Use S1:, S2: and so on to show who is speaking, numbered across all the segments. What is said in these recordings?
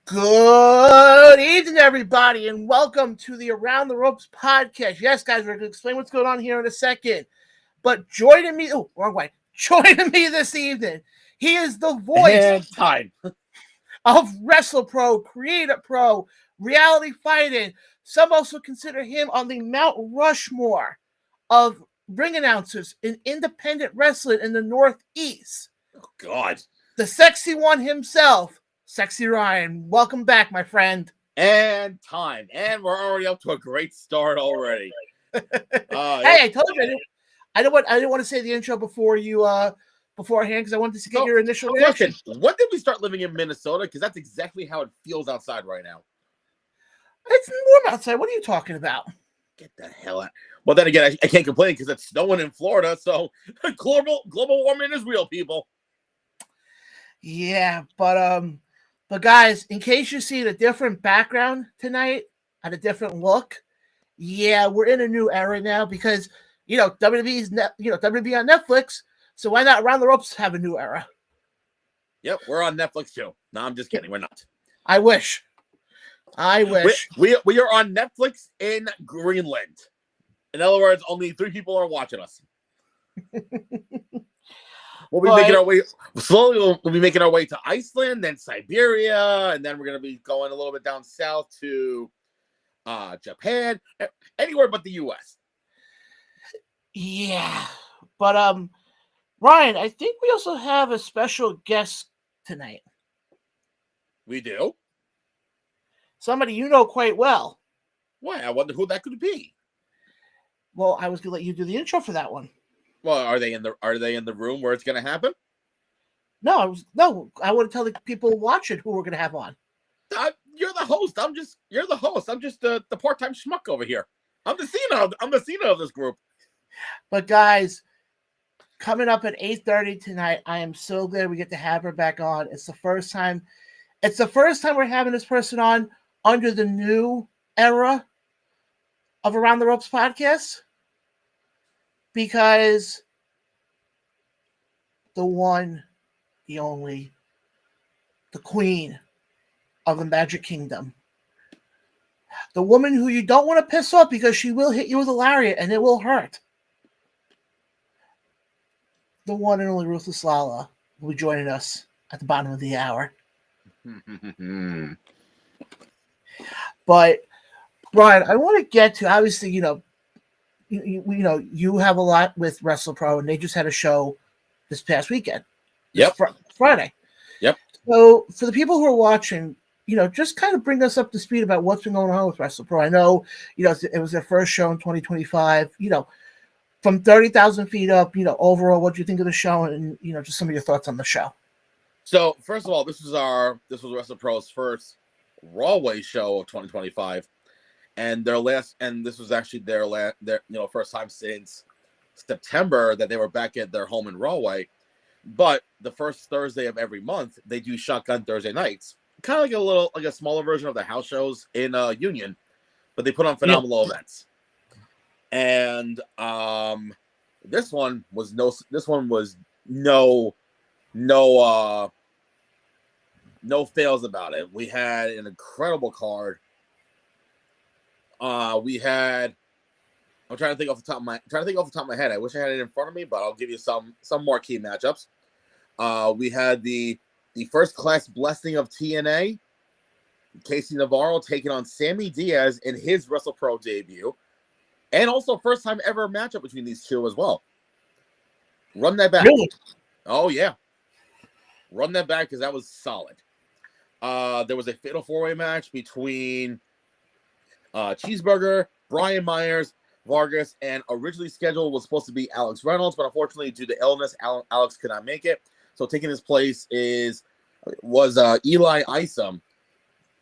S1: Good evening, everybody, and welcome to the Around the Ropes podcast. Yes, guys, we're going to explain what's going on here in a second. But joining me, wrong way. Joining me this evening, he is the voice of WrestlePro, Creative Pro, reality fighting. Some also consider him on the Mount Rushmore of ring announcers in independent wrestling in the Northeast.
S2: Oh, God.
S1: The sexy one himself, Sexy Ryan. Welcome back, my friend.
S2: And we're already up to a great start already.
S1: Hey, I told you I didn't want to say the intro before you beforehand because I wanted to get your initial reaction.
S2: When did we start living in Minnesota? Because that's exactly how it feels outside right now.
S1: It's warm outside. What are you talking about?
S2: Get the hell out. Well, then again, I can't complain because it's snowing in Florida, so global warming is real, people.
S1: Yeah, but guys, in case you see a different background tonight and a different look, yeah, we're in a new era now because WWE's WWE on Netflix, so why not Around the Ropes have a new era?
S2: Yep, we're on Netflix too. No, I'm just kidding. We're not.
S1: I wish.
S2: We are on Netflix in Greenland. In other words, only 3 people are watching us. We'll be making our way slowly. We'll be making our way to Iceland, then Siberia, and then we're going to be going a little bit down south to Japan, anywhere but the U.S.
S1: Yeah, but Ryan, I think we also have a special guest tonight.
S2: We do.
S1: Somebody you know quite well.
S2: Why? I wonder who that could be.
S1: Well, I was going to let you do the intro for that one.
S2: Well, are they in the room where it's going to happen?
S1: No, I want to tell the people watching who we're going to have on.
S2: You're the host. You're the host. I'm just the part-time schmuck over here. I'm the Cena of this group.
S1: But guys, coming up at 8:30 tonight, I am so glad we get to have her back on. It's the first time we're having this person on under the new era of Around the Ropes podcast. Because the one, the only, the queen of the Magic Kingdom, the woman who you don't want to piss off because she will hit you with a lariat and it will hurt, the one and only Ruthless Lala will be joining us at the bottom of the hour. But, Brian, I want to get to, obviously, you have a lot with WrestlePro, and they just had a show this past weekend.
S2: Yep.
S1: Friday.
S2: Yep. So
S1: for the people who are watching, just kind of bring us up to speed about what's been going on with WrestlePro. I know, it was their first show in 2025. From 30,000 feet up, overall, what do you think of the show, and just some of your thoughts on the show?
S2: So first of all, this was WrestlePro's first Rawway show of 2025. And this was actually their first time since September that they were back at their home in Rawway. But the first Thursday of every month, they do Shotgun Thursday nights, kind of like a smaller version of the house shows in Union, but they put on phenomenal events. And this one was no fails about it. We had an incredible card. I'm trying to think off the top of my head. I wish I had it in front of me, but I'll give you some more key matchups. We had the first class blessing of TNA, Casey Navarro taking on Sammy Diaz in his WrestlePro debut, and also first time ever matchup between these two as well. Run that back.
S1: Really?
S2: Oh yeah, run that back because that was solid. There was a fatal 4-way match between Cheeseburger, Brian Myers, Vargas, and originally scheduled was supposed to be Alex Reynolds, but unfortunately due to illness, Alex could not make it. So taking his place was Eli Isom,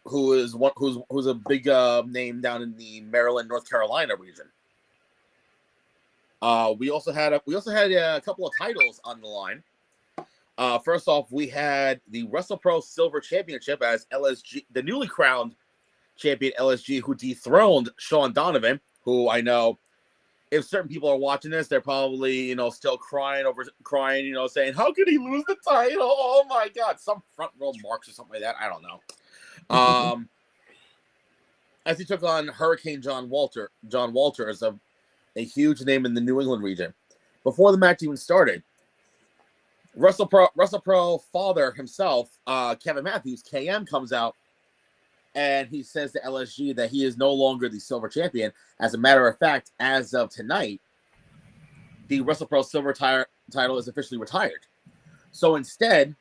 S2: who's a big name down in the Maryland, North Carolina region. We also had a couple of titles on the line. First off, we had the WrestlePro Silver Championship as LSG, the newly crowned champion LSG, who dethroned Sean Donovan, who I know if certain people are watching this, they're probably, still crying, saying, how could he lose the title? Oh my God, some front row marks or something like that. I don't know. As he took on Hurricane John Walters, a huge name in the New England region. Before the match even started, WrestlePro father himself, Kevin Matthews, KM, comes out and he says to LSG that he is no longer the Silver Champion. As a matter of fact, as of tonight, the WrestlePro Silver title is officially retired. So instead,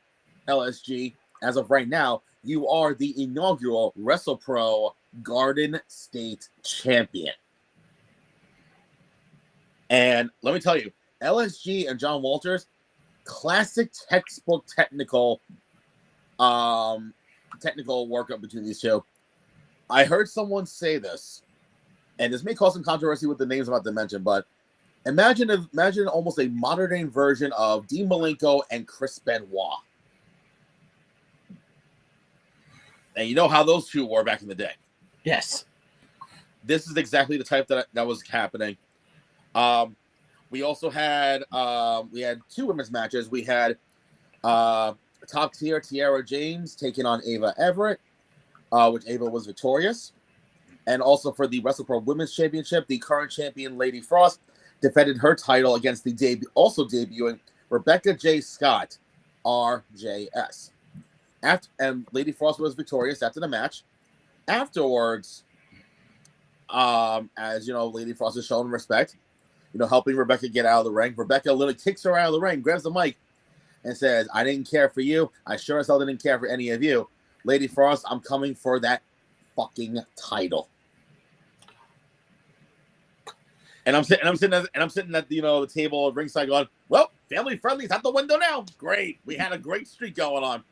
S2: LSG, as of right now, you are the inaugural WrestlePro Garden State Champion. And let me tell you, LSG and John Walters, classic textbook technical workup between these two. I heard someone say this, and this may cause some controversy with the names I'm about to mention, but imagine almost a modern day version of Dean Malenko and Chris Benoit. And you know how those two were back in the day.
S1: Yes.
S2: This is exactly the type that was happening. We also had two women's matches. We had top tier Tiara James taking on Ava Everett, which Ava was victorious. And also for the WrestlePro Women's Championship, the current champion Lady Frost defended her title against the also debuting Rebecca J. Scott, RJS. And Lady Frost was victorious after the match. Afterwards, as you know, Lady Frost is showing respect, helping Rebecca get out of the ring. Rebecca literally kicks her out of the ring, grabs the mic, and says, "I didn't care for you. I sure as hell didn't care for any of you. Lady Frost, I'm coming for that fucking title." And I'm sitting at the table at ringside going, "Well, family friendly's out the window now. Great. We had a great streak going on."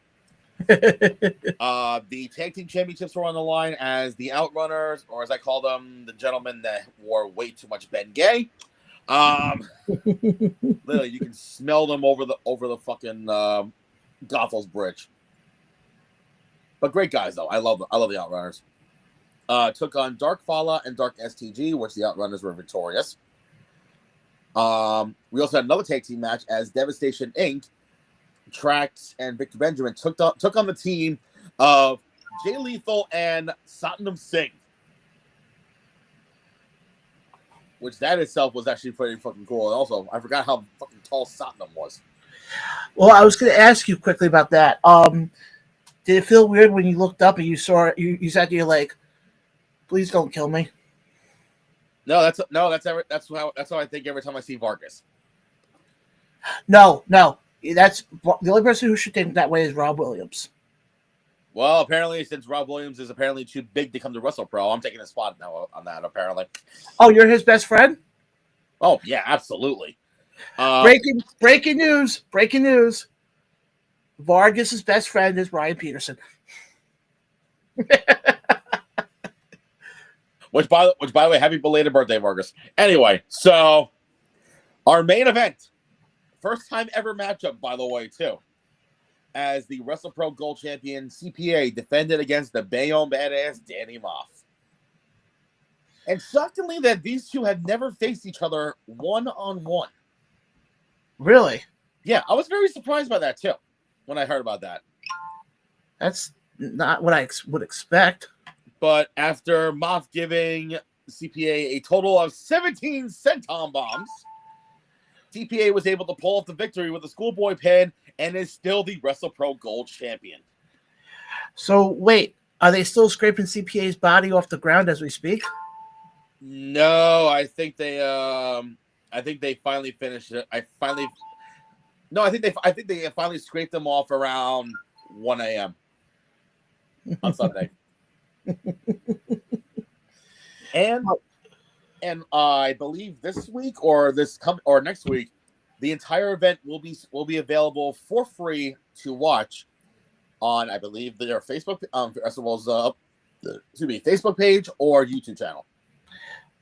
S2: The tag team championships were on the line as the Outrunners, or as I call them, the gentlemen that wore way too much Ben Gay. Literally, you can smell them over the fucking Gothels Bridge. But great guys though. I love the Outrunners. Took on Dark Fala and Dark STG, which the Outrunners were victorious. We also had another tag team match as Devastation Inc. Trax and Victor Benjamin took on the team of Jay Lethal and Satnam Singh, which that itself was actually pretty fucking cool. And also, I forgot how fucking tall Satnam was.
S1: Well, I was going to ask you quickly about that. Did it feel weird when you looked up and you saw it? You sat there like, "Please don't kill me."
S2: No, that's how I think every time I see Vargas.
S1: No. That's the only person who should think that way is Rob Williams.
S2: Well, apparently, since Rob Williams is apparently too big to come to WrestlePro, I'm taking a spot now on that, apparently.
S1: Oh, you're his best friend?
S2: Oh, yeah, absolutely.
S1: Breaking news. Vargas' best friend is Ryan Peterson.
S2: Which by the way, happy belated birthday, Vargas. Anyway, so our main event. First time ever matchup, by the way, too. As the WrestlePro Gold Champion CPA defended against the Bayonne Badass Danny Moff. And shockingly that these two had never faced each other one-on-one.
S1: Really?
S2: Yeah, I was very surprised by that, too, when I heard about that.
S1: That's not what I would expect.
S2: But after Moff giving CPA a total of 17 senton bombs, CPA was able to pull off the victory with a schoolboy pin and is still the WrestlePro Gold Champion.
S1: So wait, are they still scraping CPA's body off the ground as we speak?
S2: No, I think they finally finished it. I think they finally scraped them off around 1 a.m. on Sunday. And I believe this week or next week, the entire event will be available for free to watch on, I believe, their Facebook Facebook page or YouTube channel.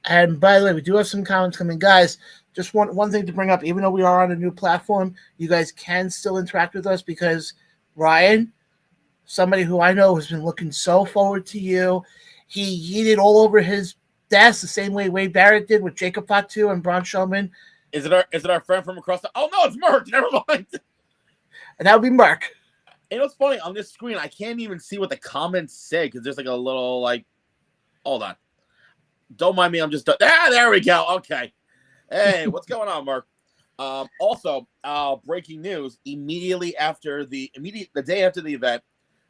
S1: And by the way, we do have some comments coming, guys. Just one thing to bring up: even though we are on a new platform, you guys can still interact with us because Ryan, somebody who I know has been looking so forward to you, he yeeted all over his desk the same way Wade Barrett did with Jacob Fatu and Braun Strowman.
S2: Is it our friend from across the? Oh no, it's Merc. Never mind.
S1: And that would be Mark.
S2: You know what's funny? On this screen, I can't even see what the comments say because there's like a little like. Hold on. Don't mind me. I'm just. There we go. Okay. Hey, what's going on, Mark? Also, breaking news: immediately after the day after the event,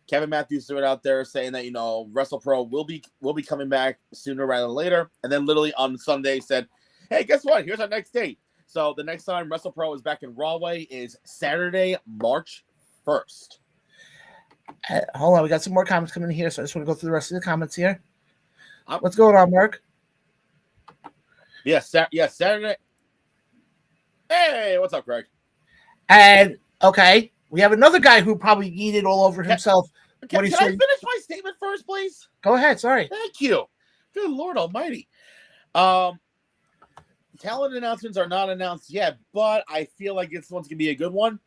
S2: Kevin Matthews threw it out there saying that WrestlePro will be coming back sooner rather than later, and then literally on Sunday said, "Hey, guess what? Here's our next date." So the next time WrestlePro is back in Rahway is Saturday, March 1st.
S1: Hold on, we got some more comments coming in here, so I just want to go through the rest of the comments here. What's going on, Mark?
S2: Yes, Saturday. Hey, what's up, Greg?
S1: And okay, we have another guy who probably yeeted all over himself.
S2: Can I finish my statement first, please?
S1: Go ahead. Sorry.
S2: Thank you. Good Lord Almighty. Talent announcements are not announced yet, but I feel like this one's gonna be a good one.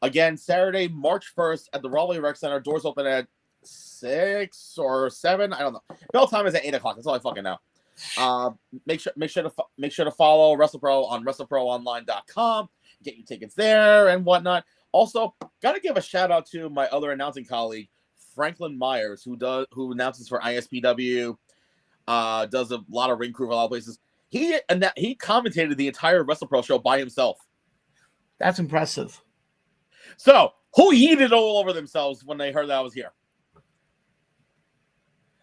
S2: Again, Saturday, March 1st at the Raleigh Rec Center. Doors open at 6 or 7. I don't know. Bell time is at 8 o'clock. That's all I fucking know. Make sure to follow WrestlePro on WrestleProOnline.com. Get your tickets there and whatnot. Also, gotta give a shout out to my other announcing colleague, Franklin Myers, who announces for ISPW, does a lot of ring crew for a lot of places. He commentated the entire WrestlePro show by himself.
S1: That's impressive.
S2: So, who yeeted all over themselves when they heard that I was here?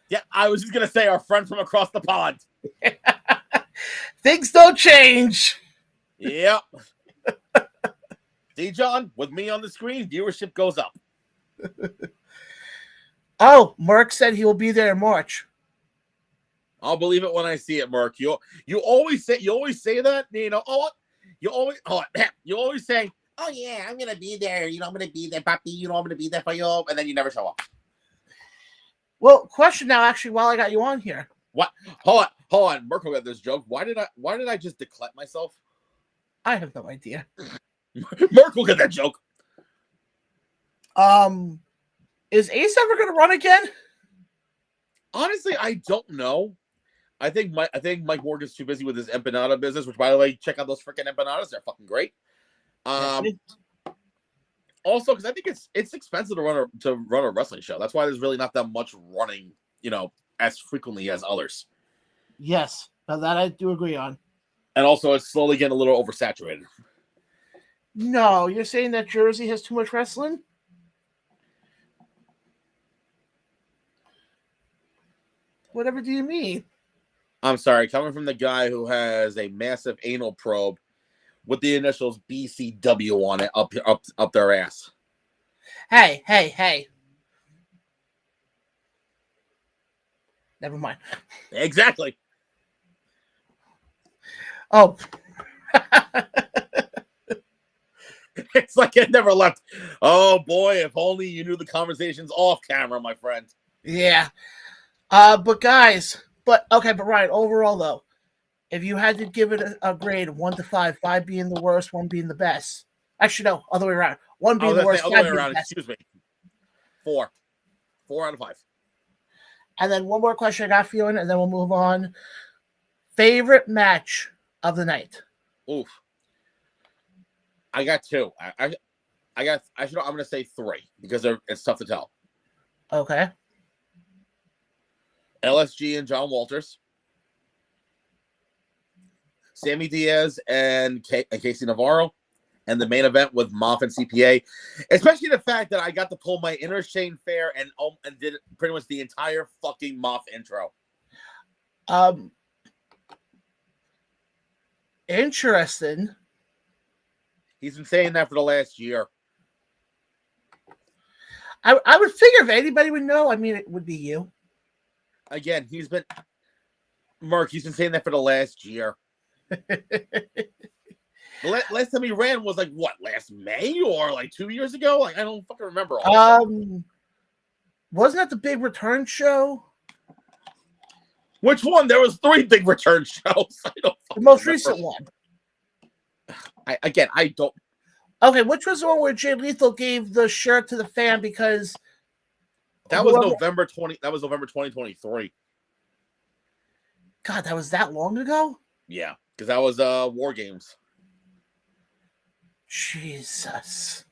S2: Yeah, I was just going to say our friend from across the pond.
S1: Things don't change.
S2: Yep. See, John, with me on the screen, viewership goes up.
S1: Oh, Mark said he will be there in March.
S2: I'll believe it when I see it, Mark. You always say that, you always say, "Oh yeah, I'm gonna be there. I'm gonna be there, papi. I'm gonna be there for you," and then you never show up.
S1: Well, question now, actually, while I got you on here.
S2: What? Hold on. Mark got this joke. Why did I just declare myself?
S1: I have no idea.
S2: Mark will get that joke.
S1: Is Ace ever going to run again?
S2: Honestly, I don't know. I think Mike Morgan's too busy with his empanada business. Which, by the way, check out those freaking empanadas. They're fucking great. Also, because I think it's expensive to run a wrestling show. That's why there's really not that much running, as frequently as others.
S1: Yes, that I do agree on.
S2: And also, it's slowly getting a little oversaturated.
S1: No, you're saying that Jersey has too much wrestling? Whatever do you mean?
S2: I'm sorry, coming from the guy who has a massive anal probe with the initials BCW on it up their ass.
S1: Hey. Never mind.
S2: Exactly.
S1: Oh.
S2: It's like it never left. Oh boy, if only you knew the conversations off camera, my friend.
S1: Yeah. But Ryan, overall though, if you had to give it a grade of 1 to 5, 5 being the worst, 1 being the best. Actually, no, other way around. 1 being the worst, 5 being the best.
S2: Excuse me. 4. 4 out of 5.
S1: And then one more question I got for you, and then we'll move on. Favorite match of the night?
S2: Oof. I got 2. I'm going to say 3 because it's tough to tell.
S1: Okay.
S2: LSG and John Walters. Sammy Diaz and Casey Navarro. And the main event with Moff and CPA. Especially the fact that I got to pull my inner Shane Fair and did pretty much the entire fucking Moff intro.
S1: Interesting.
S2: He's been saying that for the last year.
S1: I would figure if anybody would know, it would be you.
S2: Again, he's been saying that for the last year. The last time he ran was last May or 2 years ago? I don't fucking remember.
S1: Wasn't that the big return show?
S2: Which one? There was 3 big return shows.
S1: The most recent one.
S2: I don't.
S1: Okay, which was the one where Jay Lethal gave the shirt to the fan because
S2: that was November 2023.
S1: God, that was that long ago?
S2: Yeah, because that was War Games.
S1: Jesus.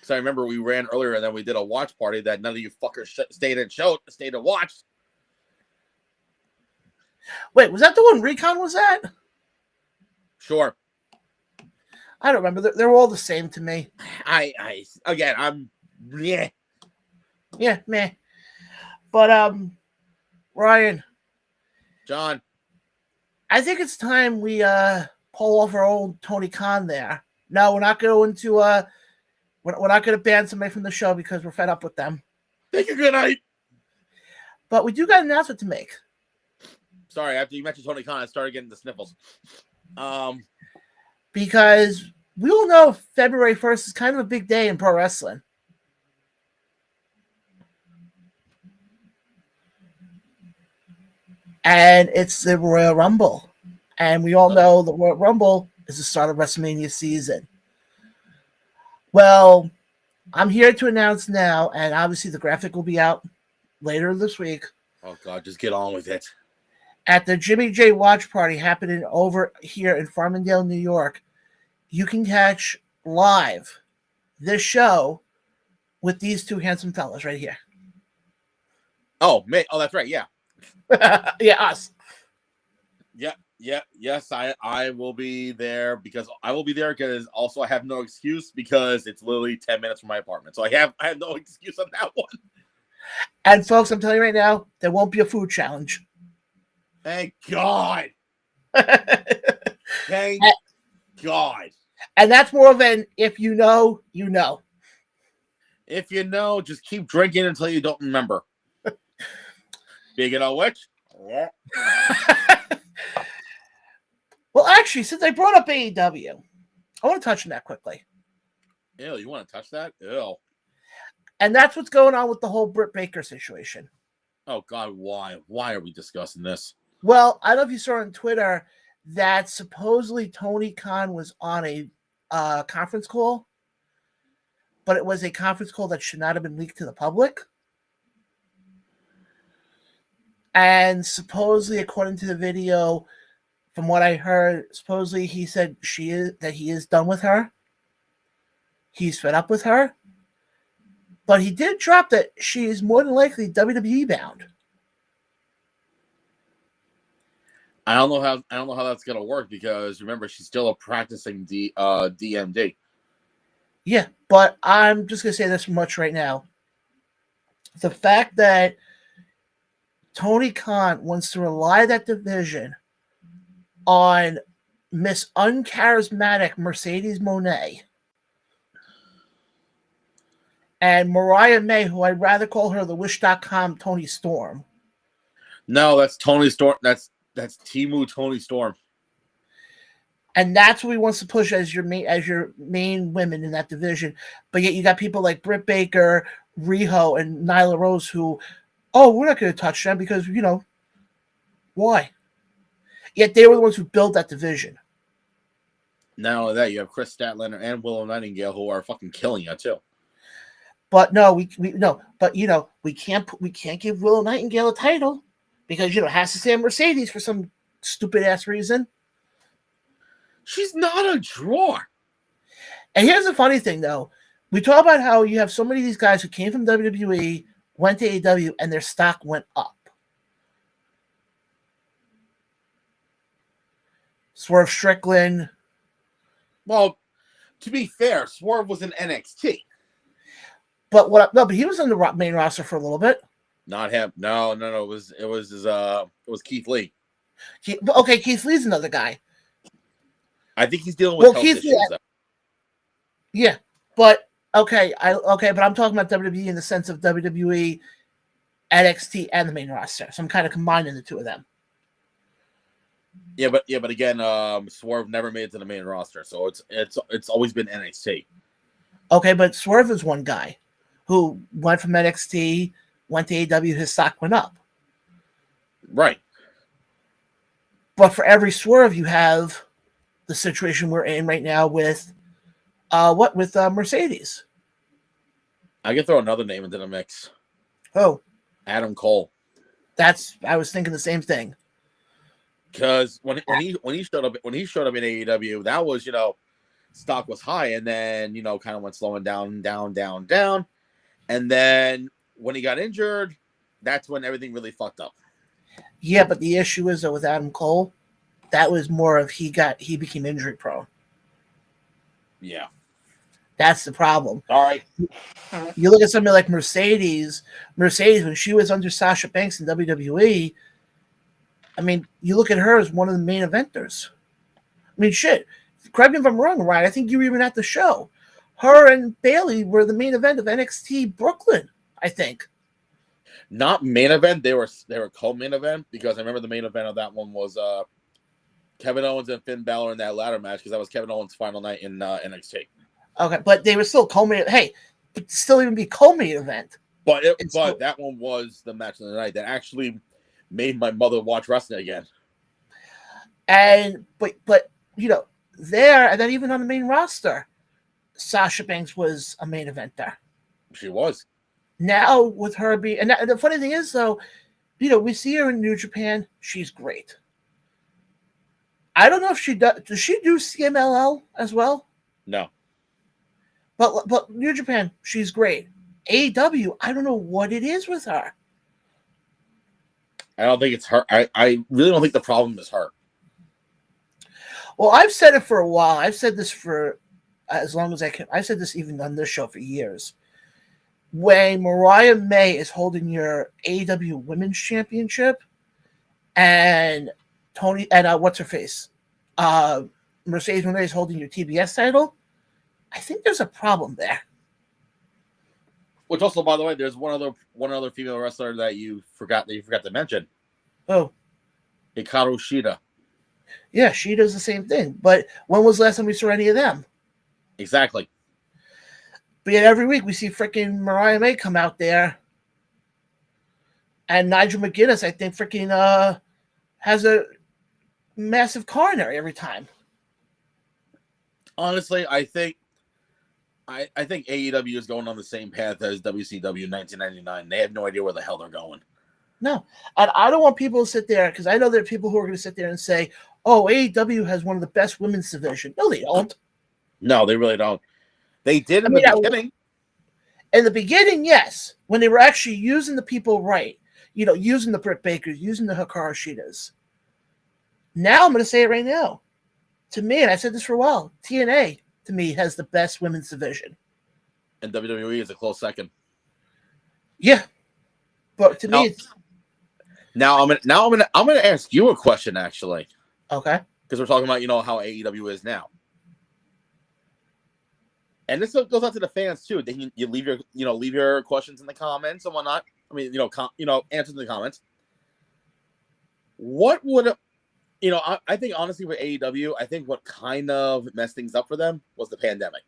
S2: because I remember we ran earlier and then we did a watch party that none of you fuckers stayed and watched.
S1: Wait, was that the one Recon was at?
S2: Sure.
S1: I don't remember. They're all the same to me.
S2: I'm yeah.
S1: Yeah, meh. But Ryan,
S2: John,
S1: I think it's time we pull off our old Tony Khan there. No, we're not going to we're not going to ban somebody from the show because we're fed up with them.
S2: take a good night.
S1: But we do got an announcement to make.
S2: Sorry, after you mentioned Tony Khan, I started getting the sniffles.
S1: Because we all know February 1st is kind of a big day in pro wrestling. And it's the Royal Rumble. And we all know the Royal Rumble is the start of WrestleMania season. Well, I'm here to announce now, and obviously the graphic will be out later this week.
S2: Oh, God, just get on with it.
S1: At the Jimmy J Watch Party happening over here in Farmingdale, New York, you can catch live this show with these two handsome fellas right here.
S2: Oh, me. Oh, that's right. Yeah.
S1: Yeah, us.
S2: Yes, I will be there because also I have no excuse because it's literally 10 minutes from my apartment. So I have no excuse on that one.
S1: And folks, I'm telling you right now, there won't be a food challenge.
S2: Thank God. Thank God.
S1: And that's more of an if you know, you know.
S2: If you know, just keep drinking until you don't remember. Speaking of which.
S1: Well, actually, since I brought up AEW, I want to touch on that quickly.
S2: Ew, you want to touch that? Ew.
S1: And that's what's going on with the whole Britt Baker situation.
S2: Oh, God, why? Why are we discussing this?
S1: Well, I don't know if you saw on Twitter that supposedly Tony Khan was on a conference call, but it was a conference call that should not have been leaked to the public. And supposedly, according to the video, from what I heard, supposedly he said he is done with her. He's fed up with her. But he did drop that she is more than likely WWE bound.
S2: I don't know how that's gonna work because remember she's still practicing DMD.
S1: Yeah, but I'm just gonna say this much right now. The fact that Tony Khan wants to rely that division on Miss Uncharismatic Mercedes Moné and Mariah May, who I'd rather call her the Wish.com Tony Storm.
S2: No, that's Tony Storm. That's Timu Tony Storm.
S1: And that's what he wants to push as your main women in that division. But yet you got people like Britt Baker, Riho, and Nyla Rose who, we're not going to touch them because, why? Yet they were the ones who built that division.
S2: Not only that, you have Chris Statlander and Willow Nightingale who are fucking killing you too.
S1: But no, we can't give Willow Nightingale a title because it has to say Mercedes for some stupid ass reason.
S2: She's not a draw.
S1: And here's the funny thing though. We talk about how you have so many of these guys who came from WWE, went to AEW, and their stock went up. Swerve Strickland.
S2: Well, to be fair, Swerve was in NXT.
S1: But he was on the main roster for a little bit.
S2: Not him. No. It was Keith Lee.
S1: Keith Lee's another guy.
S2: I think he's dealing with health issues.
S1: Yeah, but but I'm talking about WWE in the sense of WWE, NXT, and the main roster. So I'm kind of combining the two of them.
S2: Yeah, but again, Swerve never made it to the main roster, so it's always been NXT.
S1: Okay, but Swerve is one guy who went from NXT, went to AEW, his stock went up.
S2: Right.
S1: But for every Swerve, you have the situation we're in right now with Mercedes.
S2: I can throw another name into the mix.
S1: Oh,
S2: Adam Cole.
S1: I was thinking the same thing.
S2: Because when he showed up in AEW, that was stock was high, and then kind of went slowing down, down. And then when he got injured, that's when everything really fucked up.
S1: Yeah, but the issue is that with Adam Cole, that was more of he became injury prone.
S2: Yeah.
S1: That's the problem.
S2: All right.
S1: You look at somebody like Mercedes, when she was under Sasha Banks in WWE, I mean, you look at her as one of the main eventers. I mean, shit. Correct me if I'm wrong, Ryan. I think you were even at the show. Her and Bayley were the main event of NXT Brooklyn, I think.
S2: Not main event. They were co-main event, because I remember the main event of that one was Kevin Owens and Finn Balor in that ladder match, because that was Kevin Owens' final night in NXT.
S1: Okay, but they were still co-main. Hey, it still even be co-main event.
S2: But that one was the match of the night that actually made my mother watch wrestling again.
S1: And but there, and then even on the main roster, Sasha Banks was a main eventer.
S2: She was.
S1: Now with her being, and the funny thing is though, we see her in New Japan. She's great. I don't know if she does. Does she do CMLL as well?
S2: No.
S1: But New Japan, she's great. AEW, I don't know what it is with her.
S2: I don't think it's her. I really don't think the problem is her.
S1: Well, I've said it for a while. I've said this for as long as I can. I've said this even on this show for years. When Mariah May is holding your AEW Women's Championship, and Tony and what's her face, Mercedes Moné is holding your TBS title, I think there's a problem there.
S2: Which also, by the way, there's one other female wrestler that you forgot to mention.
S1: Oh,
S2: Hikaru Shida.
S1: Yeah, she does the same thing. But when was the last time we saw any of them?
S2: Exactly.
S1: But yet every week we see freaking Mariah May come out there. And Nigel McGuinness, I think, freaking has a massive coronary every time.
S2: Honestly, I think AEW is going on the same path as WCW in 1999. They have no idea where the hell they're going.
S1: No. And I don't want people to sit there, because I know there are people who are going to sit there and say, oh, AEW has one of the best women's division. No, they don't.
S2: No, they really don't. They did in the beginning.
S1: In the beginning, yes. When they were actually using the people right. Using the Britt Bakers, using the Hikaru Shidas. Now I'm going to say it right now. To me, and I've said this for a while, TNA, to me, has the best women's division.
S2: And WWE is a close second.
S1: Yeah. But to me, it's...
S2: Now I'm gonna ask you a question, actually.
S1: Okay.
S2: Because we're talking about, how AEW is now. And this goes out to the fans too. Then you leave your questions in the comments and whatnot. I mean, answers in the comments. What would I think honestly with AEW, I think what kind of messed things up for them was the pandemic.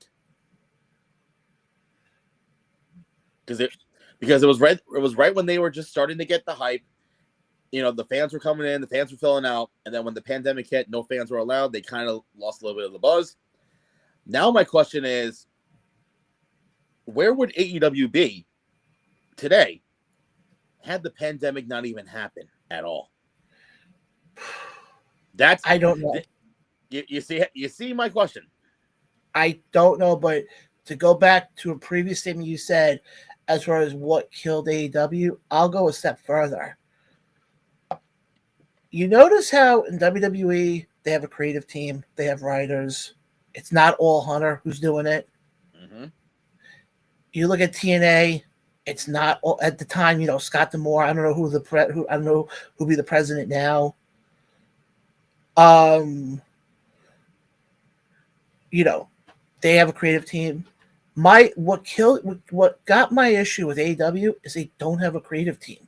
S2: Because it was right when they were just starting to get the hype. The fans were coming in, the fans were filling out, and then when the pandemic hit, no fans were allowed. They kind of lost a little bit of the buzz. Now my question is, where would AEW be today had the pandemic not even happened at all?
S1: I don't know.
S2: You see my question.
S1: I don't know, but to go back to a previous statement you said, as far as what killed AEW, I'll go a step further. You notice how in WWE they have a creative team, they have writers. It's not all Hunter who's doing it.
S2: Mm-hmm.
S1: You look at TNA, it's not all, at the time. Scott D'Amore. I don't know I don't know who'll be the president now. They have a creative team. What got my issue with AEW is they don't have a creative team.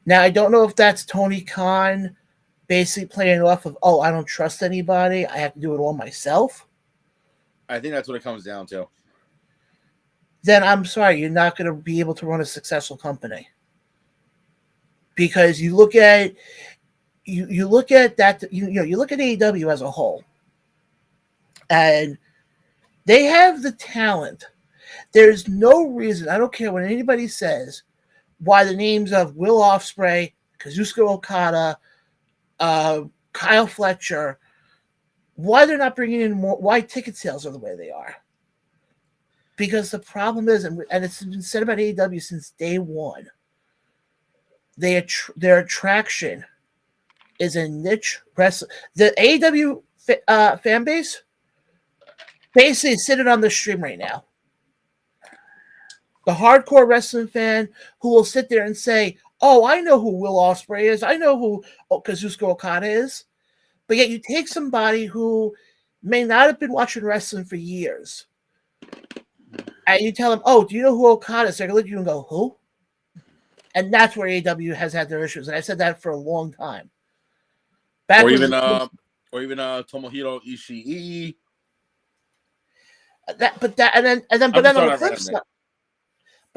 S1: Now, I don't know if that's Tony Khan basically playing off of, oh, I don't trust anybody. I have to do it all myself.
S2: I think that's what it comes down to.
S1: Then I'm sorry, you're not going to be able to run a successful company. Because you look at that, you look at AEW as a whole, and they have the talent. There's no reason, I don't care what anybody says, why the names of Will Ospreay, Kazuchika Okada, Kyle Fletcher, Why they're not bringing in more? Why ticket sales are the way they are? Because the problem is, and it's been said about AEW since day one, their attraction is a niche wrestling. The AEW fan base basically is sitting on the stream right now. The hardcore wrestling fan who will sit there and say, "Oh, I know who Will Ospreay is. I know who Kazuchika Okada is." But yet you take somebody who may not have been watching wrestling for years, and you tell them, "Oh, do you know who Okada is?" They're going to look at you and go, "Who?" And that's where AEW has had their issues. And I said that for a long time.
S2: Or even Tomohiro Ishii.
S1: But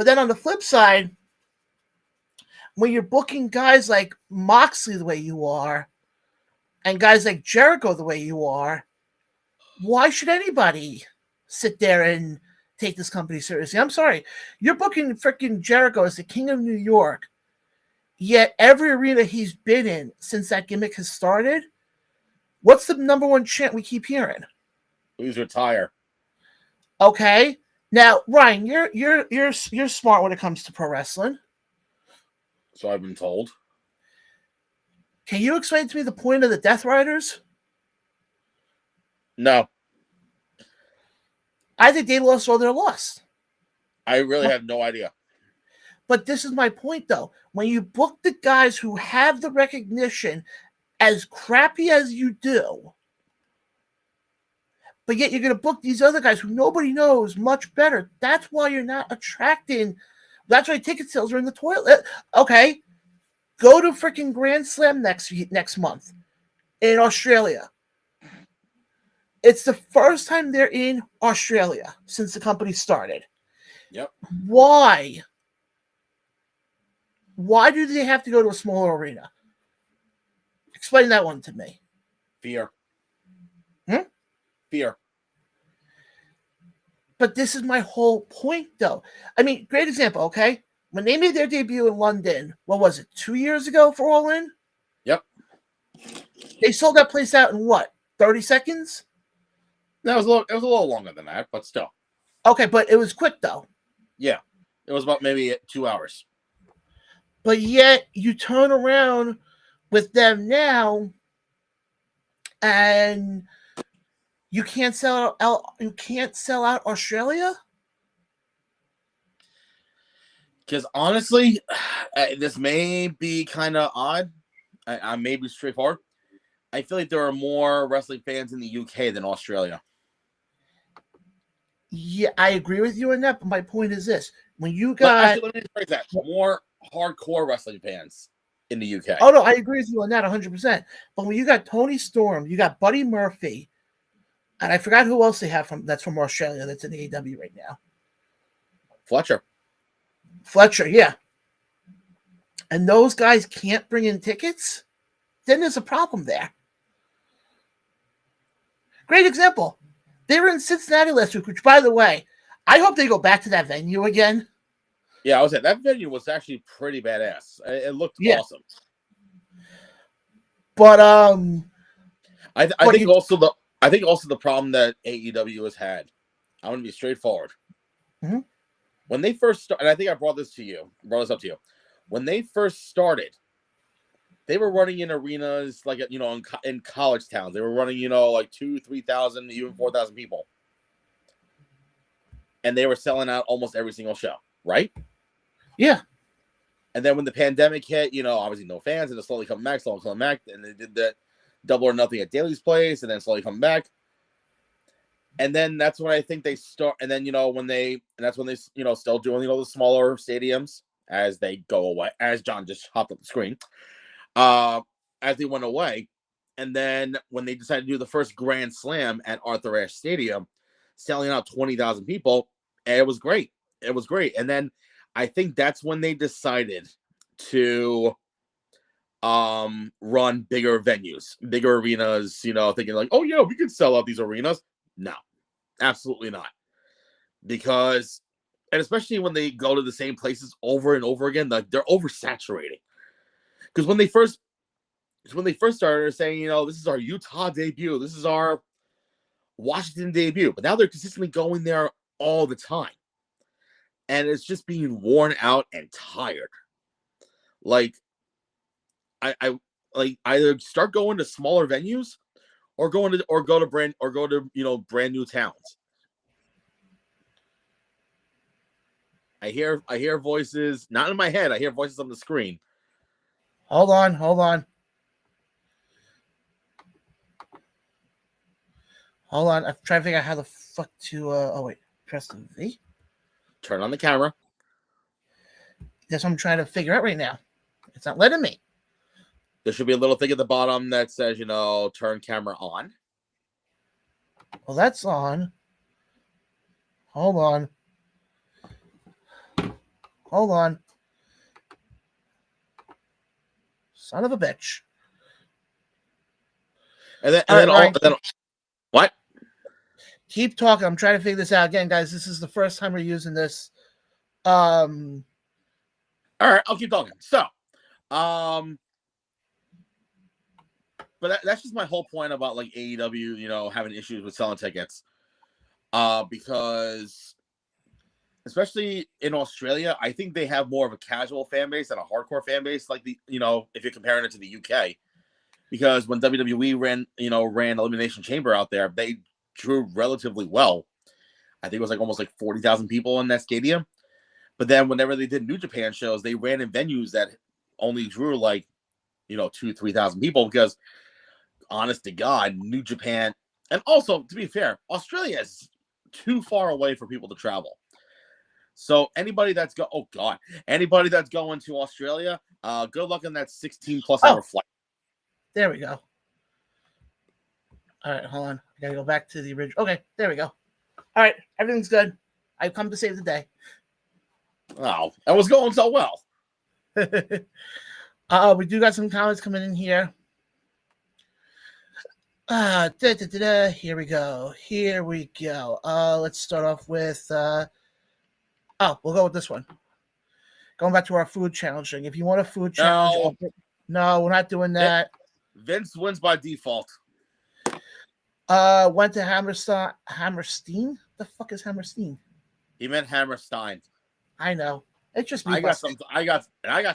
S1: then on the flip side, when you're booking guys like Moxley the way you are, and guys like Jericho the way you are, why should anybody sit there and take this company seriously? I'm sorry. You're booking freaking Jericho as the king of New York, yet every arena he's been in since that gimmick has started, what's the number one chant we keep hearing?
S2: Please retire.
S1: Okay. Now, Ryan, you're smart when it comes to pro wrestling.
S2: So I've been told.
S1: Can you explain to me the point of the Death Riders?
S2: No.
S1: I think they lost all their lust.
S2: I really have no idea.
S1: But this is my point, though. When you book the guys who have the recognition, as crappy as you do, but yet you're going to book these other guys who nobody knows much better, that's why you're not attracting. That's why ticket sales are in the toilet. Okay, go to freaking Grand Slam next month in Australia. It's the first time they're in Australia since the company started.
S2: Yep.
S1: Why? Why do they have to go to a smaller arena? Explain that one to me.
S2: Fear.
S1: Hmm?
S2: Fear.
S1: But this is my whole point, though. I mean, great example, okay? When they made their debut in London, what was it, 2 years ago for All In?
S2: Yep.
S1: They sold that place out in what, 30 seconds?
S2: No, it was a little longer than that, but still.
S1: Okay, but it was quick, though.
S2: Yeah. It was about maybe 2 hours.
S1: But yet, you turn around with them now, and you can't sell out Australia?
S2: Because honestly, this may be kind of odd. I may be straightforward. I feel like there are more wrestling fans in the UK than Australia.
S1: Yeah, I agree with you on that, but my point is this. When you got...
S2: Let me phrase that. More hardcore wrestling fans in the UK.
S1: Oh, no, I agree with you on that 100%. But when you got Tony Storm, you got Buddy Murphy, and I forgot who else they have that's from Australia that's in AEW right now. Fletcher, yeah. And those guys can't bring in tickets, then there's a problem there. Great example. They were in Cincinnati last week, which, by the way, I hope they go back to that venue again.
S2: Yeah, I was at that venue was actually pretty badass. It looked awesome.
S1: But
S2: I think also the problem that AEW has had. I want to be straightforward.
S1: Mm-hmm.
S2: When they first started, and I think I brought this up to you. When they first started, they were running in arenas like in college towns. They were running like 2,000, 3,000, even 4,000 people, and they were selling out almost every single show, right?
S1: Yeah.
S2: And then when the pandemic hit, obviously no fans, and it slowly coming back, and they did that Double or Nothing at Daly's place, and then slowly coming back. And then that's when I think they start. And then that's when they still doing the smaller stadiums as they go away. As John just hopped up the screen, as they went away, and then when they decided to do the first Grand Slam at Arthur Ashe Stadium, selling out 20,000 people, it was great. It was great. And then I think that's when they decided to run bigger venues, bigger arenas. Thinking like, oh yeah, we can sell out these arenas. No, absolutely not. Because, and especially when they go to the same places over and over again, they're oversaturating. Because when they first started saying, this is our Utah debut, this is our Washington debut, but now they're consistently going there all the time. And it's just being worn out and tired. Like, I like either start going to smaller venues or go to brand new towns. I hear voices, not in my head. I hear voices on the screen.
S1: Hold on. I'm trying to figure out how the fuck to. Oh wait, press the V.
S2: Turn on the camera.
S1: That's what I'm trying to figure out right now. It's not letting me.
S2: There should be a little thing at the bottom that says, turn camera on.
S1: Well, that's on. Hold on. Son of a bitch.
S2: And then what?
S1: Keep talking. I'm trying to figure this out again, guys. This is the first time we're using this.
S2: All right, I'll keep talking. So, but that's just my whole point about like AEW, having issues with selling tickets, because especially in Australia, I think they have more of a casual fan base than a hardcore fan base. Like if you're comparing it to the UK, because when WWE ran Elimination Chamber out there, they drew relatively well. I think it was almost 40,000 people in that stadium. But then whenever they did New Japan shows, they ran in venues that only drew 2,000-3,000 people, because honest to God, New Japan, and also to be fair, Australia is too far away for people to travel. So anybody that's going to Australia, good luck on that 16+ hour flight.
S1: There we go. All right, hold on. I gotta go back to the original. Okay, there we go. All right, everything's good. I've come to save the day.
S2: Oh, that was going so well.
S1: We do got some comments coming in here. Here we go. Let's start off with we'll go with this one. Going back to our food challenge thing. If you want a food challenge, no, we're not doing that.
S2: Vince wins by default.
S1: Went to Hammerstein. The fuck is Hammerstein?
S2: He meant Hammerstein.
S1: I know. It's just me.
S2: I got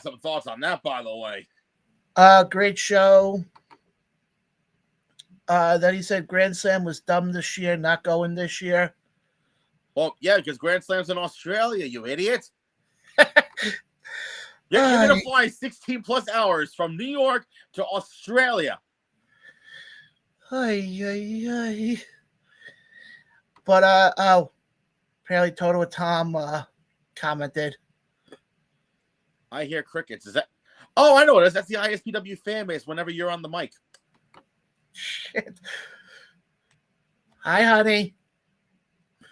S2: some thoughts on that, by the way.
S1: Great show. Then he said Grand Slam was dumb this year, not going this year.
S2: Well, yeah, because Grand Slam's in Australia, you idiot. You're going to fly 16+ hours from New York to Australia.
S1: Ay. But, apparently Toto and Tom commented.
S2: I hear crickets. Is that? Oh, I know it is. That's the ISPW fan base whenever you're on the mic.
S1: Shit. Hi, honey.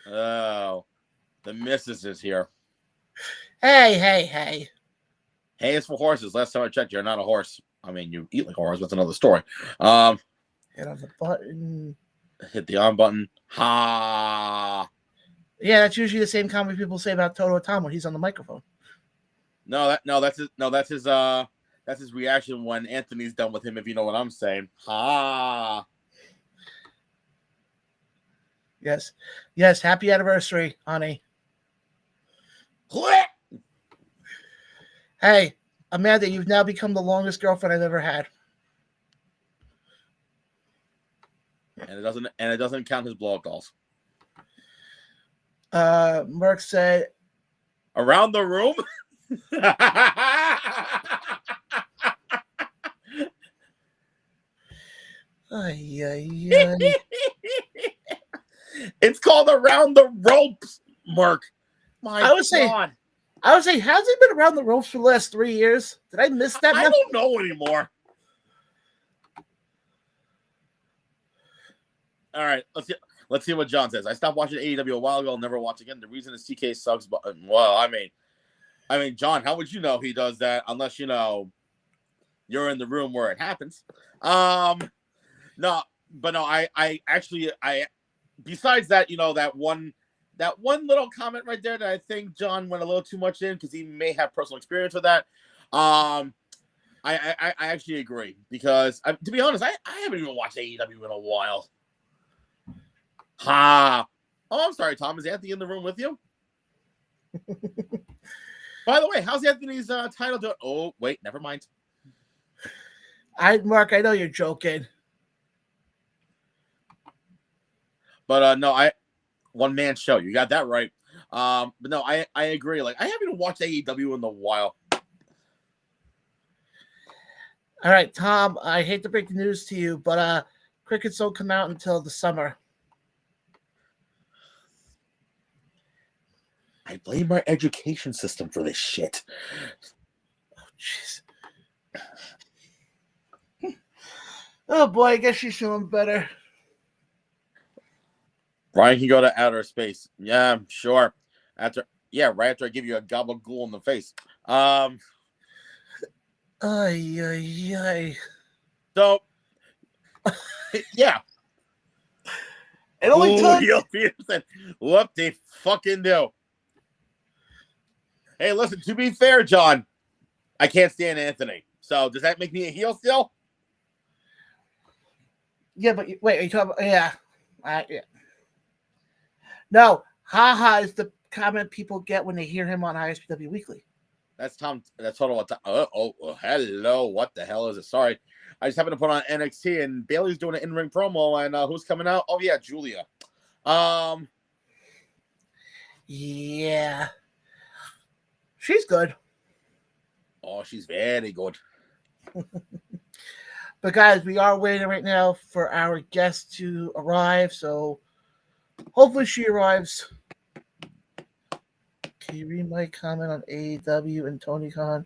S2: Oh, the missus is here.
S1: Hey.
S2: Hey is for horses. Last time I checked, you're not a horse. I mean, you eat like a horse. That's another story.
S1: Hit on the button.
S2: Hit the on button. Ha.
S1: Yeah, that's usually the same comment people say about Toto and Tom when he's on the microphone.
S2: That's his reaction when Anthony's done with him, if you know what I'm saying. Ha.
S1: Yes. Happy anniversary, honey.
S2: Click.
S1: Hey, Amanda, you've now become the longest girlfriend I've ever had.
S2: And it doesn't count his blow-up dolls.
S1: Merck said,
S2: around the room. It's called Around the Ropes, Mark. I would say, how's he been around the ropes for the last 3 years? Did I miss that? I don't know anymore. All right, let's see what John says. I stopped watching AEW a while ago. I'll never watch again. The reason is TK sucks. But well, I mean, John, how would you know he does that unless you're in the room where it happens? No. I actually besides that, that one little comment right there that I think John went a little too much in because he may have personal experience with that. I actually agree because to be honest, I haven't even watched AEW in a while. Ha! Oh, I'm sorry, Tom. Is Anthony in the room with you? By the way, how's Anthony's title doing? Oh, wait, never mind.
S1: Mark, I know you're joking.
S2: But no, one man show. You got that right. But no, I agree. Like, I haven't watched AEW in a while.
S1: All right, Tom, I hate to break the news to you, but crickets don't come out until the summer.
S2: I blame our education system for this shit.
S1: Oh, jeez. Oh, boy, I guess she's feeling better.
S2: Ryan can go to outer space. Yeah, sure. Right after I give you a gabagool in the face.
S1: Ay, ay, ay.
S2: So, yeah.
S1: It only took...
S2: Peterson. Whoop, they fucking do. Hey, listen, to be fair, John, I can't stand Anthony. So, does that make me a heel still?
S1: Yeah, but wait, are you talking about... Yeah. Yeah. No, haha is the comment people get when they hear him on ISPW Weekly.
S2: That's Tom. That's total. Hello. What the hell is it? Sorry. I just happened to put on NXT and Bailey's doing an in-ring promo. And who's coming out? Oh, yeah, Julia.
S1: Yeah. She's good.
S2: Oh, she's very good.
S1: But, guys, we are waiting right now for our guest to arrive. So, hopefully she arrives. Can you read my comment on AEW and Tony Khan?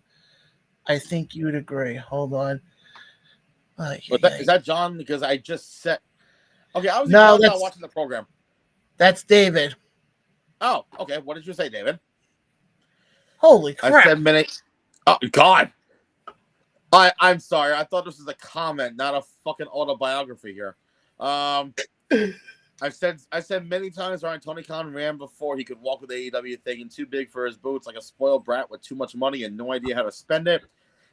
S1: I think you would agree. Hold on.
S2: Is that John? Because I just said... Okay, I was
S1: not
S2: watching the program.
S1: That's David.
S2: Oh, okay. What did you say, David?
S1: Holy crap.
S2: I said minutes. Oh, God. I'm sorry. I thought this was a comment, not a fucking autobiography here. I've said many times Ryan Tony Khan ran before he could walk with AEW, thinking too big for his boots, like a spoiled brat with too much money and no idea how to spend it.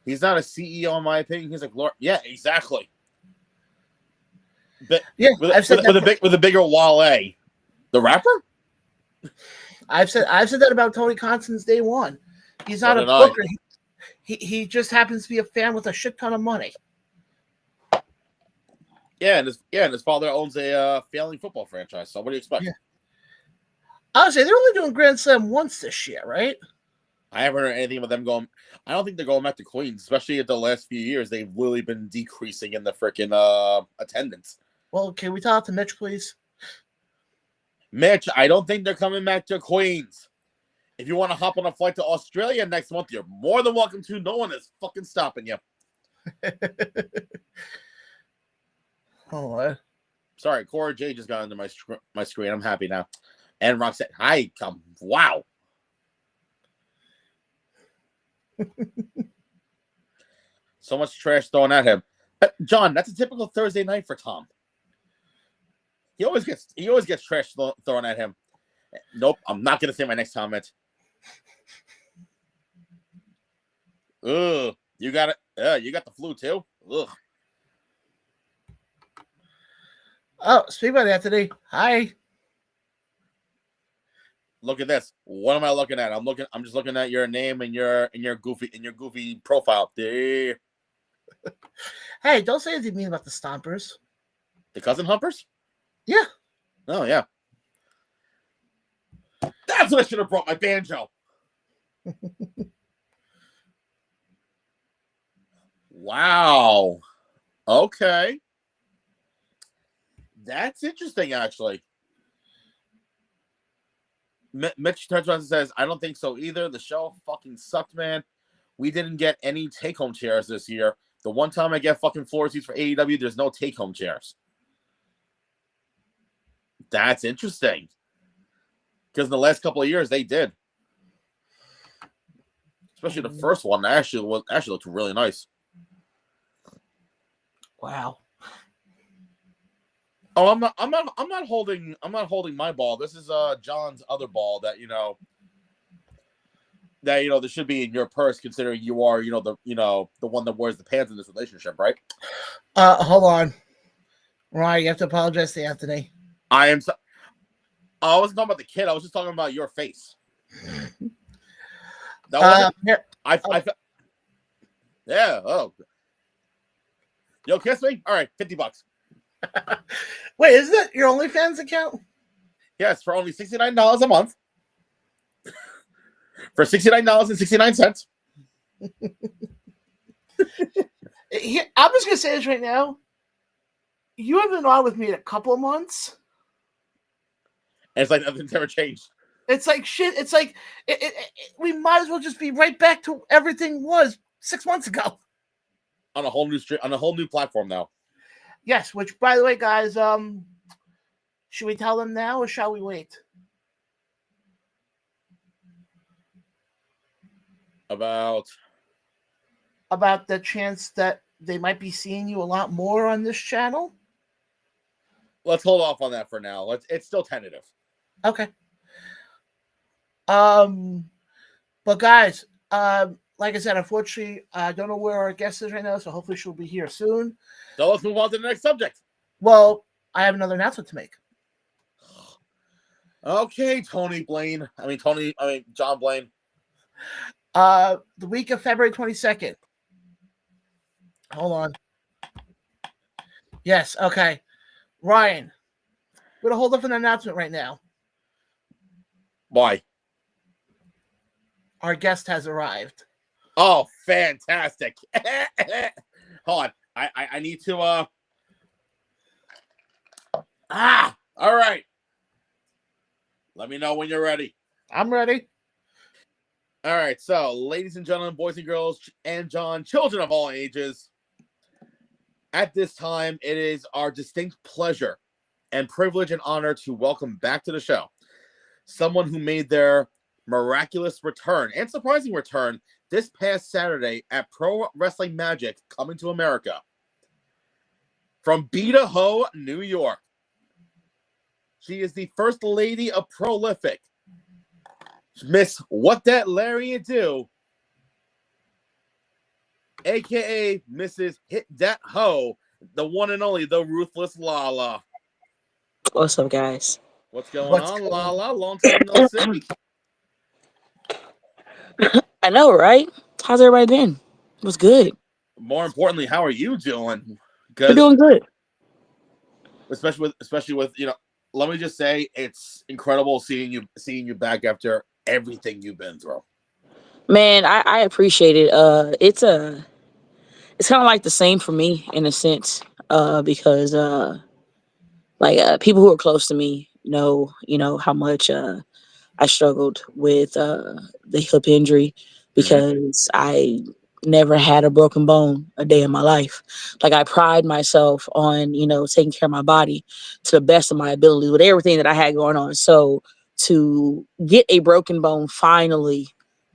S2: He's not a CEO, in my opinion. He's a yeah, exactly. But
S1: yeah,
S2: with a bigger Wale, the rapper.
S1: I've said that about Tony Khan since day one. He's not a booker. He just happens to be a fan with a shit ton of money.
S2: Yeah, and his father owns a failing football franchise. So what do you expect?
S1: Yeah. I would say they're only doing Grand Slam once this year, right?
S2: I haven't heard anything about them going. I don't think they're going back to Queens, especially at the last few years. They've really been decreasing in the freaking attendance.
S1: Well, can we talk to Mitch, please?
S2: Mitch, I don't think they're coming back to Queens. If you want to hop on a flight to Australia next month, you're more than welcome to. No one is fucking stopping you.
S1: Oh,
S2: sorry, Cora J just got into my screen. I'm happy now. And Roxanne, hi, come. Wow. So much trash thrown at him. John, that's a typical Thursday night for Tom. He always gets trash thrown at him. Nope, I'm not gonna say my next comment. Ugh, you got it. You got the flu too. Ugh.
S1: Oh, speak about Anthony. Hi.
S2: Look at this. What am I looking at? I'm just looking at your name and your goofy profile. There.
S1: Hey, don't say anything mean about the Stompers.
S2: The Cousin Humpers?
S1: Yeah.
S2: Oh yeah. That's what I should have brought my banjo. Wow. Okay. That's interesting, actually. Mitch turns around and says, I don't think so either. The show fucking sucked, man. We didn't get any take-home chairs this year. The one time I get fucking floor seats for AEW, there's no take-home chairs. That's interesting. Because in the last couple of years, they did. Especially the first one actually looked really nice.
S1: Wow.
S2: Oh, I'm not holding my ball. This is John's other ball that this should be in your purse, considering you are the one that wears the pants in this relationship, right?
S1: Hold on. Ryan, you have to apologize to Anthony.
S2: I am I wasn't talking about the kid. I was just talking about your face. That wasn't. Yeah. Oh. Yo, kiss me. All right, $50.
S1: Wait, is that your OnlyFans account?
S2: Yes, for only $69 a month. For $69.69.
S1: I'm just gonna say this right now. You have been on with me in a couple of months.
S2: And it's like nothing's ever changed.
S1: It's like shit. It's like we might as well just be right back to everything was 6 months ago.
S2: On a whole new stream, on a whole new platform now.
S1: Yes, which by the way, guys, should we tell them now or shall we wait?
S2: About
S1: the chance that they might be seeing you a lot more on this channel?
S2: Let's hold off on that for now. It's still tentative.
S1: Okay. But guys, like I said, unfortunately, I don't know where our guest is right now, so hopefully she'll be here soon.
S2: So let's move on to the next subject.
S1: Well, I have another announcement to make.
S2: Okay, John Blaine.
S1: The week of February 22nd. Hold on. Yes, okay. Ryan, we're going to hold off an announcement right now.
S2: Why?
S1: Our guest has arrived.
S2: Oh, fantastic. Hold on. I need to all right. Let me know when you're ready.
S1: I'm ready.
S2: All right, so ladies and gentlemen, boys and girls, and children of all ages, at this time, it is our distinct pleasure and privilege and honor to welcome back to the show someone who made their miraculous return and surprising return this past Saturday at Pro Wrestling Magic coming to America. From Idaho, New York. She is the first lady of Prolific. Miss What That Lariat Do, a.k.a. Mrs. Hit That Ho, the one and only, the Ruthless Lala.
S3: What's up, guys?
S2: What's going on, Lala? Long time no see.
S3: I know, right? How's everybody been? What's good?
S2: More importantly, how are you doing?
S3: We're doing good.
S2: Especially with let me just say, it's incredible seeing you back after everything you've been through.
S3: Man, I appreciate it. It's kind of like the same for me in a sense, because people who are close to me know how much I struggled with the hip injury because I never had a broken bone a day in my life. Like, I pride myself on, taking care of my body to the best of my ability with everything that I had going on. So to get a broken bone finally,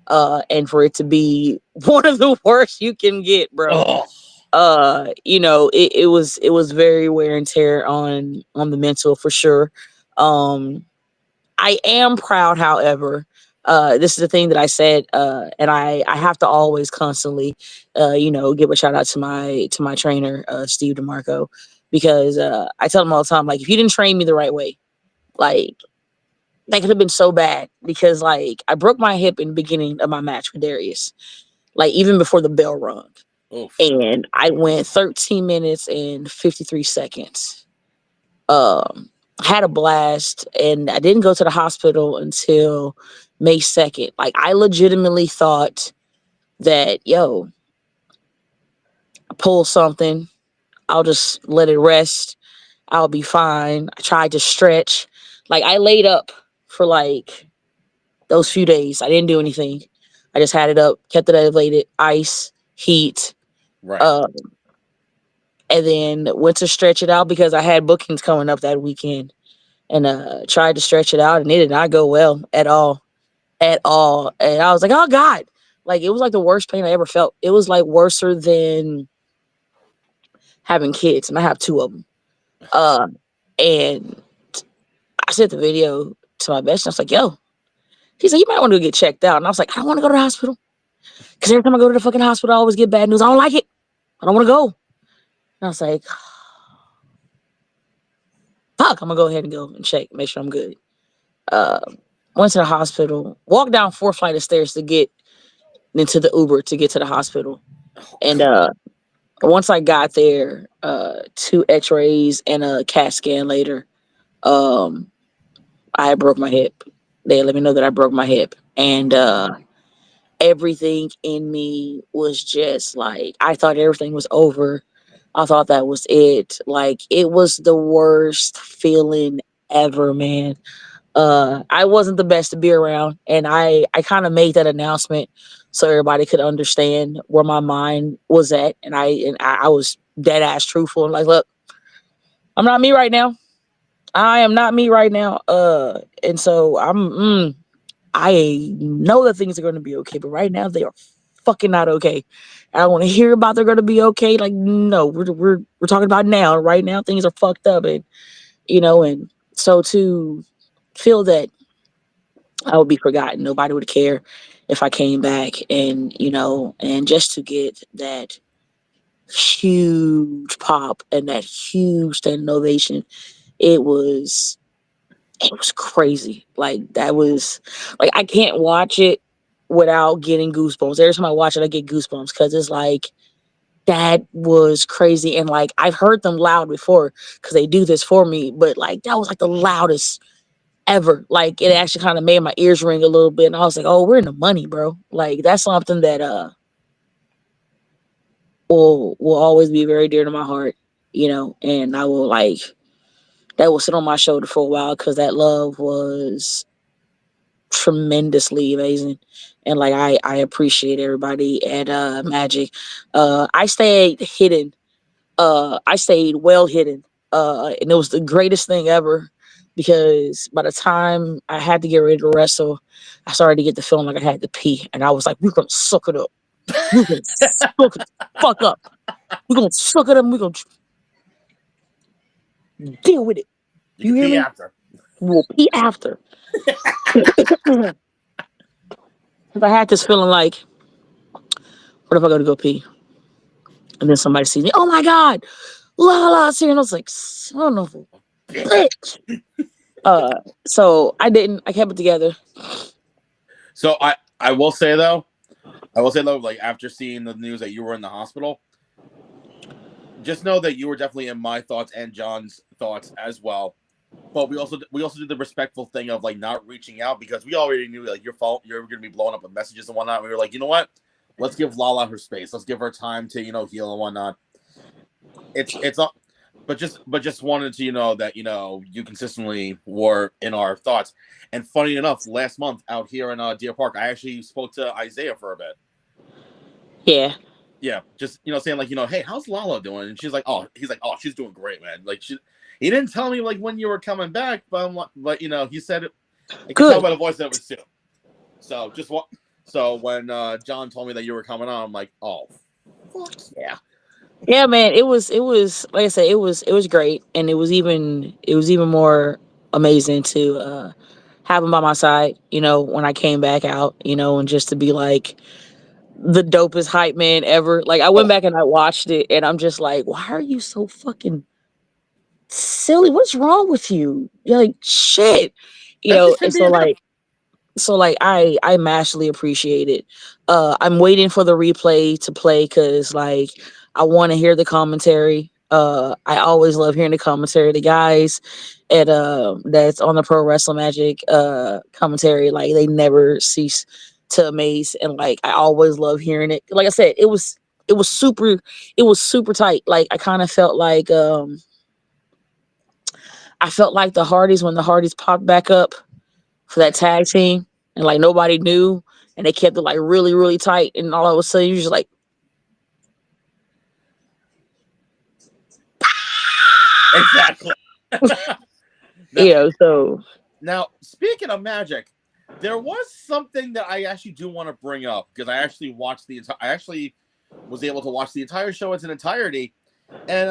S3: and for it to be one of the worst you can get, bro. It was very wear and tear on the mental for sure. I am proud, however. This is the thing that I said, and I have to always constantly, give a shout out to my trainer, Steve DeMarco, because I tell him all the time, like, if you didn't train me the right way, like, that could have been so bad, because like I broke my hip in the beginning of my match with Darius, like even before the bell rung. Oof. And I went 13 minutes and 53 seconds. Had a blast, and I didn't go to the hospital until May 2nd. Like, I legitimately thought that, I pull something, I'll just let it rest, I'll be fine. I tried to stretch. Like, I laid up for like those few days. I didn't do anything. I just had it up, kept it elevated, ice, heat.
S2: Right.
S3: And then went to stretch it out because I had bookings coming up that weekend, and tried to stretch it out, and it did not go well at all. And I was like, oh God, like, it was like the worst pain I ever felt. It was like worse than having kids, and I have 2 of them. And I sent the video to my best, and I was like, yo, he's like, you might want to get checked out. And I was like, I don't want to go to the hospital, because every time I go to the fucking hospital, I always get bad news. I don't like it. I don't want to go. And I was like, fuck, I'm gonna go ahead and go and check, make sure I'm good. Uh, went to the hospital. Walked down 4 flight of stairs to get into the Uber to get to the hospital.
S2: Oh,
S3: And once I got there, 2 X-rays and a CAT scan later, um, I broke my hip. They let me know that I broke my hip, and everything in me was just like I thought everything was over. I thought that was it. Like it was the worst feeling ever, man. I wasn't the best to be around, and I kind of made that announcement so everybody could understand where my mind was at, and I was dead ass truthful and like, look, I'm not me right now. I am not me right now. And so I know that things are going to be okay, but right now they are fucking not okay. I want to hear about they're going to be okay. Like, no, we're talking about now. Right now, things are fucked up, and and so to feel that I would be forgotten, nobody would care if I came back, and just to get that huge pop and that huge standing ovation, it was it was crazy. Like that was like I can't watch it without getting goosebumps. Every time I watch it, I get goosebumps because it's like that was crazy. And like I've heard them loud before because they do this for me, but like that was like the loudest ever. Like it actually kind of made my ears ring a little bit, and I was like, "Oh, we're in the money, bro." Like that's something that will always be very dear to my heart, and I will like that will sit on my shoulder for a while because that love was tremendously amazing, and like I appreciate everybody at Magic. I stayed hidden. I stayed well hidden, and it was the greatest thing ever because by the time I had to get ready to wrestle, I started to get the feeling like I had to pee, and I was like, "We're gonna suck it up. We're gonna suck it the fuck up. We're gonna suck it up. And we're gonna deal with it.
S2: you
S3: You
S2: can
S3: hear
S2: pee
S3: me?
S2: after.
S3: We'll pee after." Because I had this feeling like, what if I go to go pee? And then somebody sees me, oh my God, Lala's here. And I was like, son of a
S2: Bitch.
S3: bitch. Uh, so I didn't. I kept it together.
S2: So I will say though, like after seeing the news that you were in the hospital, just know that you were definitely in my thoughts and John's thoughts as well. But we also did the respectful thing of like not reaching out because we already knew like you're going to be blowing up with messages and whatnot. We were like, you know what? Let's give Lala her space. Let's give her time to heal and whatnot. It's not. But just wanted to that you consistently were in our thoughts. And funny enough, last month out here in Deer Park, I actually spoke to Isaiah for a bit.
S3: Yeah.
S2: Yeah, just saying like hey, how's Lala doing? And he's like, oh, she's doing great, man. Like he didn't tell me like when you were coming back, but he said it. I could tell
S3: Good.
S2: by the voice that it was soon. So just what? So when John told me that you were coming on, I'm like, oh, fuck yeah.
S3: Yeah, man. It was like I said, it was great, and it was even more amazing to have him by my side. When I came back out, and just to be like the dopest hype man ever. Like I went
S2: Oh,
S3: back and I watched it, and I'm just like, why are you so fucking silly? What's wrong with you? You're like shit,
S2: that's just him
S3: and so
S2: being him.
S3: like I massively appreciate it. I'm waiting for the replay to play because like I want to hear the commentary. I always love hearing the commentary. The guys at that's on the Pro Wrestling Magic commentary, like they never cease to amaze, and like I always love hearing it. Like I said, it was super tight. Like I felt like the Hardys when the Hardys popped back up for that tag team, and like nobody knew, and they kept it like really, really tight, and all of a sudden you're just like,
S2: Exactly. now,
S3: so
S2: now speaking of magic, there was something that I actually do want to bring up because I actually watched the entire. I actually was able to watch the entire show in its entirety, and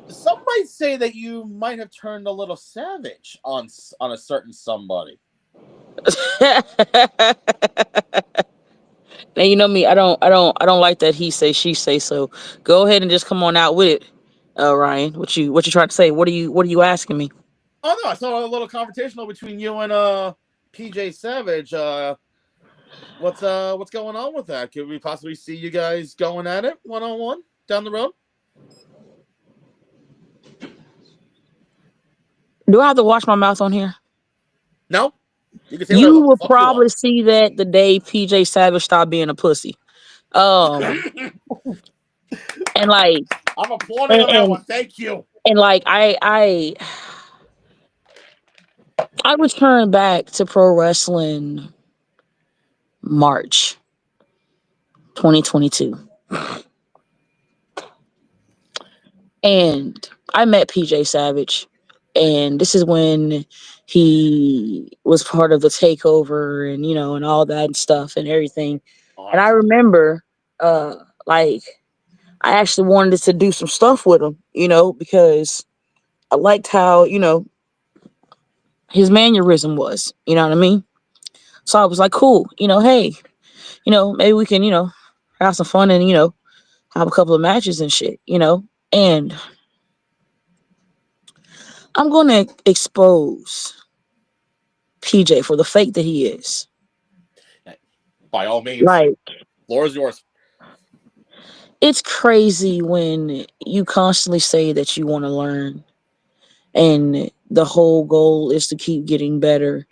S2: some might say that you might have turned a little savage on a certain somebody.
S3: now you know me, I don't like that he say she say. So go ahead and just come on out with it, Ryan. What you trying to say? What are you asking me?
S2: Oh no, I saw a little confrontational between you and PJ Savage. What's going on with that? Could we possibly see you guys going at it 1-on-1 down the road?
S3: Do I have to wash my mouth on here?
S2: No, you can say whatever
S3: You
S2: the
S3: will
S2: fuck you
S3: probably
S2: want.
S3: see that the day PJ Savage stopped being a pussy. Um, and like,
S2: I'm applauding
S3: and,
S2: on that
S3: and
S2: one. Thank you.
S3: and like, I returned back to pro wrestling March 2022, and I met PJ Savage, and this is when he was part of the takeover, and and all that stuff and everything. And I remember, like, I actually wanted to do some stuff with him, because I liked how, his mannerism was, you know what I mean? So I was like, cool, hey, maybe we can, have some fun and, have a couple of matches and shit, and I'm going to expose PJ for the fake that he is.
S2: By all means.
S3: Like,
S2: floor is yours.
S3: It's crazy when you constantly say that you want to learn and the whole goal is to keep getting better,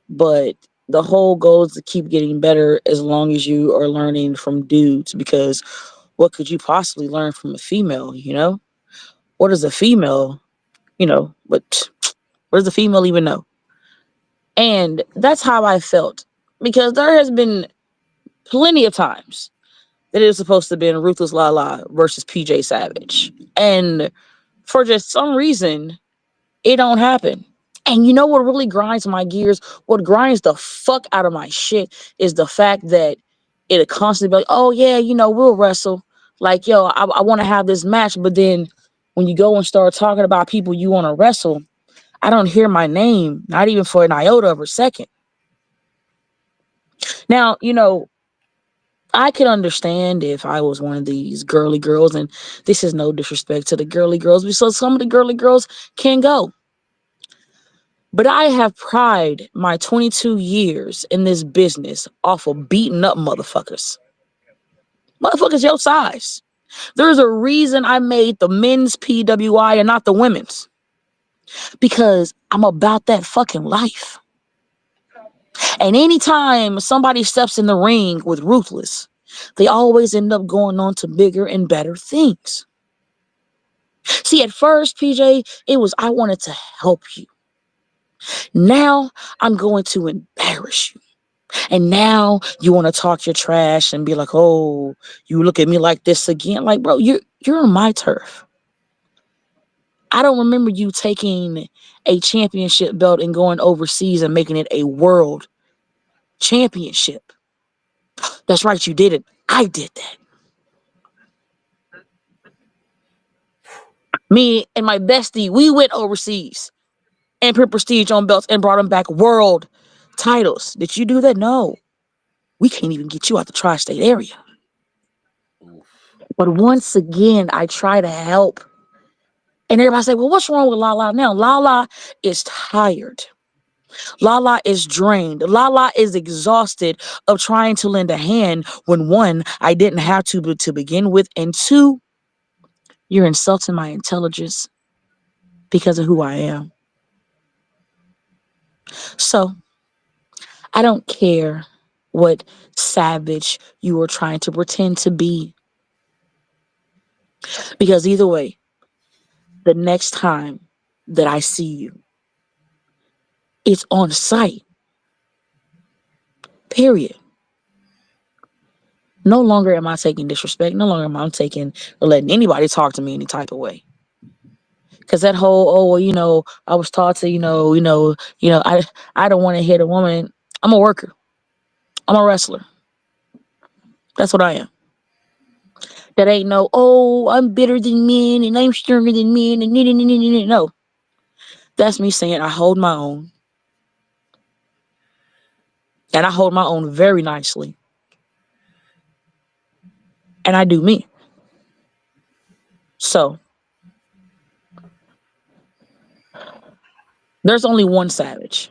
S3: but the whole goal is to keep getting better as long as you are learning from dudes, because what could you possibly learn from a female, What does a female, but what does a female even know? And that's how I felt, because there has been plenty of times that it was supposed to have been Ruthless Lala versus PJ Savage. And for just some reason, it don't happen. And you know what really grinds my gears? What grinds the fuck out of my shit is the fact that it'll constantly be like, oh yeah, we'll wrestle. Like, yo, I want to have this match. But then when you go and start talking about people you want to wrestle, I don't hear my name, not even for an iota of a second. Now, I could understand if I was one of these girly girls, and this is no disrespect to the girly girls, because some of the girly girls can go. But I have pride my 22 years in this business off of beating up motherfuckers. Motherfuckers your size. There's a reason I made the men's PWI and not the women's. Because I'm about that fucking life. And anytime somebody steps in the ring with Ruthless, they always end up going on to bigger and better things. See, at first, PJ, it was I wanted to help you. Now I'm going to embarrass you. And now you want to talk your trash and be like, oh, you look at me like this again. Like, bro, you're on my turf. I don't remember you taking a championship belt and going overseas and making it a world championship. That's right, you did it. I did that. Me and my bestie, we went overseas and put prestige on belts and brought them back world titles. Did you do that? No. We can't even get you out the tri-state area. But once again, I try to help. And everybody say, well, what's wrong with Lala now? Lala is tired. Lala is drained. Lala is exhausted of trying to lend a hand when, one, I didn't have to begin with, and two, you're insulting my intelligence because of who I am. So I don't care what savage you are trying to pretend to be. Because either way, the next time that I see you, it's on site. Period. No longer am I taking disrespect. No longer am I taking or letting anybody talk to me any type of way. Because that whole, oh, well, I was taught to, I don't want to hit a woman. I'm a worker. I'm a wrestler. That's what I am. That ain't no, oh, I'm better than men and I'm stronger than men and no. That's me saying I hold my own. And I hold my own very nicely. And I do me. So, There's only one Savage,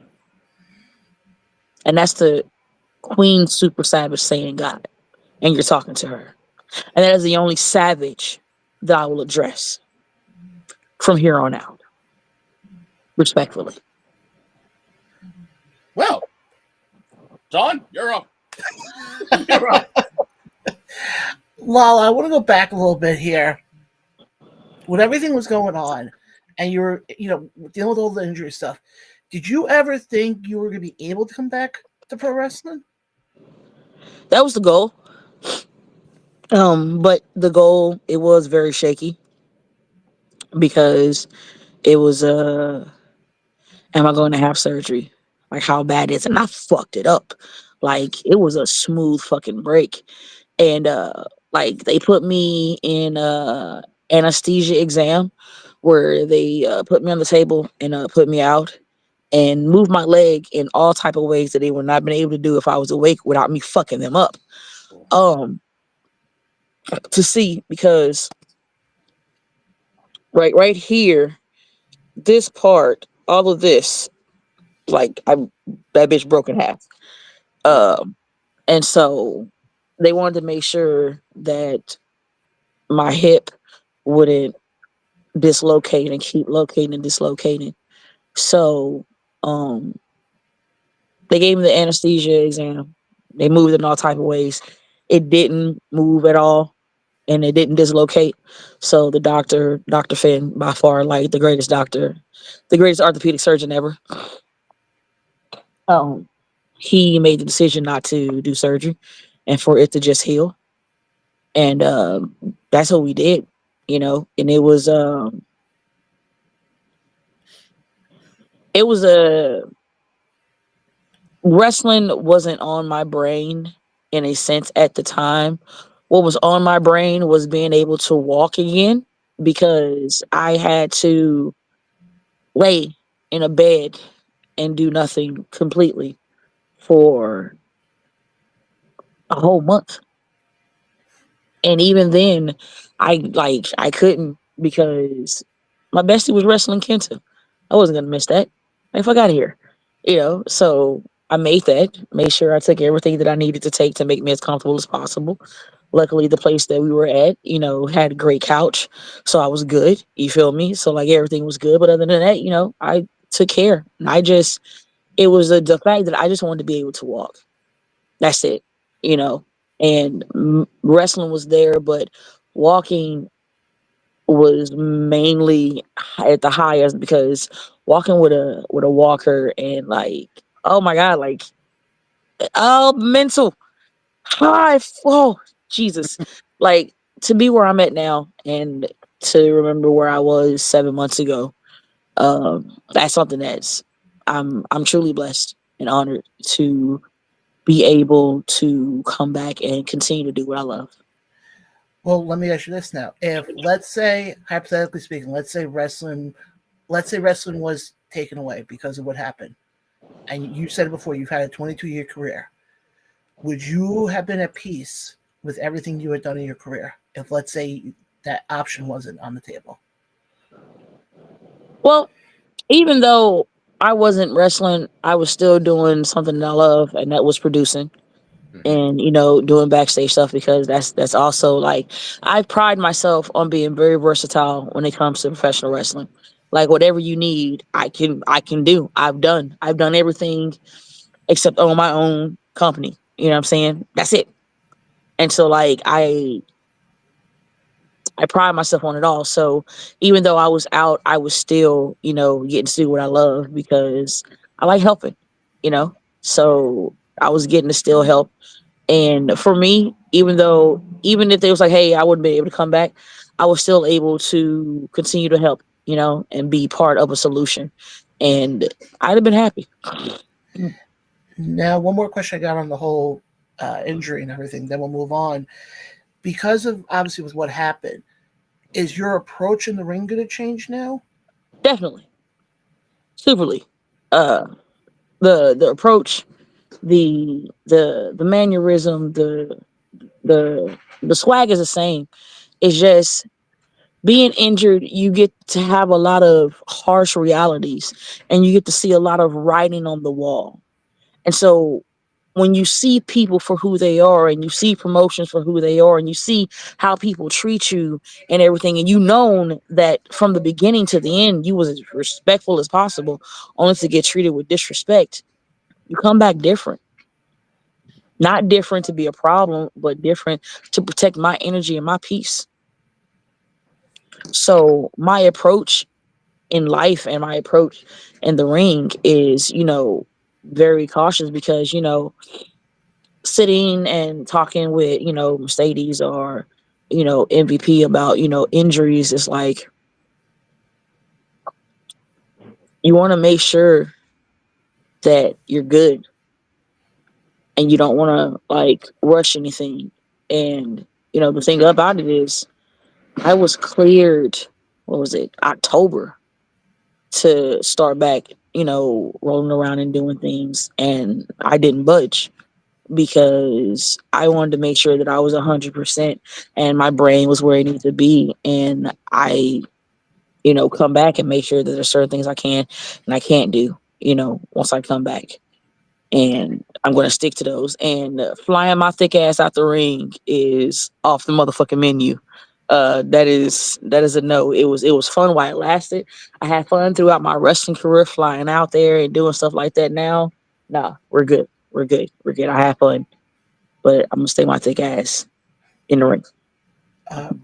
S3: and that's the Queen Super Savage saying God, and you're talking to her, and that is the only Savage that I will address from here on out, respectfully.
S2: Well, John, you're up. You're up.
S1: Lala, I want to go back a little bit here. When everything was going on, and you were, dealing with all the injury stuff, did you ever think you were going to be able to come back to pro wrestling?
S3: That was the goal. But the goal, it was very shaky because it was am I going to have surgery? Like how bad is it? And I fucked it up. Like it was a smooth fucking break. And like they put me in anesthesia exam where they put me on the table and put me out and moved my leg in all type of ways that they would not have been able to do if I was awake without me fucking them up. Um to see because right here, this part, all of this, like I that bitch broke in half. Um and so they wanted to make sure that my hip wouldn't dislocate and keep locating and dislocating. So um they gave me the anesthesia exam. They moved it in all type of ways. It didn't move at all and it didn't dislocate. So the doctor, Dr. Finn, by far like the greatest doctor, the greatest orthopedic surgeon ever, um, he made the decision not to do surgery and for it to just heal. And that's what we did, and it was a wrestling wasn't on my brain in a sense at the time. What was on my brain was being able to walk again because I had to lay in a bed and do nothing completely for a whole month. And even then, I couldn't because my bestie was wrestling Kenta. I wasn't gonna miss that. Like, fuck out of here, So I made sure I took everything that I needed to take to make me as comfortable as possible. Luckily, the place that we were at, had a great couch, so I was good. You feel me? So like everything was good. But other than that, I took care. And it was the fact that I just wanted to be able to walk. That's it, you know. And wrestling was there, but walking was mainly at the highest because walking with a walker and like, oh my god, like, oh, mental high, oh Jesus, like to be where I'm at now and to remember where I was 7 months ago. That's something that's I'm truly blessed and honored to be able to come back and continue to do what I love.
S1: Well, let me ask you this now. If, let's say, hypothetically speaking, let's say wrestling was taken away because of what happened, and you said it before, you've had a 22-year career. Would you have been at peace with everything you had done in your career if, let's say, that option wasn't on the table?
S3: Well, even though I wasn't wrestling, I was still doing something that I love, and that was producing and doing backstage stuff because that's also like I pride myself on being very versatile when it comes to professional wrestling. Like whatever you need, I can do. I've done everything except own my own company. You know what I'm saying? That's it. And so like I pride myself on it all. So even though I was out, I was still, getting to do what I love because I like helping, you know? So I was getting to still help. And for me, even if they was like, hey, I wouldn't be able to come back, I was still able to continue to help, and be part of a solution. And I'd have been happy.
S1: Now, one more question I got on the whole injury and everything, then we'll move on. Because of, obviously, with what happened, is your approach in the ring going to change now?
S3: Definitely. Superly. Uh the approach, the mannerism, the swag is the same. It's just Being injured, you get to have a lot of harsh realities, and you get to see a lot of writing on the wall. And so when you see people for who they are, and you see promotions for who they are, and you see how people treat you and everything, and you known that from the beginning to the end you was as respectful as possible, only to get treated with disrespect, you come back different. Not different to be a problem, but different to protect my energy and my peace. So my approach in life and my approach in the ring is, very cautious, because, sitting and talking with, Mercedes or, MVP about, injuries is like, you want to make sure that you're good, and you don't want to like rush anything. And, the thing about it is, I was cleared, what was it, October, to start back, rolling around and doing things. And I didn't budge because I wanted to make sure that I was 100% and my brain was where it needed to be. And I, come back and make sure that there's certain things I can and I can't do, once I come back. And I'm going to stick to those. And flying my thick ass out the ring is off the motherfucking menu. That is a no. It was fun while it lasted. I had fun throughout my wrestling career, flying out there and doing stuff like that. Now, nah, we're good. We're good. We're good. I had fun, but I'm gonna stay my thick ass in the ring.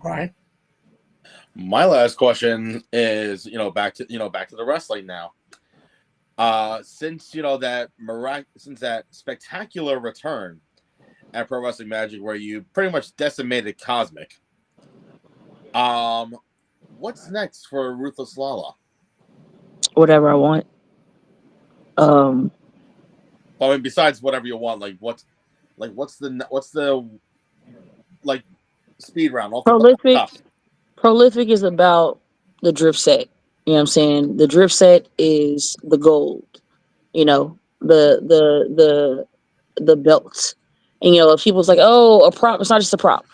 S1: Brian.
S2: My last question is, back to the wrestling now. Since since that spectacular return at Pro Wrestling Magic, where you pretty much decimated Cosmic, what's next for Ruthless Lala?
S3: Whatever I want.
S2: I mean, besides whatever you want, what's the like speed round off the
S3: Prolific.
S2: top?
S3: Prolific is about the drift set. You know what I'm saying? The drift set is the gold. The belt. And if people's like, oh, a prop, it's not just a prop.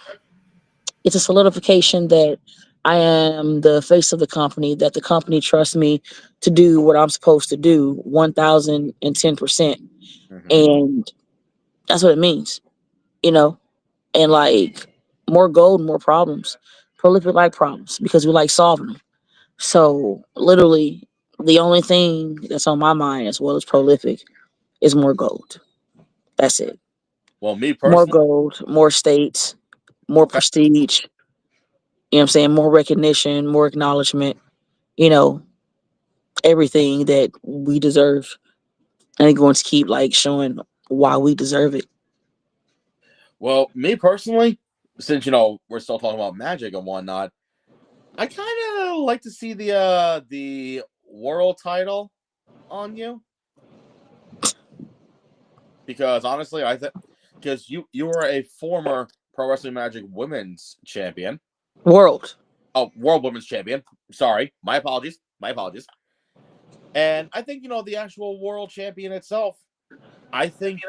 S3: It's a solidification that I am the face of the company, that the company trusts me to do what I'm supposed to do 1010%.
S2: Mm-hmm.
S3: And that's what it means, you know? And like, more gold, more problems. Prolific like problems because we like solving them. So literally, the only thing that's on my mind, as well as prolific, is more gold. That's it.
S2: Well, me
S3: More
S2: personally,
S3: gold, more states, more
S2: okay.
S3: prestige. You know what I'm saying? More recognition, more acknowledgement. You know, everything that we deserve. And they're going to keep like showing why we deserve it.
S2: Well, me personally, since we're still talking about Magic and whatnot, I kind of like to see the world title on you, because honestly, I think because you were a former Pro Wrestling Magic Women's Champion.
S3: World.
S2: Oh, World Women's Champion. Sorry, my apologies. My apologies. And I think the actual World Champion itself. I think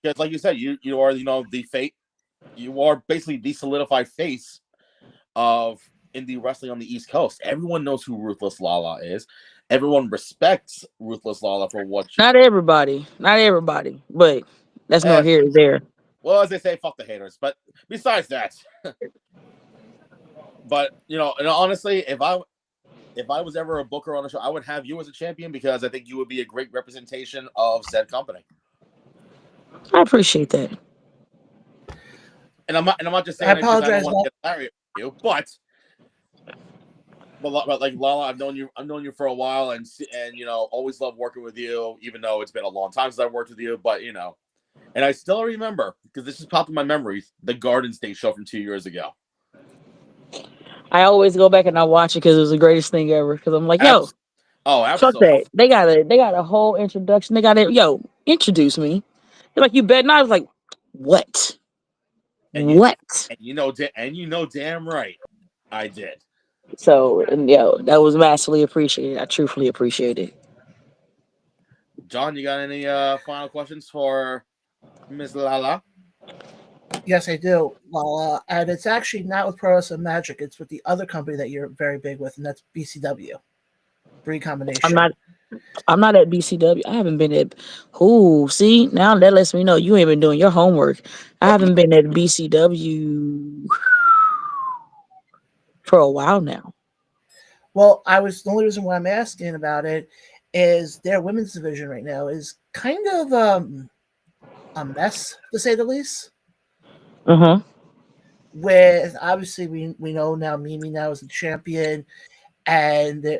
S2: because, like you said, you are the fate. You are basically the solidified face of indie wrestling on the East Coast. Everyone knows who Ruthless Lala is. Everyone respects Ruthless Lala for what she.
S3: Not everybody. Not everybody. But that's nor
S2: Eh,
S3: here nor there.
S2: well, as they say, fuck the haters. But besides that, but and honestly, if I was ever a booker on a show, I would have you as a champion because I think you would be a great representation of said company.
S3: I appreciate that.
S2: And I'm not just
S1: I
S2: saying it because I don't
S1: apologize.
S2: want to get Larry with you, but like Lala, I've known you for a while, and always love working with you, even though it's been a long time since I worked with you. But and I still remember, because this just popped in my memories, the Garden State show from 2 years ago.
S3: I always go back and I watch it because it was the greatest thing ever. Because I'm like, yo,
S2: Abs- oh,
S3: fuck
S2: absolutely.
S3: that. They got a whole introduction. They got it. Yo, introduce me. They're like, you bet not. I was like, what?
S2: And you
S3: What?
S2: and damn right, I did.
S3: So, and yo, that was massively appreciated. I truthfully appreciate it.
S2: John, you got any final questions for Miss Lala?
S1: Yes, I do, Lala. And it's actually not with Pro Wrestling Magic. It's with the other company that you're very big with, and that's BCW. Breed
S3: I'm
S1: Combination.
S3: not. I'm not at BCW. I haven't been at. Who? See, now that lets me know you ain't been doing your homework. I haven't been at BCW for a while now.
S1: Well, the only reason why I'm asking about it is their women's division right now is kind of a mess, to say the least.
S3: Uh huh.
S1: With obviously we know now Mimi now is the champion, and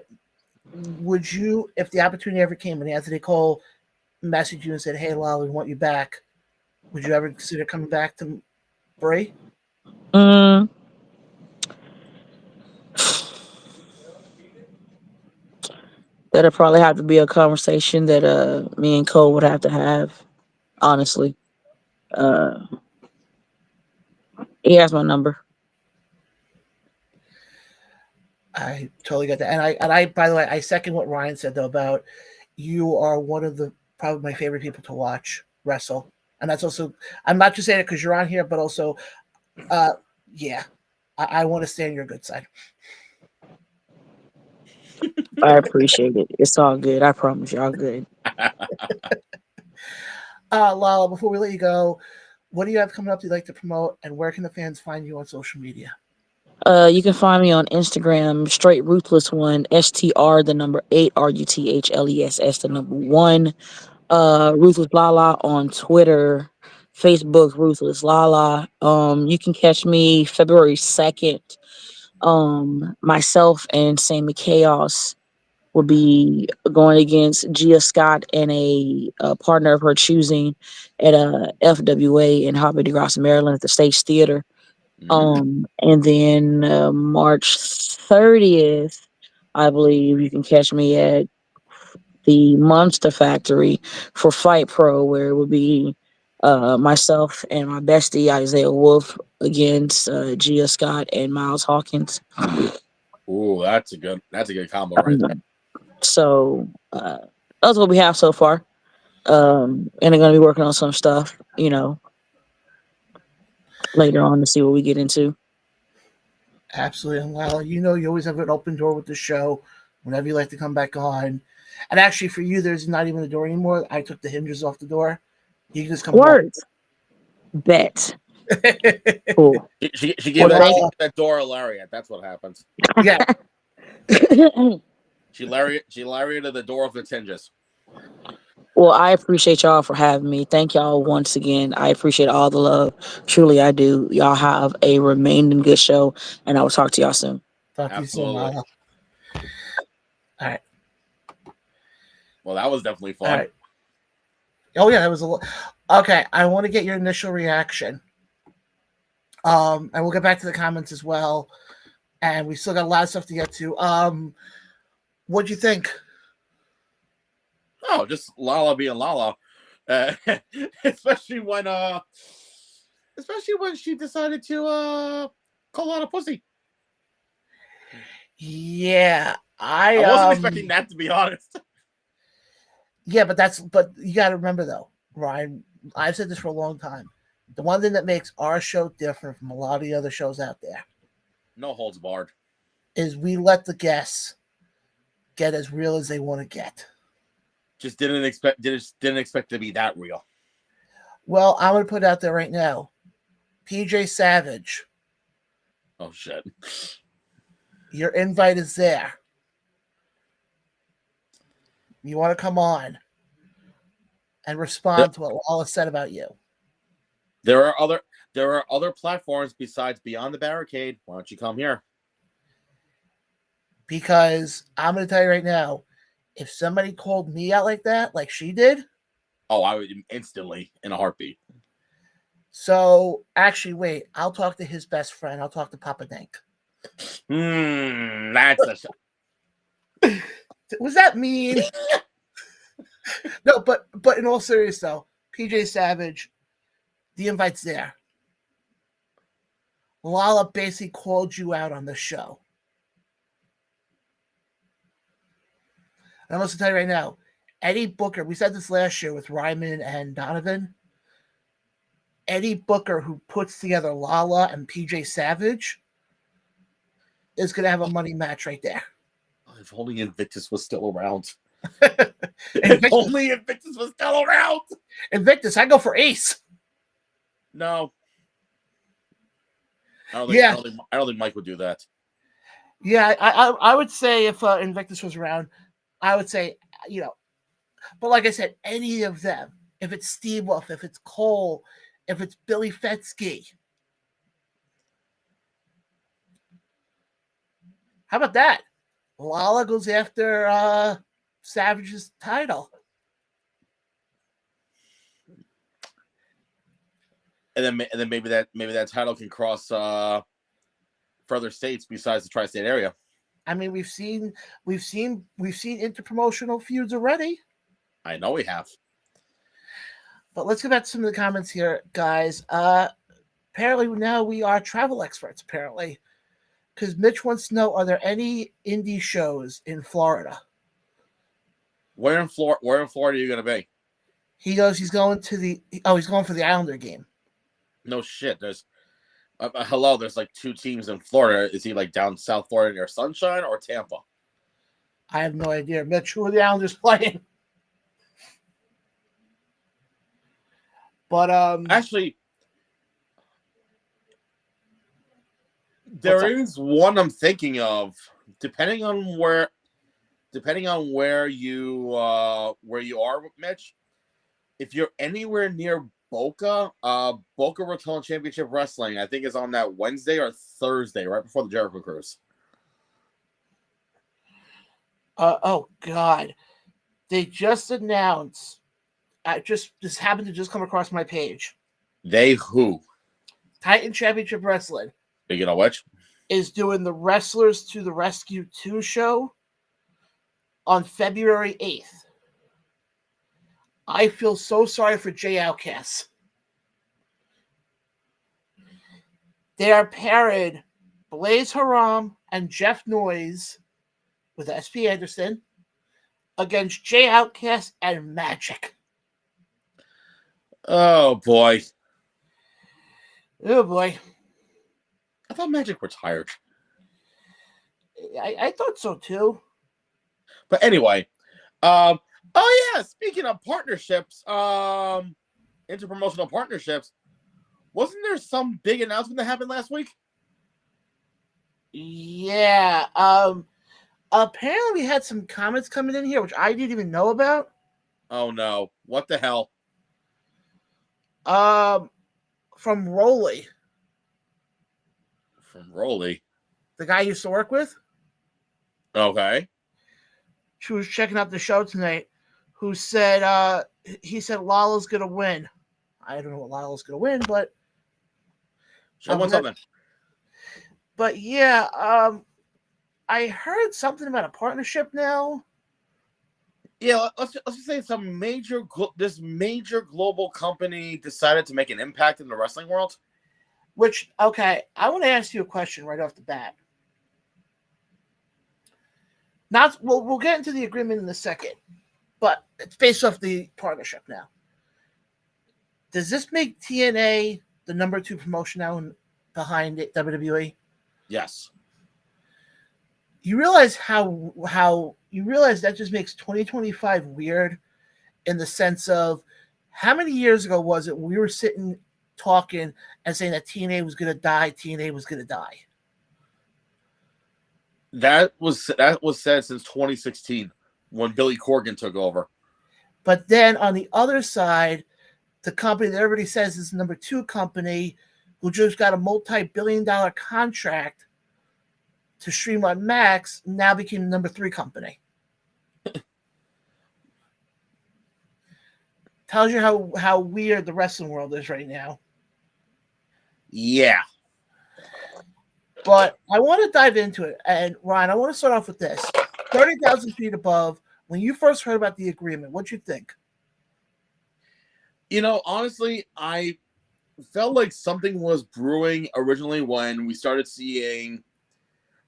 S1: would you, if the opportunity ever came and Anthony Cole messaged you and said, "Hey, Lala, we want you back," would you ever consider coming back to Bray?
S3: Mm, that'll probably have to be a conversation that me and Cole would have to have. Honestly, uh, he has my number.
S1: I totally get that, and I by the way, I second what Ryan said though about you are one of the probably my favorite people to watch wrestle, and that's also I'm not just saying it because you're on here, but also, uh, yeah, I want to stay on your good side.
S3: I appreciate it. It's all good. I promise you, all good.
S1: Lala, before we let you go, what do you have coming up you'd like to promote, and where can the fans find you on social media?
S3: You can find me on Instagram, straight ruthless one, STR the number 8, RUTHLESS the number 1. Ruthless Lala on Twitter, Facebook, Ruthless Lala. You can catch me February 2nd. Myself and Sammy Chaos will be going against Gia Scott and a partner of her choosing at a FWA in Harvey DeGrasse, Maryland at the Stage Theater.
S2: Mm.
S3: And then March 30th, I believe you can catch me at the Monster Factory for Fight Pro, where it would be myself and my bestie Isaiah Wolf against Gia Scott and Miles Hawkins.
S2: Ooh, that's a good combo right there.
S3: So that's what we have so far. And they're gonna be working on some stuff, later on to see what we get into.
S1: Absolutely. And Lala, you know you always have an open door with the show whenever you like to come back on. And actually, for you, there's not even a door anymore. I took the hinges off the door. You can just come walk.
S3: Words. Bet. Cool.
S2: She gave
S3: Well,
S2: that
S3: thank
S2: she gave that door a lariat. That's what happens.
S1: Yeah,
S2: She lariated the door of its hinges.
S3: Well, I appreciate y'all for having me. Thank y'all once again. I appreciate all the love. Truly, I do. Y'all have a remaining good show, and I will talk to y'all soon.
S1: talk to you soon,
S2: Absolutely.
S1: Lala. All right,
S2: Well, that was definitely
S1: all
S2: fun.
S1: right. Oh yeah, that was a little. Okay, I want to get your initial reaction. And we'll get back to the comments as well. And we still got a lot of stuff to get to. What'd you think?
S2: Oh, just Lala being Lala. Uh, especially when she decided to call out a pussy.
S1: Yeah,
S2: I wasn't expecting that, to be honest.
S1: Yeah, but you got to remember though, Ryan. I've said this for a long time. The one thing that makes our show different from a lot of the other shows out there
S2: No holds barred.
S1: is we let the guests get as real as they want to get.
S2: Just didn't expect it to be that real.
S1: Well, I'm going to put it out there right now. PJ Savage,
S2: Oh shit.
S1: your invite is there. You want to come on and respond to what Lala said about you.
S2: There are other platforms besides Beyond the Barricade. Why don't you come here?
S1: Because I'm going to tell you right now, if somebody called me out like that, like she did.
S2: Oh, I would instantly in a heartbeat.
S1: So actually, wait, I'll talk to his best friend. I'll talk to Papa Dank.
S2: That's a
S1: Was that mean? No, but in all seriousness though, PJ Savage, the invite's there. Lala basically called you out on the show. And I'm going to tell you right now, Eddie Booker, we said this last year with Ryman and Donovan. any booker who puts together Lala and PJ Savage is going to have a money match right there.
S2: If only Invictus was still around.
S1: If
S2: only Invictus was still around.
S1: Invictus, I go for Ace.
S2: No. I don't think Mike would do that.
S1: Yeah, I would say if Invictus was around, I would say, but like I said, any of them, if it's Steve Wolf, if it's Cole, if it's Billy Fetsky. How about that? Lala goes after Savage's title.
S2: And then maybe that title can cross further states besides the tri-state area.
S1: I mean, we've seen interpromotional feuds already.
S2: I know we have.
S1: But let's get back to some of the comments here, guys. Apparently now we are travel experts, apparently. Because Mitch wants to know, are there any indie shows in Florida?
S2: Where in Florida are you going to be?
S1: He goes, he's going for the Islander game.
S2: No shit. There's there's like 2 teams in Florida. Is he like down South Florida near Sunshine or Tampa?
S1: I have no idea. Mitch, who are the Islanders playing? But
S2: actually, there is one I'm thinking of. Depending on where you are, Mitch. If you're anywhere near Boca Raton Championship Wrestling, I think is on that Wednesday or Thursday, right before the Jericho Cruise.
S1: Oh God, they just announced. This happened to just come across my page.
S2: They who?
S1: Titan Championship Wrestling.
S2: You know which?
S1: Is doing the Wrestlers to the Rescue 2 show on February 8th. I feel so sorry for Jay Outcast. They are paired Blaze Haram and Jeff Noyes with SP Anderson against Jay Outcast and Magic.
S2: Oh boy.
S1: Oh boy.
S2: I thought Magic retired.
S1: I thought so too.
S2: But anyway, oh yeah, speaking of partnerships, interpromotional partnerships, wasn't there some big announcement that happened last week?
S1: Yeah. Apparently we had some comments coming in here, which I didn't even know about.
S2: Oh no. What the hell?
S1: From Rolly.
S2: From Rolly?
S1: The guy I used to work with?
S2: Okay.
S1: She was checking out the show tonight, who said, he said Lala's going to win. I don't know what Lala's going to win, but...
S2: She won something.
S1: But yeah, I heard something about a partnership now.
S2: Yeah, let's just say this major global company decided to make an impact in the wrestling world.
S1: Which, okay, I want to ask you a question right off the bat. We'll get into the agreement in a second, but it's based off the partnership now. Does this make TNA the number 2 promotion now behind it, WWE?
S2: Yes.
S1: You realize that just makes 2025 weird in the sense of how many years ago was it we were sitting talking and saying that TNA was going to die.
S2: That was said since 2016 when Billy Corgan took over.
S1: But then on the other side, the company that everybody says is the number 2 company who just got a multi-billion-dollar contract to stream on Max now became the number 3 company. Tells you how weird the wrestling world is right now.
S2: Yeah.
S1: But I want to dive into it. And Ryan, I want to start off with this. 30,000 feet above, when you first heard about the agreement, what'd you think?
S2: Honestly, I felt like something was brewing originally when we started seeing,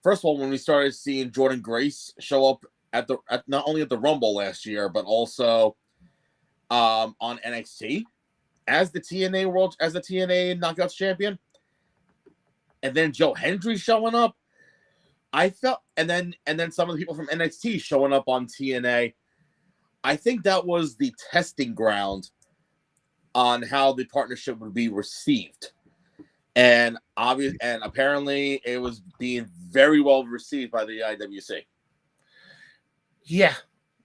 S2: first of all, when we started seeing Jordan Grace show up at not only at the Rumble last year, but also on NXT. as the TNA Knockouts champion, and then Joe Hendry showing up. I felt, and then some of the people from NXT showing up on TNA. I think that was the testing ground on how the partnership would be received, and apparently it was being very well received by the IWC.
S1: Yeah,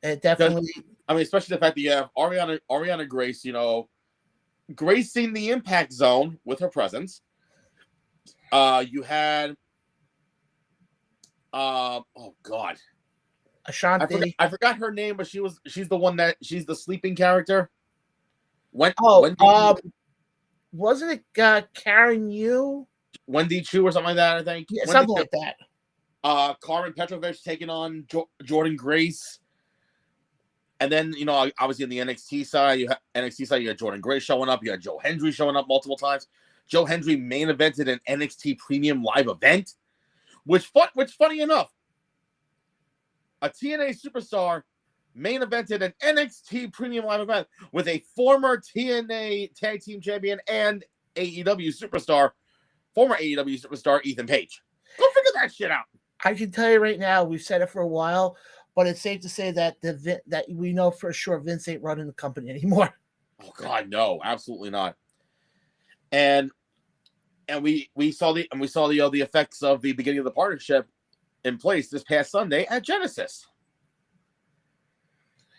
S1: it definitely.
S2: I mean, especially the fact that you have Ariana Grace, gracing the Impact Zone with her presence. You had, oh God,
S1: Ashanti.
S2: I forgot her name, but she's the sleeping character. Wasn't
S1: it Karen Yu?
S2: Wendy Chu or something like that? I think.
S1: Yeah, something like that.
S2: Karen Petrovich taking on Jordan Grace. And then, obviously on the NXT side, you had Jordan Grace showing up. You had Joe Hendry showing up multiple times. Joe Hendry main evented an NXT Premium Live event, which funny enough, a TNA superstar main evented an NXT Premium Live event with a former TNA Tag Team Champion and former AEW superstar Ethan Page. Go figure that shit out.
S1: I can tell you right now, we've said it for a while, but it's safe to say that that we know for sure Vince ain't running the company anymore.
S2: Oh God, no, absolutely not. And we saw the effects of the beginning of the partnership in place this past Sunday at Genesis,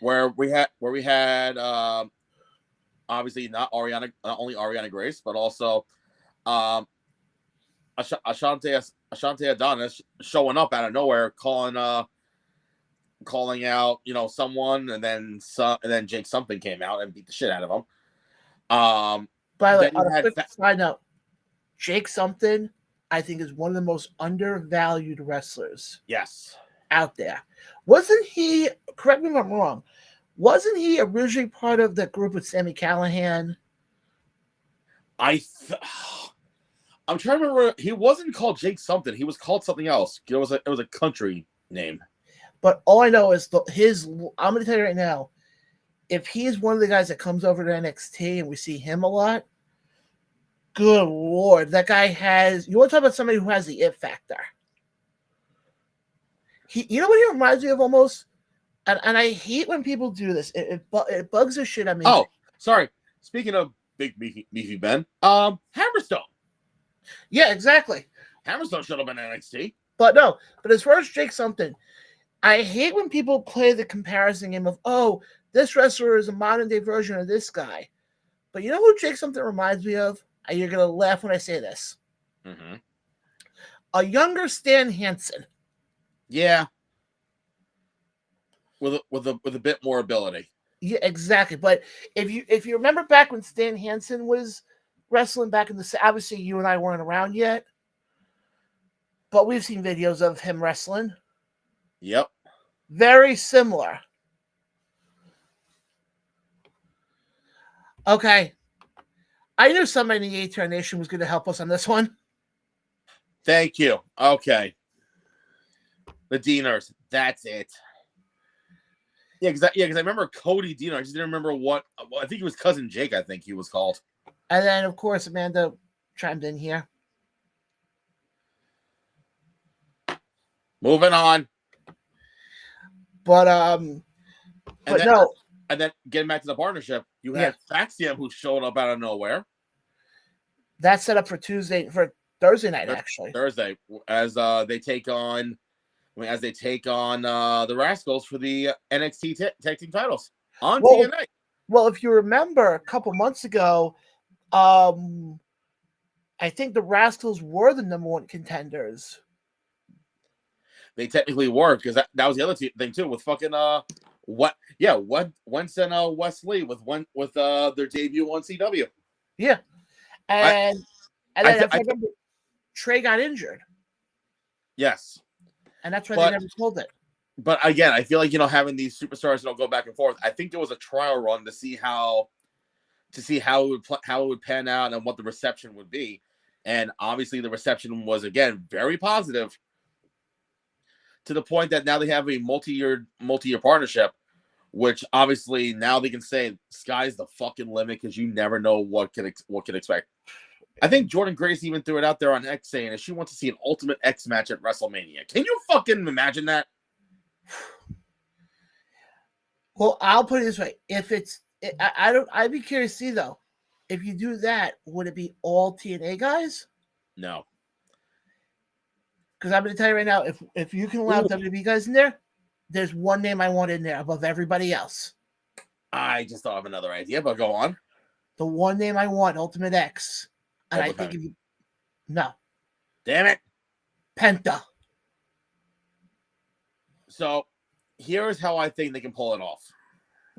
S2: where we had obviously not only Ariana Grace, but also Ashante Adonis showing up out of nowhere, calling out someone, and then Jake something came out and beat the shit out of him.
S1: By the way, on a quick side note, Jake something I think is one of the most undervalued wrestlers.
S2: Yes.
S1: Out there. Wasn't he? Correct me if I'm wrong. Wasn't he originally part of the group with Sami Callihan?
S2: I'm trying to remember. He wasn't called Jake something. He was called something else. It was a country name.
S1: But all I know is I'm going to tell you right now, if he's one of the guys that comes over to NXT and we see him a lot, good Lord, that guy has. You want to talk about somebody who has the it factor? You know what he reminds me of almost, and I hate when people do this. It bugs the shit out of me.
S2: Oh, sorry. Speaking of big beefy Ben, Hammerstone.
S1: Yeah, exactly.
S2: Hammerstone should have been NXT.
S1: But as far as Jake something, I hate when people play the comparison game of, oh, this wrestler is a modern day version of this guy. But you know who Jake something reminds me of? You're gonna laugh when I say this.
S2: Mm-hmm.
S1: A younger Stan Hansen.
S2: Yeah. With a bit more ability.
S1: Yeah, exactly. But if you remember back when Stan Hansen was wrestling back in the, obviously you and I weren't around yet, but we've seen videos of him wrestling.
S2: Yep.
S1: Very similar. Okay. I knew somebody in the ATR Nation was going to help us on this one.
S2: Thank you. Okay. The Deaners. That's it. Yeah, because I remember Cody Deaner. I just didn't remember what. I think it was Cousin Jake, I think he was called.
S1: And then, of course, Amanda chimed in here.
S2: Moving on.
S1: But no.
S2: And then getting back to the partnership, you had Faxium who showed up out of nowhere.
S1: That's set up for Thursday night, actually.
S2: Thursday, as they take on the Rascals for the NXT tag team titles on TNA.
S1: Well, if you remember, a couple months ago, I think the Rascals were the number one contenders.
S2: They technically were, because that was the other thing too with fucking Winston and Wesley with their debut on CW.
S1: Yeah, and then I remember Trey got injured.
S2: Yes,
S1: and that's why they never pulled it.
S2: But again, I feel like having these superstars go back and forth. I think there was a trial run to see how it would pan out and what the reception would be, and obviously the reception was again very positive. To the point that now they have a multi-year partnership which obviously now they can say sky's the fucking limit because you never know what can expect. I think Jordan Grace even threw it out there on X saying that she wants to see an Ultimate X match at WrestleMania. Can you fucking imagine that?
S1: Well, I'll put it this way: if it's, I'd be curious to see though. If you do that, would it be all TNA guys?
S2: No.
S1: Because I'm going to tell you right now, if you can allow WWE guys in there, there's one name I want in there above everybody else.
S2: I just don't have another idea, but go on.
S1: The one name I want, Ultimate X. And I think if you... No.
S2: Damn it.
S1: Penta.
S2: So, here's how I think they can pull it off.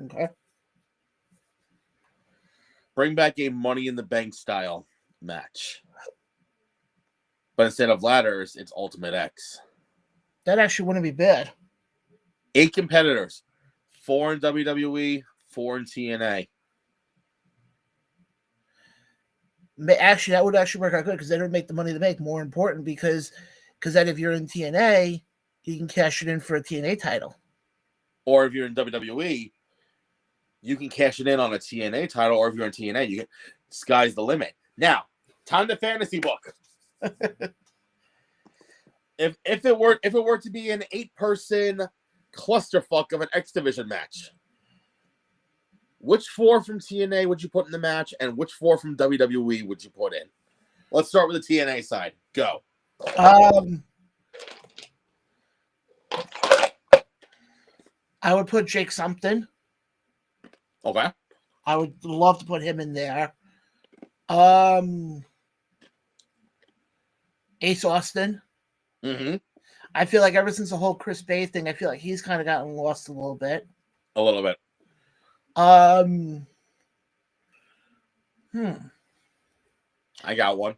S1: Okay.
S2: Bring back a Money in the Bank style match. But instead of ladders, it's Ultimate X.
S1: That actually wouldn't be bad.
S2: 8 competitors. 4 in WWE, 4 in TNA.
S1: Actually, that would actually work out good because that would make the Money to Bank more important because then if you're in TNA, you can cash it in for a TNA title.
S2: Or if you're in WWE, you can cash it in on a TNA title, or if you're in TNA, you can sky's the limit. Now, time to fantasy book. if it were to be an 8-person clusterfuck of an X Division match, which 4 from TNA would you put in the match, and which 4 from WWE would you put in? Let's start with the TNA side. Go.
S1: I would put Jake something.
S2: Okay.
S1: I would love to put him in there. Ace Austin.
S2: Mm-hmm.
S1: I feel like ever since the whole Chris Bay thing, I feel like he's kind of gotten lost a little bit.
S2: A little bit.
S1: I
S2: got one.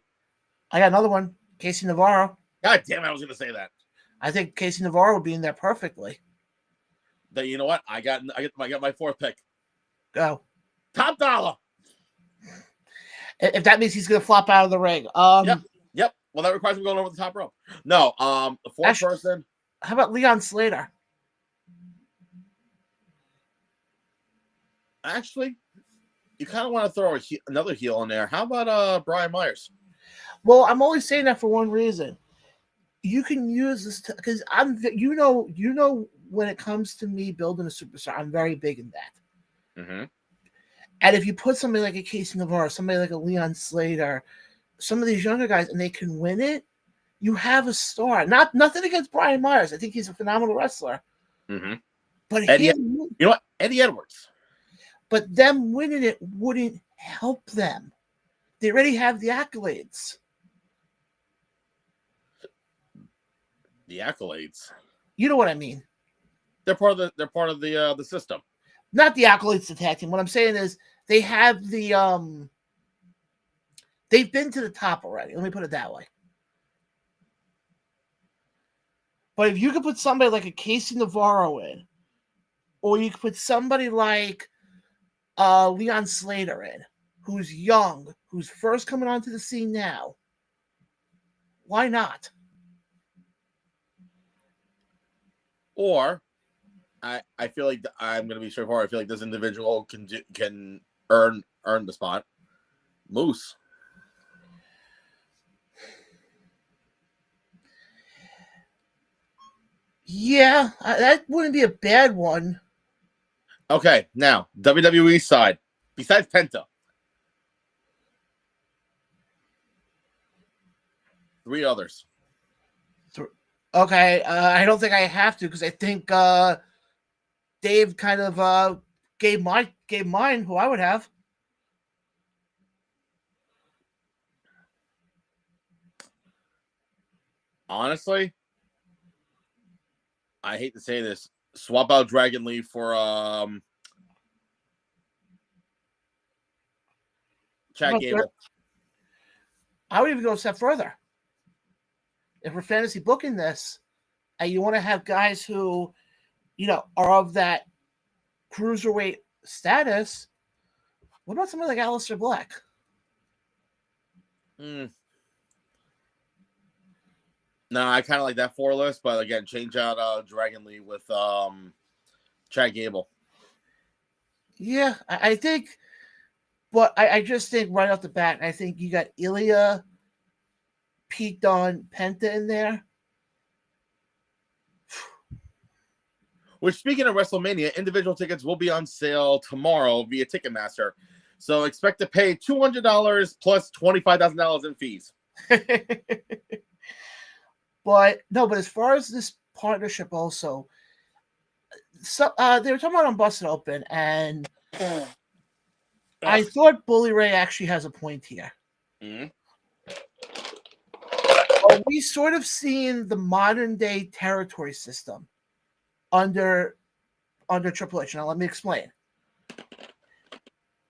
S1: I got another one. Casey Navarro.
S2: God damn it, I was going to say that.
S1: I think Casey Navarro would be in there perfectly.
S2: Then you know what? I got my 4th pick.
S1: Go.
S2: Top Dollar.
S1: If that means he's going to flop out of the ring.
S2: Yep. Well, that requires him going over the top rope. No. The 4th person.
S1: How about Leon Slater?
S2: Actually, you kind of want to throw another heel in there. How about Brian Myers?
S1: Well, I'm only saying that for one reason. You can use this because you know, when it comes to me building a superstar, I'm very big in that.
S2: Mm-hmm.
S1: And if you put somebody like a Casey Navarro, somebody like a Leon Slater, some of these younger guys, and they can win it, you have a star. Nothing against Brian Myers. I think he's a phenomenal wrestler.
S2: Mm-hmm.
S1: But
S2: you know what? Eddie Edwards.
S1: But them winning it wouldn't help them. They already have the accolades.
S2: The accolades.
S1: You know what I mean?
S2: They're part of the system.
S1: Not the accolades to tag team. What I'm saying is they have the they've been to the top already. Let me put it that way. But if you could put somebody like a Casey Navarro in, or you could put somebody like Leon Slater in, who's young, who's first coming onto the scene now, why not?
S2: Or I feel like I'm going to be straightforward. I feel like this individual can earn the spot. Moose.
S1: Yeah, that wouldn't be a bad one.
S2: Okay, now WWE side. Besides Penta, 3 others.
S1: Okay, I don't think I have to because I think Dave kind of gave mine who I would have.
S2: Honestly, I hate to say this. Swap out Dragon Lee for Chad Gable.
S1: I would even go a step further. If we're fantasy booking this, and you want to have guys who, are of that cruiserweight status, what about somebody like Aleister Black?
S2: No, I kind of like that 4 list, but again, change out Dragon Lee with Chad Gable.
S1: Yeah, I think, but I just think right off the bat, I think you got Ilya, Pete Dunne, Penta in there.
S2: Which, speaking of WrestleMania, individual tickets will be on sale tomorrow via Ticketmaster. So expect to pay $200 plus $25,000 in fees.
S1: But as far as this partnership also, so they were talking about on Busted Open, and I thought Bully Ray actually has a point here.
S2: Mm-hmm.
S1: Are we sort of seeing the modern day territory system under Triple H? Now let me explain.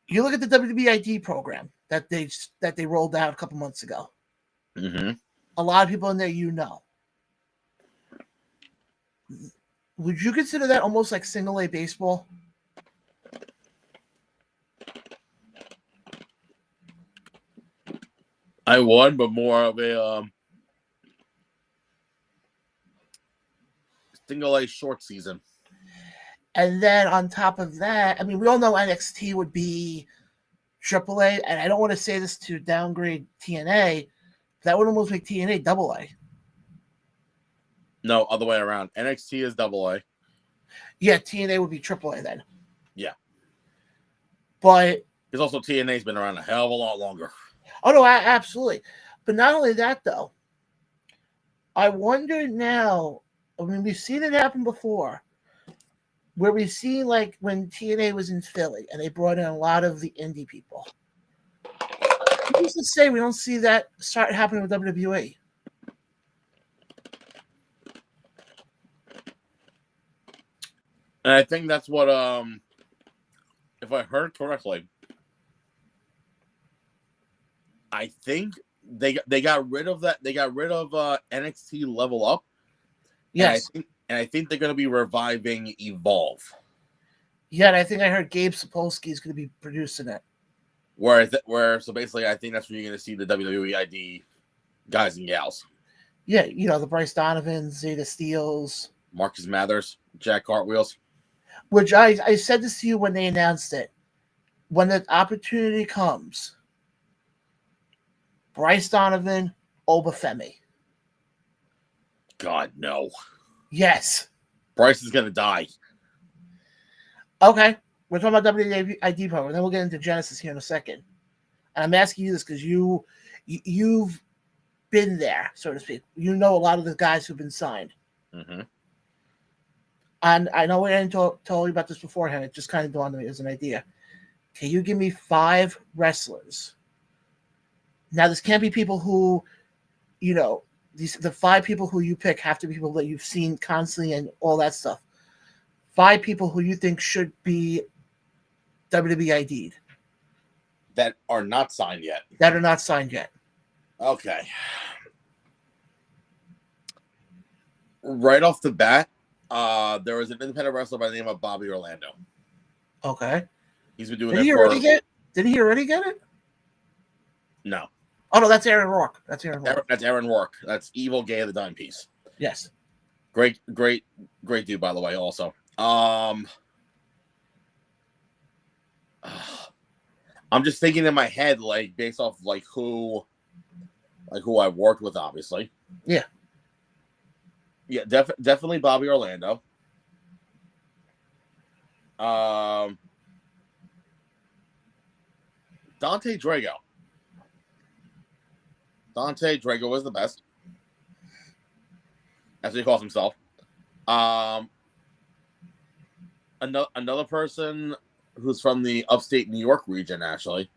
S1: You look at the WWID program that they rolled out a couple months ago.
S2: Mm-hmm.
S1: A lot of people in there, Would you consider that almost like single A baseball?
S2: I won, but more of a single A short season.
S1: And then on top of that, I mean, we all know NXT would be AAA, and I don't want to say this to downgrade TNA. That would almost make TNA AA.
S2: No, other way around. NXT is AA.
S1: Yeah, TNA would be AAA then.
S2: Yeah.
S1: But
S2: because also TNA's been around a hell of a lot longer.
S1: Oh no, absolutely. But not only that though. I wonder now. I mean, we've seen it happen before, where we've seen like when TNA was in Philly and they brought in a lot of the indie people. Who's to say we don't see that start happening with WWE?
S2: And I think that's what if I heard correctly, I think they got rid of that. They got rid of NXT Level Up.
S1: Yes.
S2: And I think they're going to be reviving Evolve.
S1: Yeah, and I think I heard Gabe Sapolsky is going to be producing it.
S2: So basically, I think that's where you're going to see the WWE ID guys and gals.
S1: Yeah, the Bryce Donovans, Zeta Steels,
S2: Marcus Mathers, Jack Cartwheels.
S1: Which I said this to you when they announced it. When the opportunity comes, Bryce Donovan, Obafemi.
S2: God, no.
S1: Yes. Bryce
S2: is going to die.
S1: Okay. We're talking about WWID program. Then we'll get into Genesis here in a second. And I'm asking you this because you've been there, so to speak. You know a lot of the guys who've been signed.
S2: Mm-hmm.
S1: And I know we didn't tell you about this beforehand. It just kind of dawned on me as an idea. Can you give me 5 wrestlers? Now, this can't be people who, the 5 people who you pick have to be people that you've seen constantly and all that stuff. 5 people who you think should be WWID'd.
S2: That are not signed yet. Okay. Right off the bat, there was an independent wrestler by the name of Bobby Orlando.
S1: Okay.
S2: He's been doing
S1: Did he already get it? No. Oh no, that's Aaron Rourke. That's
S2: Aaron Rourke. That's Evil Gay of the Dime Piece.
S1: Yes.
S2: Great dude, by the way. Also, I'm just thinking in my head, like based off like who I've worked with, obviously.
S1: Yeah.
S2: Yeah, definitely Bobby Orlando. Dante Drago. Dante Drago was the best, as he calls himself. Another person who's from the upstate New York region, actually.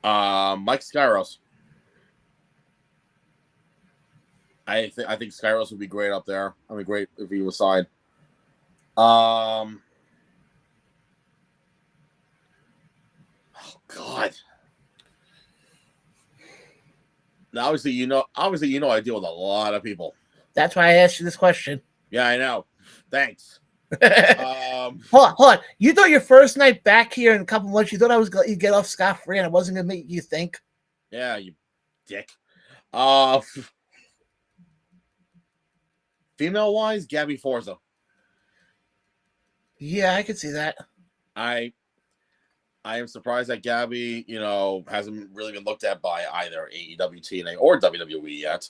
S2: Mike Skyros. I think Skyros would be great up there. I mean, great if he was signed. Oh God. Now, obviously, I deal with a lot of people.
S1: That's why I asked you this question.
S2: Yeah, I know. Thanks.
S1: Hold on. You thought your first night back here in a couple months, you thought you'd get off scot-free and I wasn't going to make you think?
S2: Yeah, you dick. Female-wise, Gabby Forza.
S1: Yeah, I could see that.
S2: I am surprised that Gabby, hasn't really been looked at by either AEW, TNA, or WWE yet.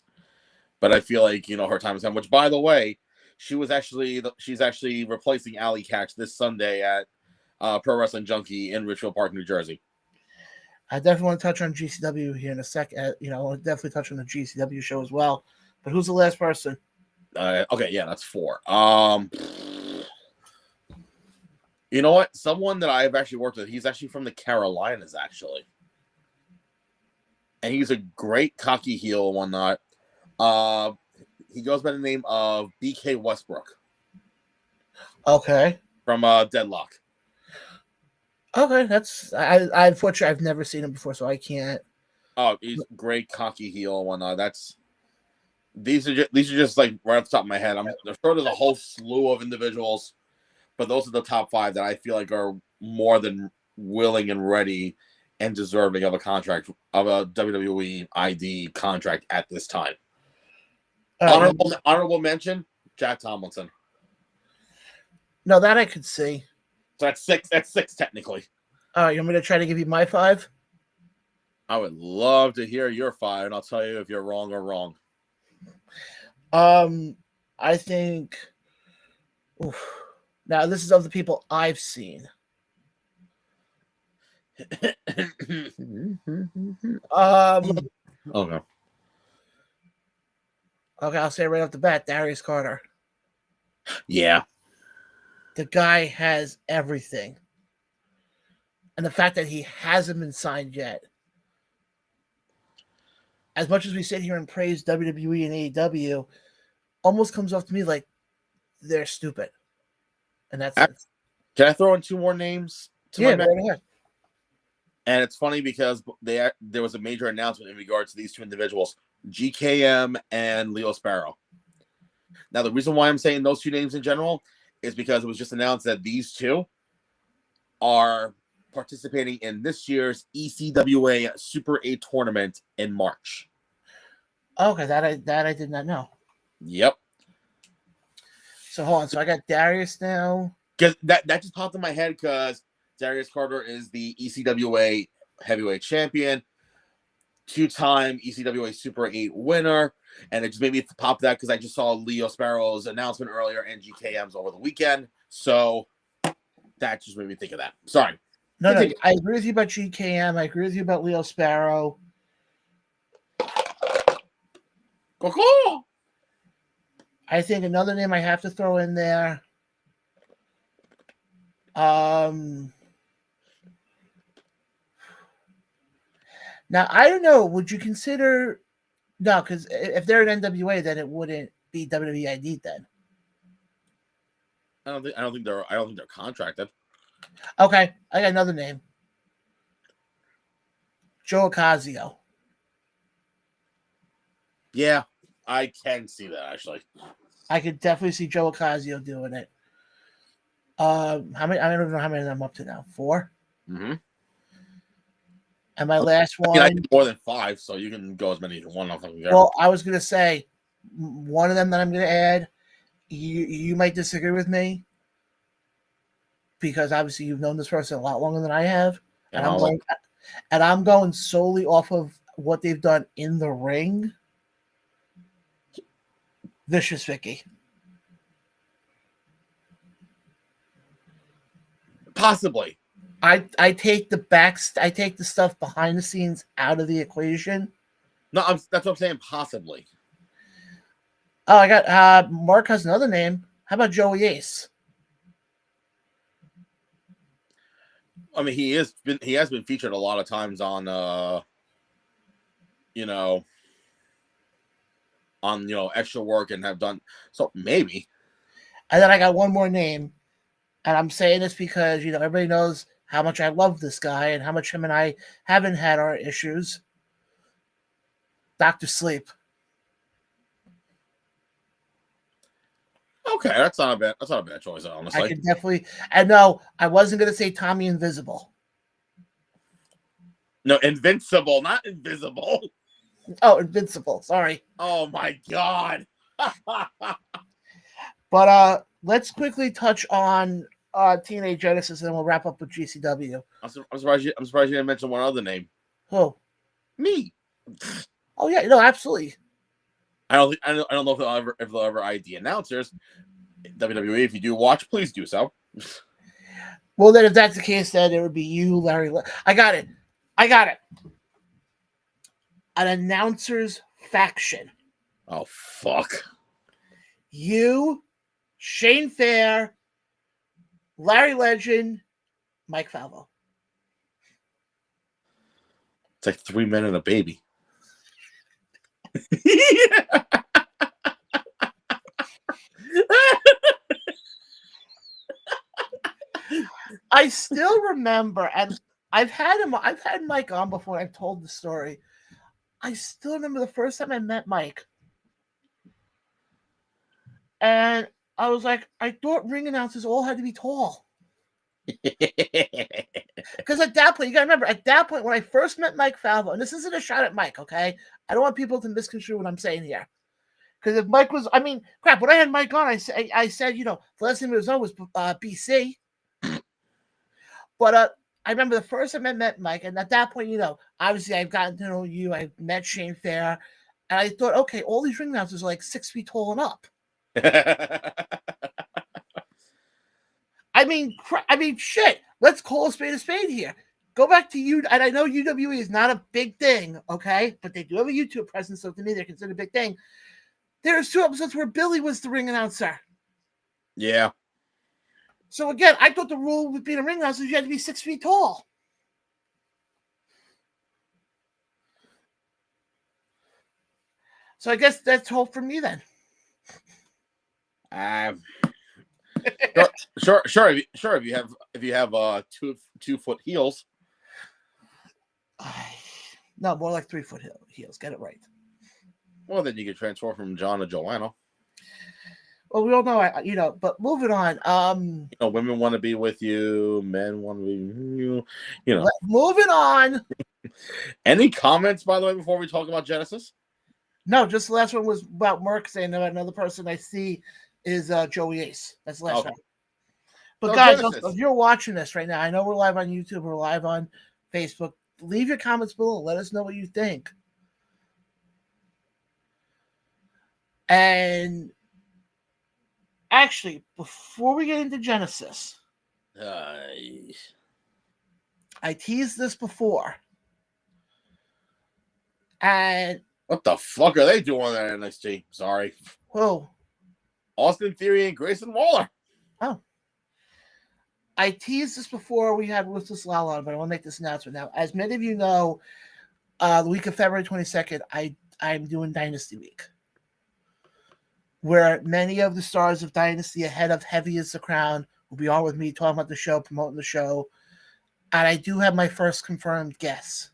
S2: But I feel like her time is come. Which, by the way, she's actually replacing Allie Katch this Sunday at Pro Wrestling Junkie in Richfield Park, New Jersey.
S1: I definitely want to touch on GCW here in a second. I'll definitely touch on the GCW show as well. But who's the last person?
S2: Okay, yeah, that's 4. You know what? Someone that I've actually worked with. He's actually from the Carolinas, actually, and he's a great cocky heel and whatnot. He goes by the name of BK Westbrook.
S1: Okay.
S2: From Deadlock.
S1: Okay, that's I unfortunately I've never seen him before, so I can't.
S2: Oh, he's great cocky heel and whatnot. These are just like right off the top of my head. I'm sure there's a whole slew of individuals, but those are the top 5 that I feel like are more than willing and ready and deserving of a contract, of a WWE ID contract at this time. Honorable mention, Jack Tomlinson.
S1: No, that I could see.
S2: So that's 6. That's 6 technically.
S1: All right, you want me to try to give you my 5?
S2: I would love to hear your 5, and I'll tell you if you're wrong or wrong.
S1: I think. Now this is of the people I've seen.
S2: Okay.
S1: Okay, I'll say right off the bat, Darius Carter.
S2: Yeah.
S1: The guy has everything. And the fact that he hasn't been signed yet. As much as we sit here and praise WWE and AEW, almost comes off to me like they're stupid. And that's it.
S2: Can I throw in 2 more names?
S1: Yeah, go ahead.
S2: And it's funny because there was a major announcement in regards to these 2 individuals, GKM and Leo Sparrow. Now, the reason why I'm saying those 2 names in general is because it was just announced that these 2 are participating in this year's ECWA Super 8 tournament in March.
S1: Okay, that I did not know.
S2: Yep.
S1: So hold on. So I got Darius now.
S2: Because that just popped in my head because Darius Carter is the ECWA heavyweight champion, 2-time ECWA Super 8 winner, and it just made me pop that because I just saw Leo Sparrow's announcement earlier and GKM's over the weekend. So that just made me think of that. Sorry.
S1: No, I agree with you about GKM. I agree with you about Leo Sparrow.
S2: Cool.
S1: I think another name I have to throw in there. Now, I don't know. Would you consider... No, because if they're an NWA, then it wouldn't be WWE ID then.
S2: I don't think they're contracted.
S1: Okay, I got another name. Joe Ocasio.
S2: Yeah, I can see that actually.
S1: I could definitely see Joe Ocasio doing it. How many? I don't even know how many I'm up to now. 4.
S2: Mm-hmm.
S1: And my last one.
S2: I need more than 5, so you can go as many as you want.
S1: Well, I was gonna say one of them that I'm gonna add. You might disagree with me because obviously you've known this person a lot longer than I have, and I'm going solely off of what they've done in the ring. Vicious Vicky.
S2: Possibly.
S1: I take the stuff behind the scenes out of the equation.
S2: No, that's what I'm saying. Possibly.
S1: Oh, I got Mark has another name. How about Joey Ace?
S2: I mean, he has been featured a lot of times on extra work and have done so maybe.
S1: And then I got one more name, and I'm saying this because everybody knows how much I love this guy and how much him and I haven't had our issues. Dr. Sleep.
S2: Okay, that's not a bad choice, honestly.
S1: I could definitely. And no, I wasn't gonna say Tommy Invisible.
S2: No, Invincible, not Invisible.
S1: Oh, Invincible. Sorry.
S2: Oh my God.
S1: But let's quickly touch on TNA Genesis, and then we'll wrap up with GCW.
S2: I'm surprised you didn't mention one other name.
S1: Who?
S2: Me.
S1: Oh yeah, no, absolutely.
S2: I don't know if they'll ever ID announcers. WWE, if you do watch, please do so.
S1: Well, then if that's the case, then it would be you, Larry. I got it. An announcers faction.
S2: Oh fuck.
S1: You, Shane Fair, Larry Legend, Mike Falvo.
S2: It's like 3 men and a baby.
S1: I still remember, and I've had Mike on before. I've told the story. I still remember the first time I met Mike, and I was like, I thought ring announcers all had to be tall. Because at that point, you gotta remember, at that point when I first met Mike Falvo, and this isn't a shot at Mike, okay? I don't want people to misconstrue what I'm saying here. Because if Mike was, I mean, crap, when I had Mike on, I said, you know, the last thing it was on was BC. But I remember the first time I met Mike, and at that point, you know, obviously I've gotten to know you, I met Shane Fair, and I thought, okay, all these ring announcers are like 6 feet tall and up. I mean, shit. Let's call a spade here. Go back to you, and I know UWE is not a big thing, okay? But they do have a YouTube presence, so to me, they're considered a big thing. There's 2 episodes where Billy was the ring announcer.
S2: Yeah.
S1: So again, I thought the rule with being a ring announcer is you had to be 6 feet tall. So I guess that's all for me then.
S2: Sure. If you have 2 foot heels.
S1: No, more like 3 foot heels. Get it right.
S2: Well, then you can transfer from John to Joanna.
S1: Well, we all know, you know. But moving on.
S2: You know, women want to be with you, men want to be you. You know.
S1: Moving on.
S2: Any comments, by the way, before we talk about Genesis?
S1: No, just the last one was about Merck saying that another person I see is Joey Ace. That's the last one. But so guys, if you're watching this right now, I know we're live on YouTube, we're live on Facebook. Leave your comments below. Let us know what you think. And actually, before we get into Genesis, I teased this before. And
S2: what the fuck are they doing at NXT? Sorry.
S1: Who?
S2: Austin Theory and Grayson Waller.
S1: Oh. I teased this before we had Ruthless Lala on, but I want to make this announcement now. As many of you know, the week of February 22nd, I'm doing Dynasty Week, where many of the stars of Dynasty ahead of Heavy is the Crown will be on with me talking about the show, promoting the show. And I do have my first confirmed guest.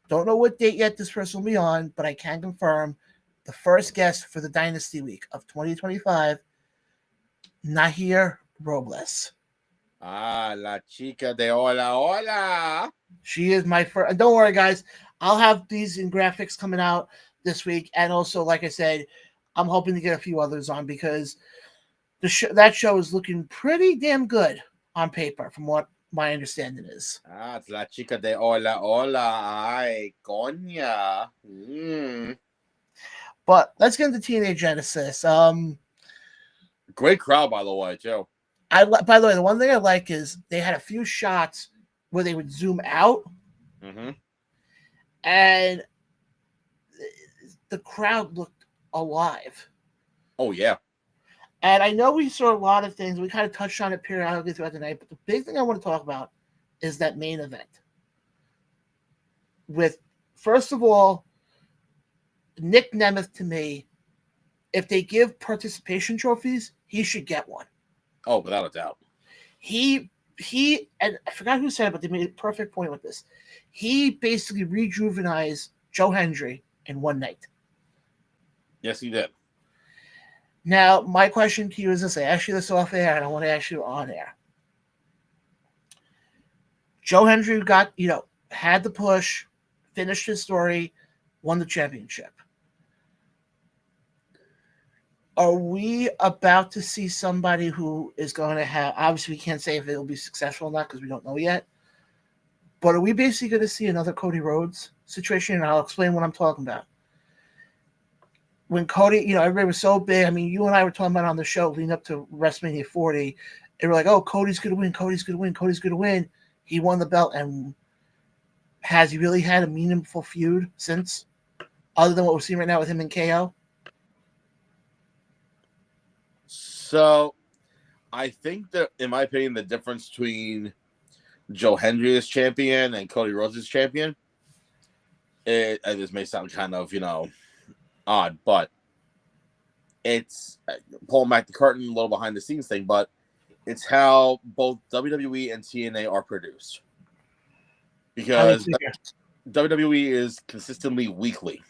S1: Don't know what date yet this person will be on, but I can confirm the first guest for the Dynasty Week of 2025, Nahir Robles.
S2: La chica de hola.
S1: She is my first. Don't worry, guys. I'll have these in graphics coming out this week. And also, like I said, I'm hoping to get a few others on because that show is looking pretty damn good on paper from what my understanding is.
S2: It's la chica de hola. Ay, coña.
S1: But let's get into TNA Genesis.
S2: Great crowd, by the way, too.
S1: By the way, the one thing I like is they had a few shots where they would zoom out, and the crowd looked alive.
S2: Oh yeah.
S1: And I know we saw a lot of things. We kind of touched on it periodically throughout the night, but the big thing I want to talk about is that main event. With, first of all, Nick Nemeth, to me, if they give participation trophies, he should get one.
S2: Oh, without a doubt.
S1: He and I forgot who said it, but they made a perfect point with this. He basically rejuvenized Joe Hendry in one night.
S2: Yes, he did.
S1: Now, my question to you is this. I asked you this off air, and I want to ask you on air. Joe Hendry got, had the push, finished his story, won the championship. Are we about to see somebody who is going to have? Obviously, we can't say if it will be successful or not because we don't know yet. But are we basically going to see another Cody Rhodes situation? And I'll explain what I'm talking about. When Cody, everybody was so big. I mean, you and I were talking about on the show leading up to WrestleMania 40. They were like, "Oh, Cody's going to win. Cody's going to win. Cody's going to win." He won the belt, and has he really had a meaningful feud since, other than what we're seeing right now with him and KO?
S2: So, I think that, in my opinion, the difference between Joe Hendry as champion and Cody Rhodes as champion, this may sound kind of, odd, but it's pulling back the curtain, a little behind the scenes thing, but it's how both WWE and TNA are produced. Because WWE is consistently weekly.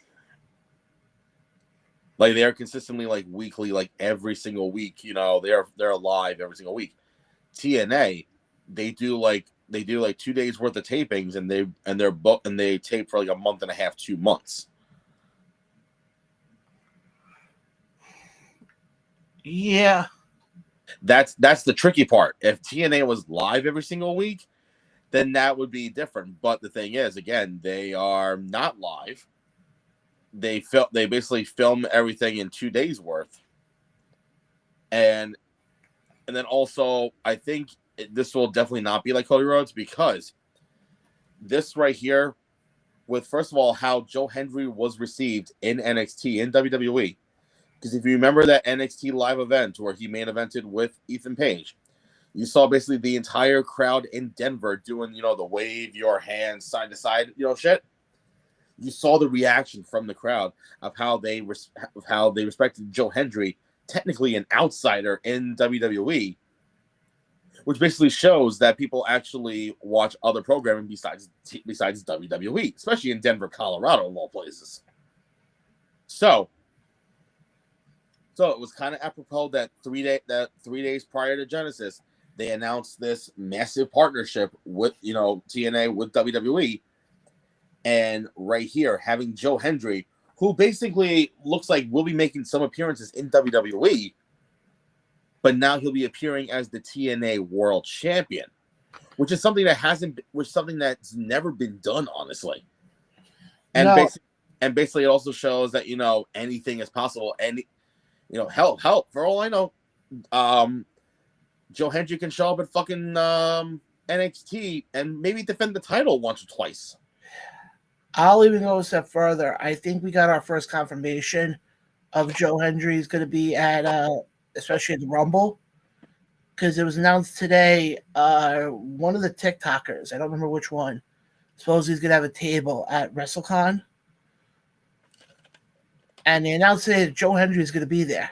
S2: Like, they're consistently like weekly, like every single week, they're live every single week. TNA, they do like 2 days worth of tapings, and they tape for like a month and a half, 2 months.
S1: Yeah.
S2: That's the tricky part. If TNA was live every single week, then that would be different. But the thing is, again, they are not live. They basically film everything in 2 days worth. And then also, I think this will definitely not be like Cody Rhodes, because this right here, with first of all how Joe Hendry was received in NXT in WWE, because if you remember that NXT live event where he main evented with Ethan Page, you saw basically the entire crowd in Denver doing, the wave your hands side to side, shit. You saw the reaction from the crowd of how they respected Joe Hendry, technically an outsider in WWE, which basically shows that people actually watch other programming besides WWE, especially in Denver, Colorado, of all places. So it was kind of apropos that 3 days prior to Genesis, they announced this massive partnership with TNA with WWE, and right here having Joe Hendry, who basically looks like will be making some appearances in WWE, but now he'll be appearing as the TNA World Champion, which is something that's never been done, honestly. And
S1: No.
S2: basically it also shows that anything is possible. And hell, for all I know, Joe Hendry can show up at fucking NXT and maybe defend the title once or twice.
S1: I'll even go a step further. I think we got our first confirmation of Joe Hendry is going to be at, especially at the Rumble, because it was announced today. One of the TikTokers, I don't remember which one, suppose he's going to have a table at WrestleCon, and they announced today that Joe Hendry is going to be there.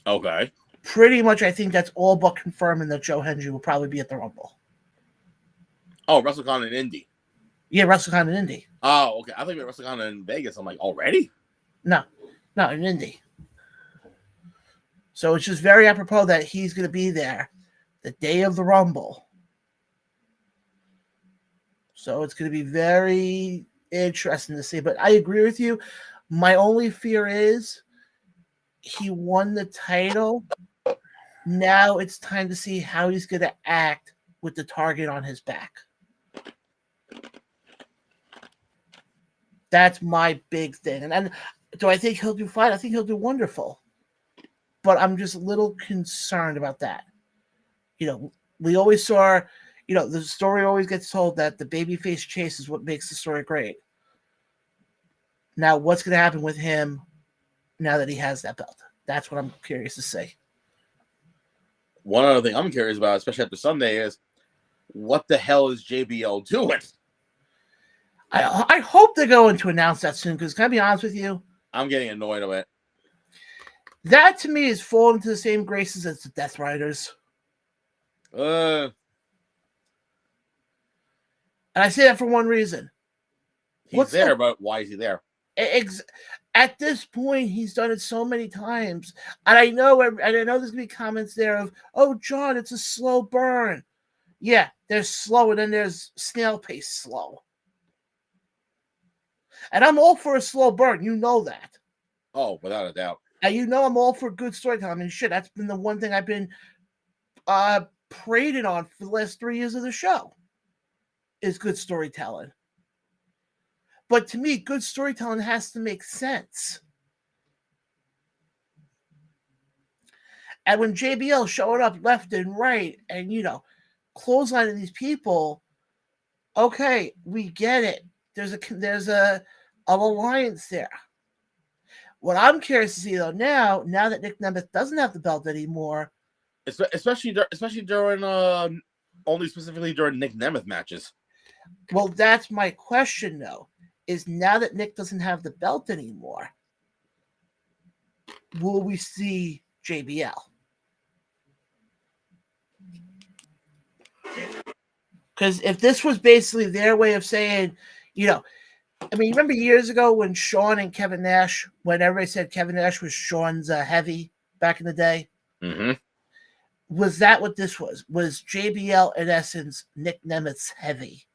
S2: Okay.
S1: Pretty much, I think that's all but confirming that Joe Hendry will probably be at the Rumble.
S2: Oh, WrestleCon in Indy.
S1: Yeah, WrestleCon in Indy.
S2: Oh, okay. I think we were WrestleCon in Vegas. I'm like, already?
S1: No, in Indy. So it's just very apropos that he's going to be there the day of the Rumble. So it's going to be very interesting to see. But I agree with you. My only fear is he won the title. Now it's time to see how he's going to act with the target on his back. That's my big thing. And do I think he'll do fine? I think he'll do wonderful. But I'm just a little concerned about that. We always saw, the story always gets told that the babyface chase is what makes the story great. Now, what's going to happen with him now that he has that belt? That's what I'm curious to see.
S2: One other thing I'm curious about, especially after Sunday, is what the hell is JBL doing?
S1: I hope they're going to announce that soon, because can I be honest with you?
S2: I'm getting annoyed of it.
S1: That, to me, is falling into the same graces as the Death Riders. And I say that for one reason.
S2: He's there, but why is he there?
S1: At this point, he's done it so many times. And I know there's going to be comments there of, oh, John, it's a slow burn. Yeah, there's slow, and then there's snail pace slow. And I'm all for a slow burn. You know that.
S2: Oh, without a doubt.
S1: And you know I'm all for good storytelling. I mean, shit, that's been the one thing I've been paraded on for the last 3 years of the show is good storytelling. But to me, good storytelling has to make sense. And when JBL showed up left and right and, clotheslining these people, okay, we get it. There's a alliance there. What I'm curious to see, though, now that Nick Nemeth doesn't have the belt anymore,
S2: especially during only specifically during Nick Nemeth matches.
S1: Well, that's my question, though, is now that Nick doesn't have the belt anymore, will we see JBL? Because if this was basically their way of saying, remember years ago when Shawn and Kevin Nash, when everybody said Kevin Nash was Shawn's heavy back in the day?
S2: Mm-hmm.
S1: Was that what this was? Was JBL, in essence, Nick Nemeth's heavy?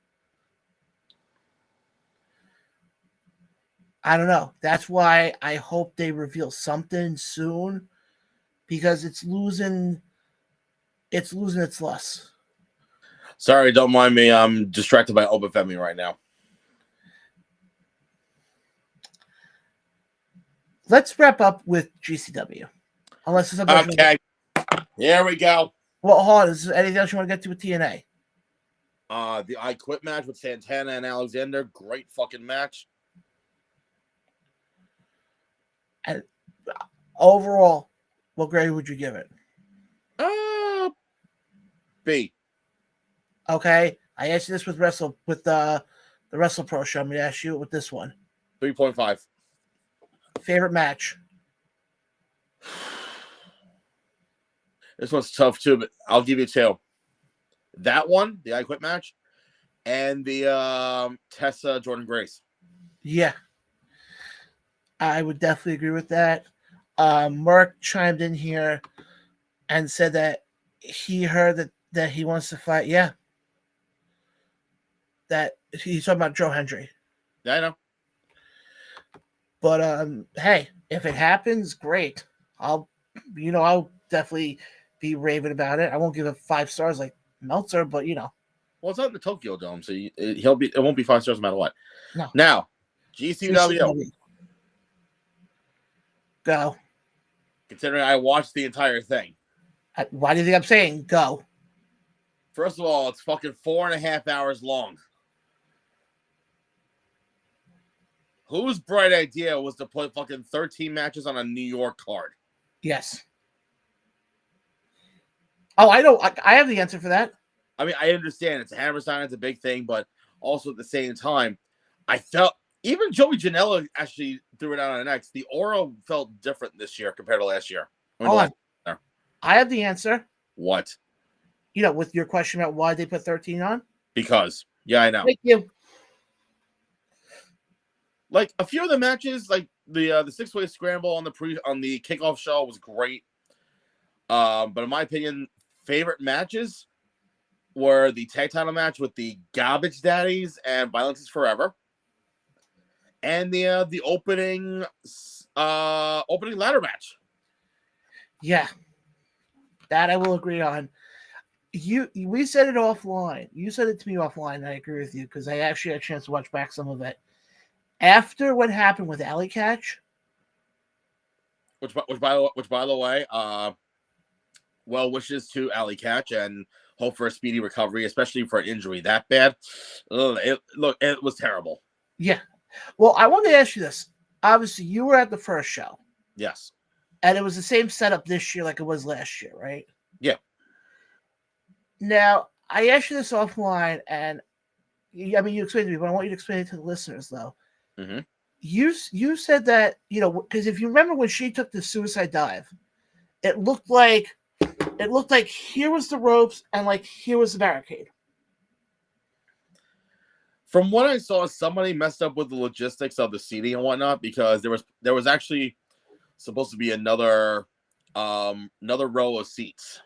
S1: I don't know. That's why I hope they reveal something soon, because it's losing its lust.
S2: Sorry, don't mind me. I'm distracted by Obafemi right now.
S1: Let's wrap up with GCW. Unless there's something.
S2: Okay. Here we go.
S1: Well, hold on. Is there anything else you want to get to with TNA?
S2: The I Quit match with Santana and Alexander. Great fucking match.
S1: And overall, what grade would you give it?
S2: B.
S1: Okay. I asked you this with the Wrestle Pro show. I'm going to ask you it with this one.
S2: 3.5.
S1: Favorite match?
S2: This one's tough too, but I'll give you 2. That one, the I Quit match, and the Tessa Jordan Grace.
S1: Yeah. I would definitely agree with that. Mark chimed in here and said that he heard that he wants to fight. Yeah. That he's talking about Joe Hendry.
S2: Yeah, I know.
S1: But hey, if it happens, great. I'll definitely be raving about it. I won't give it 5 stars like Meltzer, but
S2: Well, it's not in the Tokyo Dome, so it won't be 5 stars no matter what.
S1: No.
S2: Now, GCW.
S1: Go.
S2: Considering I watched the entire thing.
S1: Why do you think I'm saying go?
S2: First of all, it's fucking 4.5 hours long. Whose bright idea was to put fucking 13 matches on a New York card?
S1: Yes. Oh, I know. I have the answer for that.
S2: I mean, I understand it's a Hammerstein, it's a big thing, but also at the same time, I felt even Joey Janela actually threw it out on NXT. The aura felt different this year compared to last year.
S1: I have the answer.
S2: What?
S1: With your question about why they put 13 on?
S2: Because. Yeah, I know.
S1: Thank you.
S2: Like a few of the matches, like the 6-way scramble on the kickoff show was great. But in my opinion, favorite matches were the tag title match with the Garbage Daddies and Violence is Forever, and the opening ladder match.
S1: Yeah, that I will agree on. We said it offline. You said it to me offline, and I agree with you because I actually had a chance to watch back some of it. After what happened with Alley Catch,
S2: which by the way, well wishes to Alley Catch and hope for a speedy recovery, especially for an injury that bad. It was terrible.
S1: Yeah. Well, I want to ask you this. Obviously, you were at the first show.
S2: Yes.
S1: And it was the same setup this year like it was last year, right?
S2: Yeah.
S1: Now, I asked you this offline, and you explained to me, but I want you to explain it to the listeners, though.
S2: Mm-hmm.
S1: You said that, because if you remember when she took the suicide dive, it looked like here was the ropes and like here was the barricade.
S2: From what I saw, somebody messed up with the logistics of the seating and whatnot, because there was actually supposed to be another row of seats.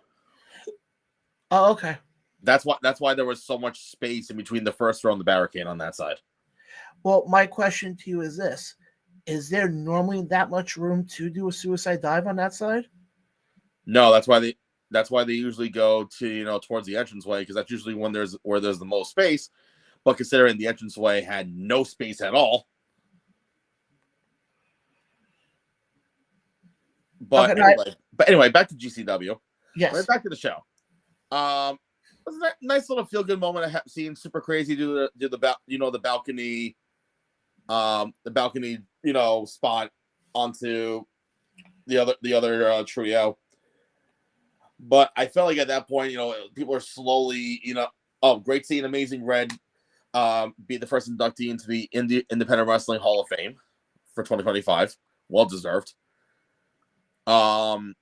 S1: Oh, okay.
S2: That's why there was so much space in between the first row and the barricade on that side.
S1: Well, my question to you is this. is there normally that much room to do a suicide dive on that side?
S2: No, that's why they usually go to towards the entranceway, because that's usually where there's the most space. But considering the entranceway had no space at all. But anyway, back to GCW.
S1: Yes.
S2: Right back to the show. It was a nice little feel good moment of seeing Super Crazy do the balcony, spot onto the other trio. But I felt like at that point, people are slowly, great seeing Amazing Red be the first inductee into the Independent Wrestling Hall of Fame for 2025. Well deserved. But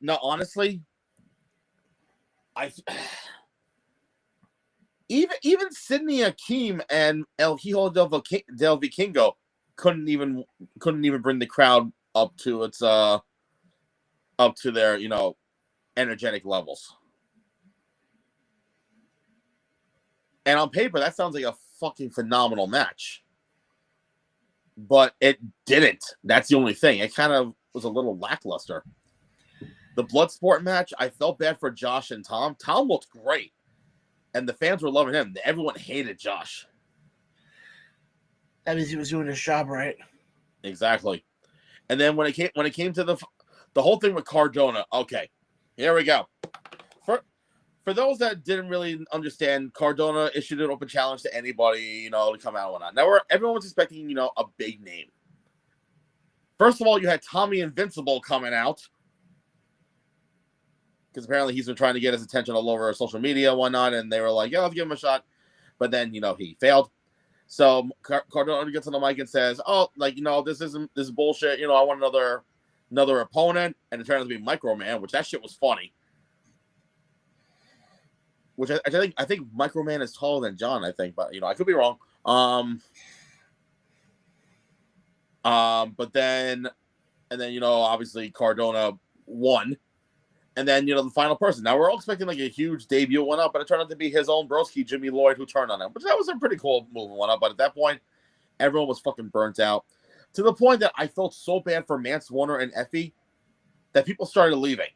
S2: no, honestly, even Sidney Akeem and El Hijo del Vikingo couldn't even bring the crowd up to their energetic levels. And on paper, that sounds like a fucking phenomenal match. But it didn't. That's the only thing. It kind of was a little lackluster. The Bloodsport match, I felt bad for Josh and Tom. Tom looked great. And the fans were loving him. Everyone hated Josh.
S1: That means he was doing his job right.
S2: Exactly. And then when it came to the whole thing with Cardona, okay, here we go. For those that didn't really understand, Cardona issued an open challenge to anybody, to come out and whatnot. Now everyone was expecting, a big name. First of all, you had Tommy Invincible coming out, because apparently he's been trying to get his attention all over social media and whatnot, and they were like, yeah, let's give him a shot. But then, he failed. So Cardona gets on the mic and says, oh, this is bullshit. I want another opponent. And it turned out to be Microman, which that shit was funny. Which I think Microman is taller than John, I think, but I could be wrong. But then obviously Cardona won. And then, the final person. Now, we're all expecting a huge debut one up, but it turned out to be his own broski, Jimmy Lloyd, who turned on him. Which that was a pretty cool move one up, but at that point, everyone was fucking burnt out. To the point that I felt so bad for Mance Warner and Effie that people started leaving.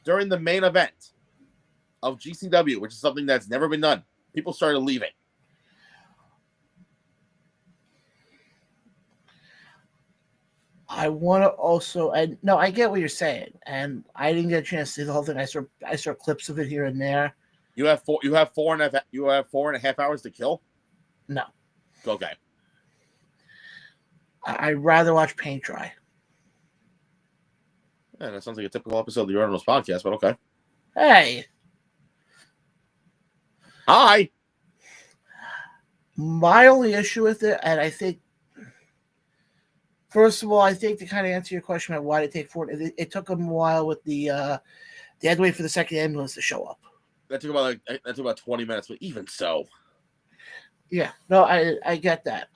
S2: During the main event of GCW, which is something that's never been done, people started leaving.
S1: I want to also, I get what you're saying, and I didn't get a chance to see the whole thing. I saw clips of it here and there.
S2: You have 4.5 hours to kill?
S1: No.
S2: Okay.
S1: I'd rather watch paint dry.
S2: Yeah, that sounds like a typical episode of the Ordinals podcast, but okay.
S1: Hey.
S2: Hi.
S1: My only issue with it, and I think, first of all, I think to kind of answer your question about why did it take 4, it took them a while with they had to wait for the second ambulance to show up.
S2: That took about 20 minutes, but even so.
S1: Yeah, no, I get that.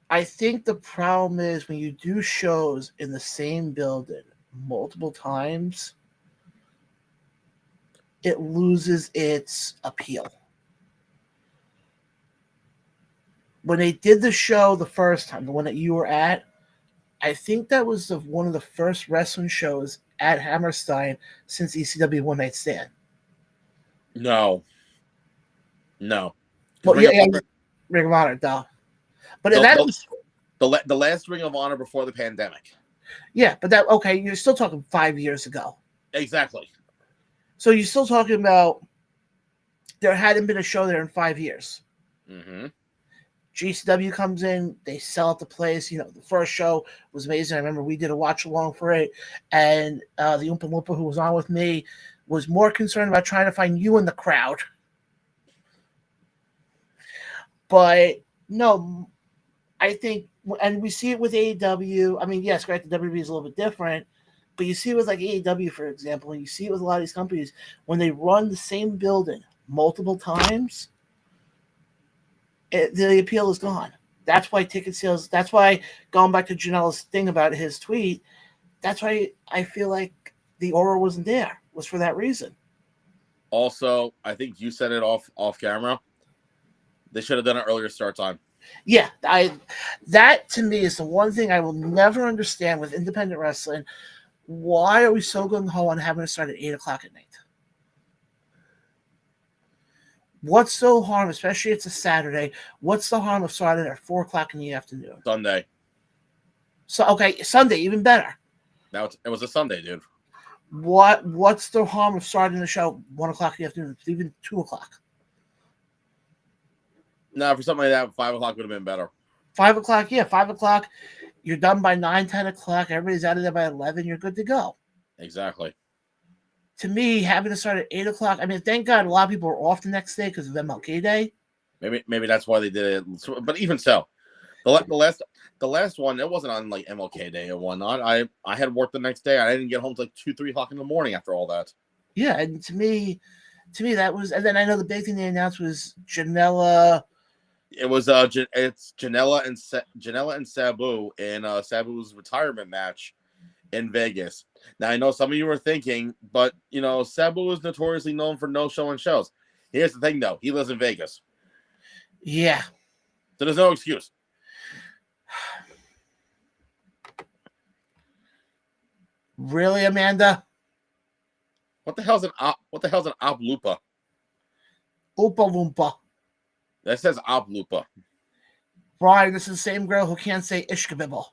S1: I think the problem is when you do shows in the same building multiple times, it loses its appeal. When they did the show the first time, the one that you were at, I think that was one of the first wrestling shows at Hammerstein since ECW One Night Stand.
S2: No.
S1: Well, Ring of Honor, duh. But
S2: the last Ring of Honor before the pandemic.
S1: Yeah, but you're still talking 5 years ago.
S2: Exactly.
S1: So you're still talking about there hadn't been a show there in 5 years.
S2: Mm-hmm.
S1: GCW comes in, they sell out the place. The first show was amazing. I remember we did a watch along for it, and the Oompa Loompa who was on with me was more concerned about trying to find you in the crowd. But no, I think, and we see it with AEW. I mean, yes, granted, WWE is a little bit different, but you see it with AEW, for example, and you see it with a lot of these companies when they run the same building multiple times. The appeal is gone. That's why ticket sales. That's why, going back to Janela's thing about his tweet, that's why I feel like the aura wasn't there. Was for that reason.
S2: Also, I think you said it off camera. They should have done an earlier start time.
S1: Yeah, that to me is the one thing I will never understand with independent wrestling. Why are we so gung ho on having to start at 8:00 at night? What's so harm, especially it's a Saturday? What's the harm of starting at 4:00 in the afternoon?
S2: Sunday.
S1: So okay, Sunday even better.
S2: Now it was a Sunday, dude.
S1: What's the harm of starting the show 1:00 in the afternoon, even 2:00?
S2: No, for something like that, 5:00 would have been better.
S1: 5:00, yeah, 5:00. You're done by 9, 10 o'clock. Everybody's out of there by 11. You're good to go.
S2: Exactly.
S1: To me, having to start at 8:00. I mean, thank God a lot of people are off the next day because of MLK Day.
S2: Maybe that's why they did it. But even so, the last one, it wasn't on like MLK Day and whatnot. I had work the next day. I didn't get home till like 2, 3 o'clock in the morning after all that.
S1: Yeah, and to me that was. And then I know the big thing they announced was Janela.
S2: It was it's Janela and Sabu in Sabu's retirement match in Vegas. Now I know some of you were thinking, but Sabu is notoriously known for no showing shows. Here's the thing, though: he lives in Vegas.
S1: Yeah.
S2: So there's no excuse.
S1: Really, Amanda?
S2: What the hell's an op lupa?
S1: Oompa Loompa.
S2: That says op lupa.
S1: Brian, this is the same girl who can't say Ishkabibble.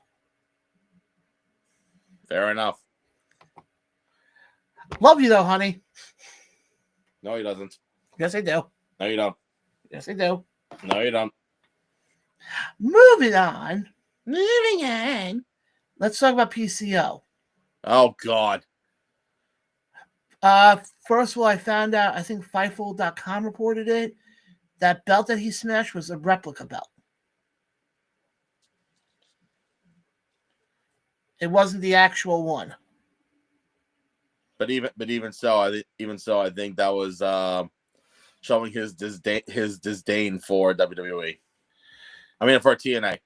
S2: Fair enough.
S1: Love you though, honey.
S2: No, he doesn't.
S1: Yes, I do.
S2: No, you don't.
S1: Yes, I do.
S2: No, you don't.
S1: Moving on. Let's talk about PCO.
S2: Oh God.
S1: First of all, I found out, I think Fightful.com reported it. That belt that he smashed was a replica belt. It wasn't the actual one.
S2: But even so, I think that was showing his disdain for WWE. I mean, for TNA.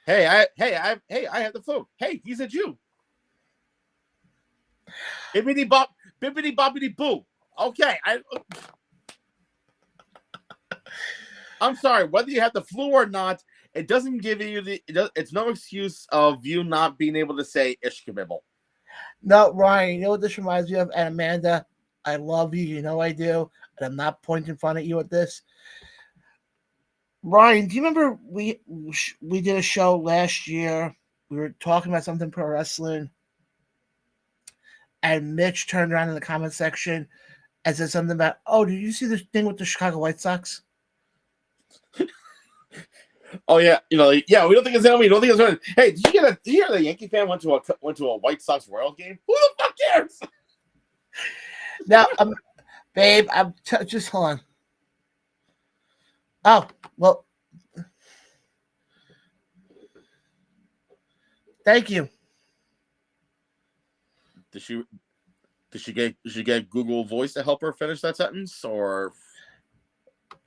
S2: Hey, I have the flu. Hey, he's a Jew. Bibbidi bobbidi boo. Okay, I'm sorry. Whether you have the flu or not, it doesn't give you it's no excuse of you not being able to say Ishkabibble.
S1: No, Ryan, you know what this reminds me of? And Amanda, I love you. You know I do. And I'm not pointing fun at you with this. Ryan, do you remember we did a show last year? We were talking about something pro wrestling. And Mitch turned around in the comment section and said something about, oh, did you see this thing with the Chicago White Sox?
S2: Oh yeah, we don't think it's enemy. We don't think it's enemy. Hey, did you hear the Yankee fan went to a White Sox Royals game? Who the fuck cares?
S1: Now, babe, just hold on. Oh, well, thank you.
S2: Did she get Google Voice to help her finish that sentence, or?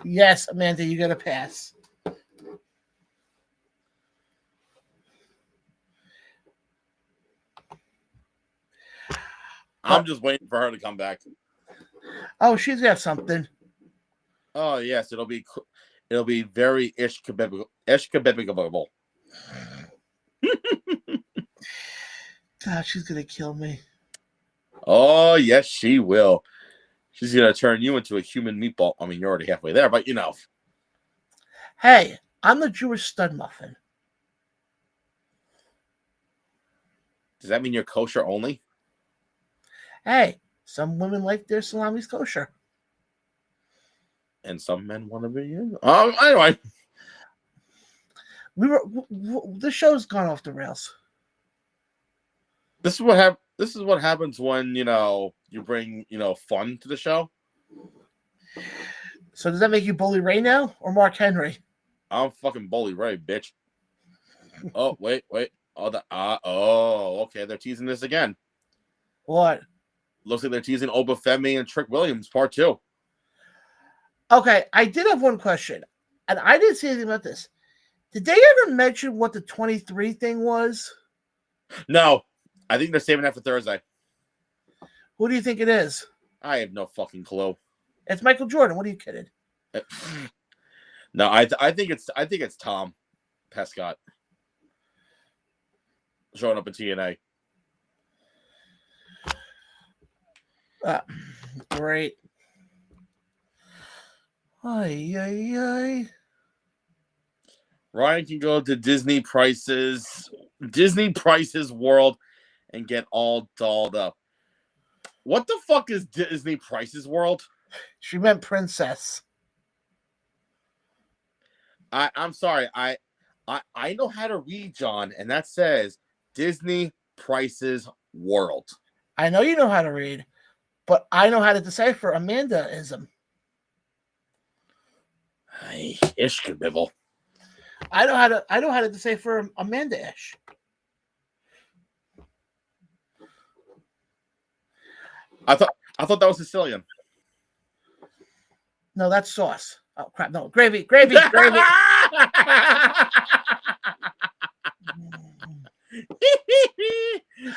S1: Yes, Amanda, you got a pass.
S2: I'm just waiting for her to come back.
S1: Oh, she's got something.
S2: Oh yes, it'll be very ishkabibble.
S1: God, she's gonna kill me.
S2: Oh yes, she will. She's gonna turn you into a human meatball. I mean, you're already halfway there, but
S1: Hey, I'm the Jewish stud muffin.
S2: Does that mean you're kosher only?
S1: Hey, some women like their salamis kosher.
S2: And some men want to be you. Anyway.
S1: The show's gone off the rails.
S2: This is what happens when you bring fun to the show.
S1: So does that make you Bully Ray now or Mark Henry?
S2: I'm fucking Bully Ray, bitch. Oh wait. Okay, they're teasing this again.
S1: What?
S2: Looks like they're teasing Obafemi and Trick Williams part 2.
S1: Okay, I did have one question, and I didn't see anything about this. Did they ever mention what the 23 thing was?
S2: No, I think they're saving that for Thursday.
S1: Who do you think it is?
S2: I have no fucking clue.
S1: It's Michael Jordan. What are you kidding?
S2: No, I think it's Tom Pescott showing up in TNA.
S1: Great. Ay.
S2: Ryan can go to Disney Price's World and get all dolled up. What the fuck is Disney Price's World?
S1: She meant princess.
S2: I'm sorry. I know how to read, John, and that says Disney Price's World.
S1: I know you know how to read, but I know how to decipher Amanda-ism.
S2: Ishkabibble.
S1: I know how to decipher Amanda-ish.
S2: I thought that was Sicilian.
S1: No, that's sauce. Oh crap! No, gravy.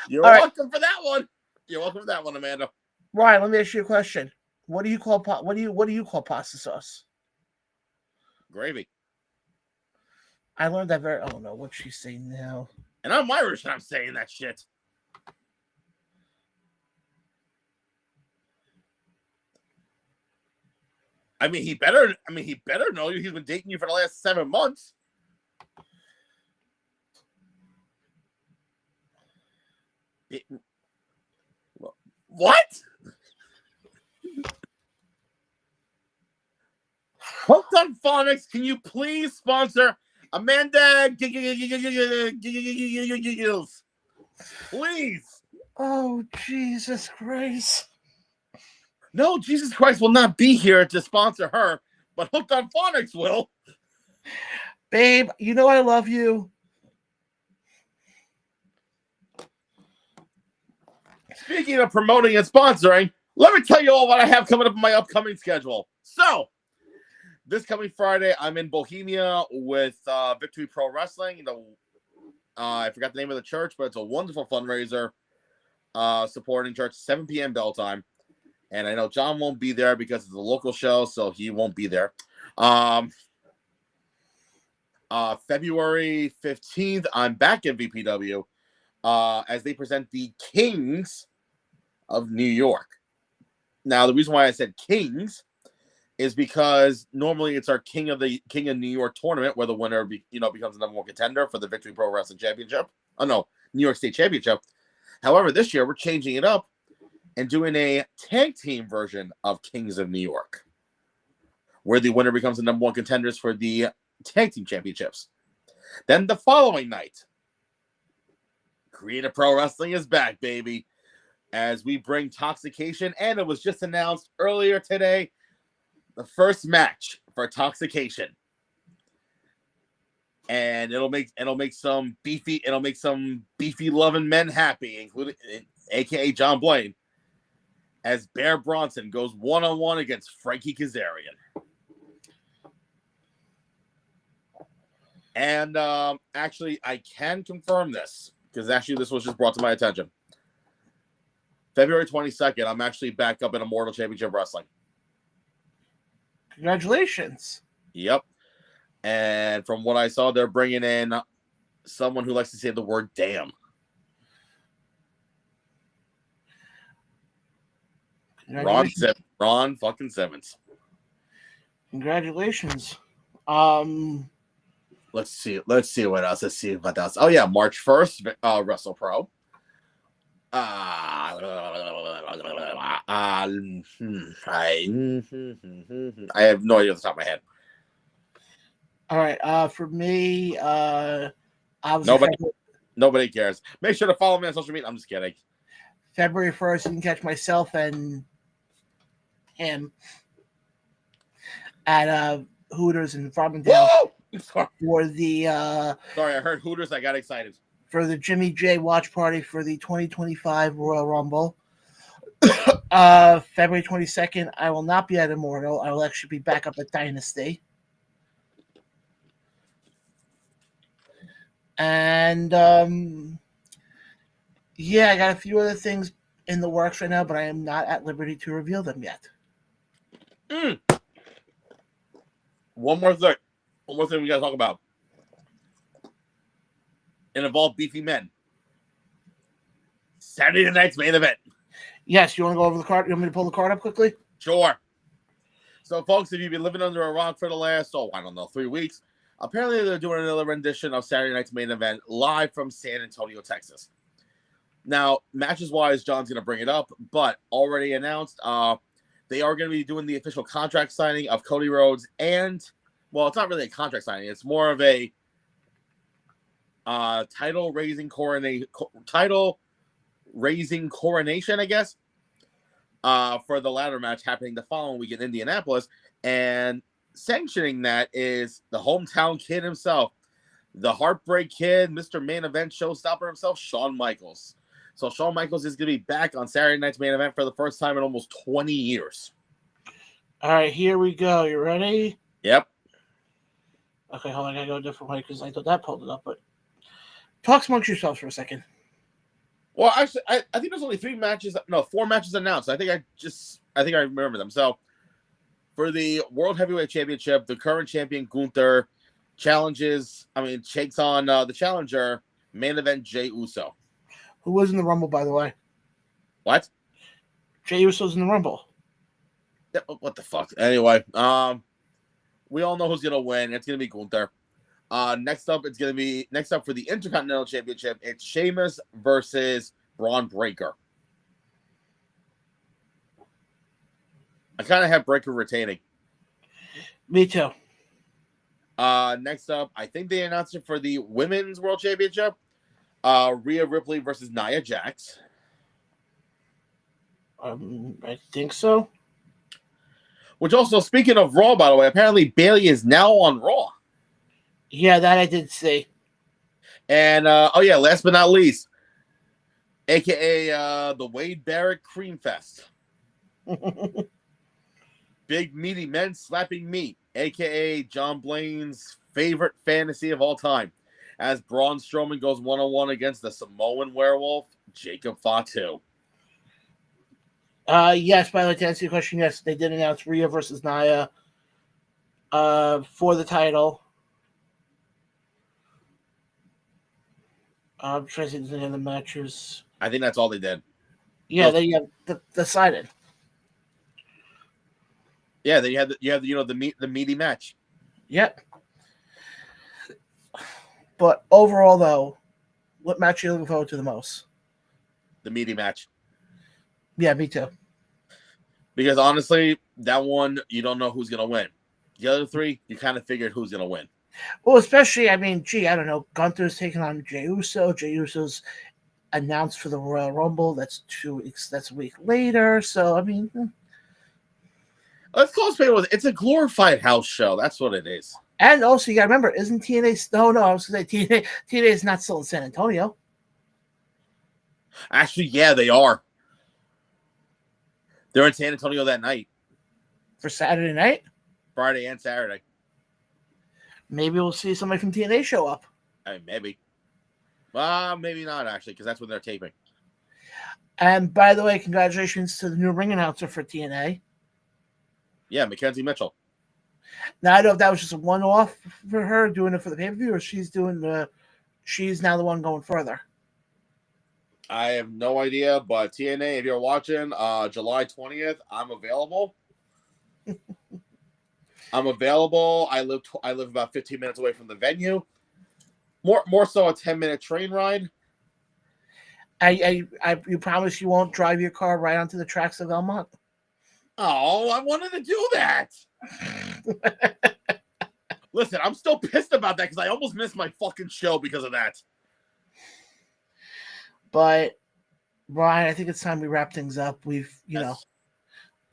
S2: You're welcome for that one. You're welcome for that one, Amanda.
S1: Ryan, let me ask you a question. What do you call pasta sauce?
S2: Gravy.
S1: I learned that I don't know what she's saying now.
S2: And I'm Irish and I'm saying that shit. I mean, he better know you. He's been dating you for the last 7 months. What? Hooked on Phonics, can you please sponsor Amanda? Please.
S1: Oh, Jesus Christ.
S2: No, Jesus Christ will not be here to sponsor her, but Hooked on Phonics will.
S1: Babe, you know I love you.
S2: Speaking of promoting and sponsoring, let me tell you all what I have coming up in my upcoming schedule. So, this coming Friday, I'm in Bohemia with Victory Pro Wrestling. I forgot the name of the church, but it's a wonderful fundraiser supporting church, 7 p.m. bell time. And I know John won't be there because it's a local show, so he won't be there. February 15th, I'm back in VPW as they present the Kings of New York. Now, the reason why I said Kings is because normally it's our King of New York tournament where the winner becomes the number one contender for the Victory Pro Wrestling Championship. Oh, no, New York State Championship. However, this year we're changing it up and doing a tag team version of Kings of New York, where the winner becomes the number one contenders for the tag team championships. Then the following night, Creative Pro Wrestling is back, baby, as we bring Toxication, and it was just announced earlier today, the first match for Toxication. And it'll make some beefy loving men happy, including aka John Blaine, as Bear Bronson goes one-on-one against Frankie Kazarian. And actually, I can confirm this, because actually this was just brought to my attention. February 22nd, I'm actually back up in Immortal Championship Wrestling.
S1: Congratulations.
S2: Yep. And from what I saw, they're bringing in someone who likes to say the word damn. Ron fucking Simmons.
S1: Congratulations.
S2: Let's see what else. Oh yeah, March 1st, Wrestle Pro. I have no idea off the top of my head.
S1: All right. For me,
S2: nobody cares. Make sure to follow me on social media. I'm just kidding.
S1: February 1st, you can catch myself and him at Hooters in Farmingdale for the
S2: sorry, I heard Hooters, I got excited.
S1: For the Jimmy J watch party for the 2025 Royal Rumble. February 22nd, I will not be at Immortal. I will actually be back up at Dynasty. And Yeah, I got a few other things in the works right now, but I am not at liberty to reveal them yet.
S2: One more thing we gotta talk about. It involved beefy men. Saturday night's main event.
S1: Yes, you want to go over the card? You want me to pull the card up quickly?
S2: Sure. So, folks, if you've been living under a rock for the last, 3 weeks, apparently they're doing another rendition of Saturday night's main event live from San Antonio, Texas. Now, matches-wise, John's going to bring it up, but already announced, they are going to be doing the official contract signing of Cody Rhodes and, well, it's not really a contract signing. It's more of a title-raising coronation, I guess, for the ladder match happening the following week in Indianapolis. And sanctioning that is the hometown kid himself, the Heartbreak Kid, Mr. Main Event Showstopper himself, Shawn Michaels. So Shawn Michaels is going to be back on Saturday night's main event for the first time in almost 20 years.
S1: All right, here we go. You ready?
S2: Yep.
S1: Okay, hold on. I got to go a different way because I thought that pulled it up. But talk amongst yourselves for a second.
S2: Well, actually, I think there's only 4 matches announced. I think I remember them. So, for the World Heavyweight Championship, the current champion Gunther takes on the challenger, main event Jey Uso.
S1: Who was in the Rumble, by the way?
S2: What?
S1: Jey Uso's in the Rumble.
S2: What the fuck? Anyway, we all know who's gonna win. It's gonna be Gunther. Next up for the Intercontinental Championship, it's Sheamus versus Braun Breaker. I kind of have Breaker retaining.
S1: Me too.
S2: Next up, I think they announced it for the Women's World Championship. Rhea Ripley versus Nia Jax.
S1: I think so.
S2: Which also, speaking of Raw, by the way, apparently Bayley is now on Raw.
S1: Yeah, that I did see.
S2: And, last but not least, a.k.a. the Wade Barrett Cream Fest. Big meaty men slapping meat, a.k.a. John Blaine's favorite fantasy of all time, as Braun Strowman goes one-on-one against the Samoan werewolf, Jacob Fatu.
S1: Yes, by the way, to answer your question, yes, they did announce Rhea versus Nia for the title. I'm trying to see if there's any other matches.
S2: I think that's all they did.
S1: Yeah, they have decided.
S2: Yeah, you have the meaty match.
S1: Yep. But overall, though, what match are you looking forward to the most?
S2: The meaty match.
S1: Yeah, me too.
S2: Because honestly, that one, you don't know who's going to win. The other 3, you kind of figured who's going to win.
S1: Well, especially, I don't know. Gunther's taking on Jey Uso. Jey Uso's announced for the Royal Rumble. That's 2 weeks. That's a week later. So,
S2: let's call it straight with it's a glorified house show. That's what it is.
S1: And also, you got to remember, isn't TNA? No, I was going to say TNA is not still in San Antonio.
S2: Actually, yeah, they are. They're in San Antonio that night.
S1: For Saturday night?
S2: Friday and Saturday.
S1: Maybe we'll see somebody from TNA show up.
S2: Maybe. Maybe not, actually, because that's when they're taping.
S1: And by the way, congratulations to the new ring announcer for TNA.
S2: Yeah, Mackenzie Mitchell.
S1: Now, I don't know if that was just a one-off for her doing it for the pay-per-view, or she's now the one going further.
S2: I have no idea, but TNA, if you're watching, July 20th, I'm available. I live about 15 minutes away from the venue. More so a 10-minute train ride.
S1: You promise you won't drive your car right onto the tracks of Elmont?
S2: Oh, I wanted to do that. Listen, I'm still pissed about that because I almost missed my fucking show because of that.
S1: But Brian, I think it's time we wrap things up.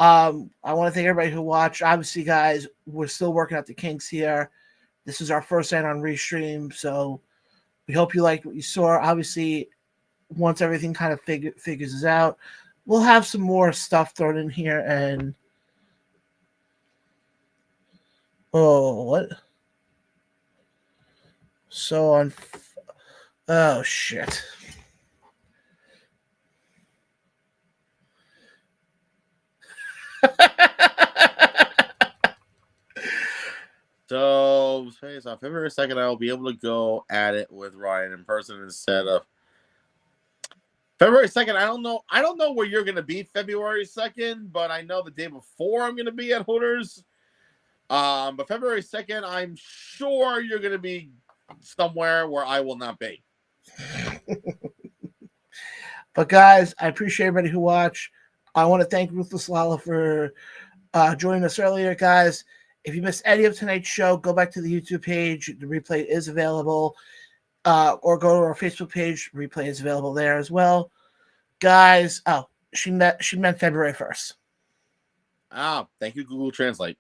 S1: I want to thank everybody who watched. Obviously, guys, we're still working out the kinks here. This is our first night on Restream, so we hope you liked what you saw. Obviously, once everything kind of figures out, we'll have some more stuff thrown in here. And what? So on. Oh shit.
S2: So, on February 2nd, I will be able to go at it with Ryan in person instead of February 2nd. I don't know where you're going to be February 2nd, but I know the day before I'm going to be at Hooters. But February 2nd, I'm sure you're going to be somewhere where I will not be.
S1: But guys, I appreciate everybody who watched. I want to thank Ruthless Lala for joining us earlier, guys. If you missed any of tonight's show, go back to the YouTube page. The replay is available. Or go to our Facebook page. The replay is available there as well. Guys, she meant February 1st.
S2: Thank you, Google Translate.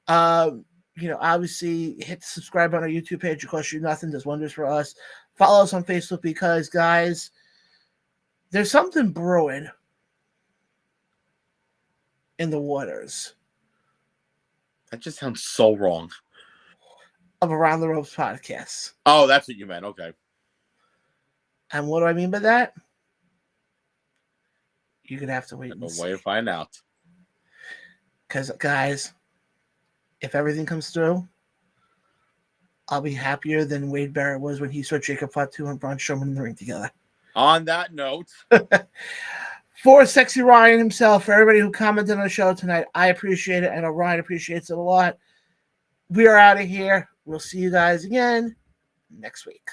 S1: Obviously hit the subscribe on our YouTube page. It costs you nothing, does wonders for us. Follow us on Facebook because, guys, there's something brewing in the waters.
S2: That just sounds so wrong.
S1: Of Around the Ropes podcast.
S2: Oh, that's what you meant. Okay.
S1: And what do I mean by that? You're going to have to wait and see.
S2: Wait and find out.
S1: Because, guys, if everything comes through, I'll be happier than Wade Barrett was when he saw Jacob Fatu and Braun Strowman in the ring together.
S2: On that note,
S1: for Sexy Ryan himself, for everybody who commented on the show tonight, I appreciate it. I know Ryan appreciates it a lot. We are out of here. We'll see you guys again next week.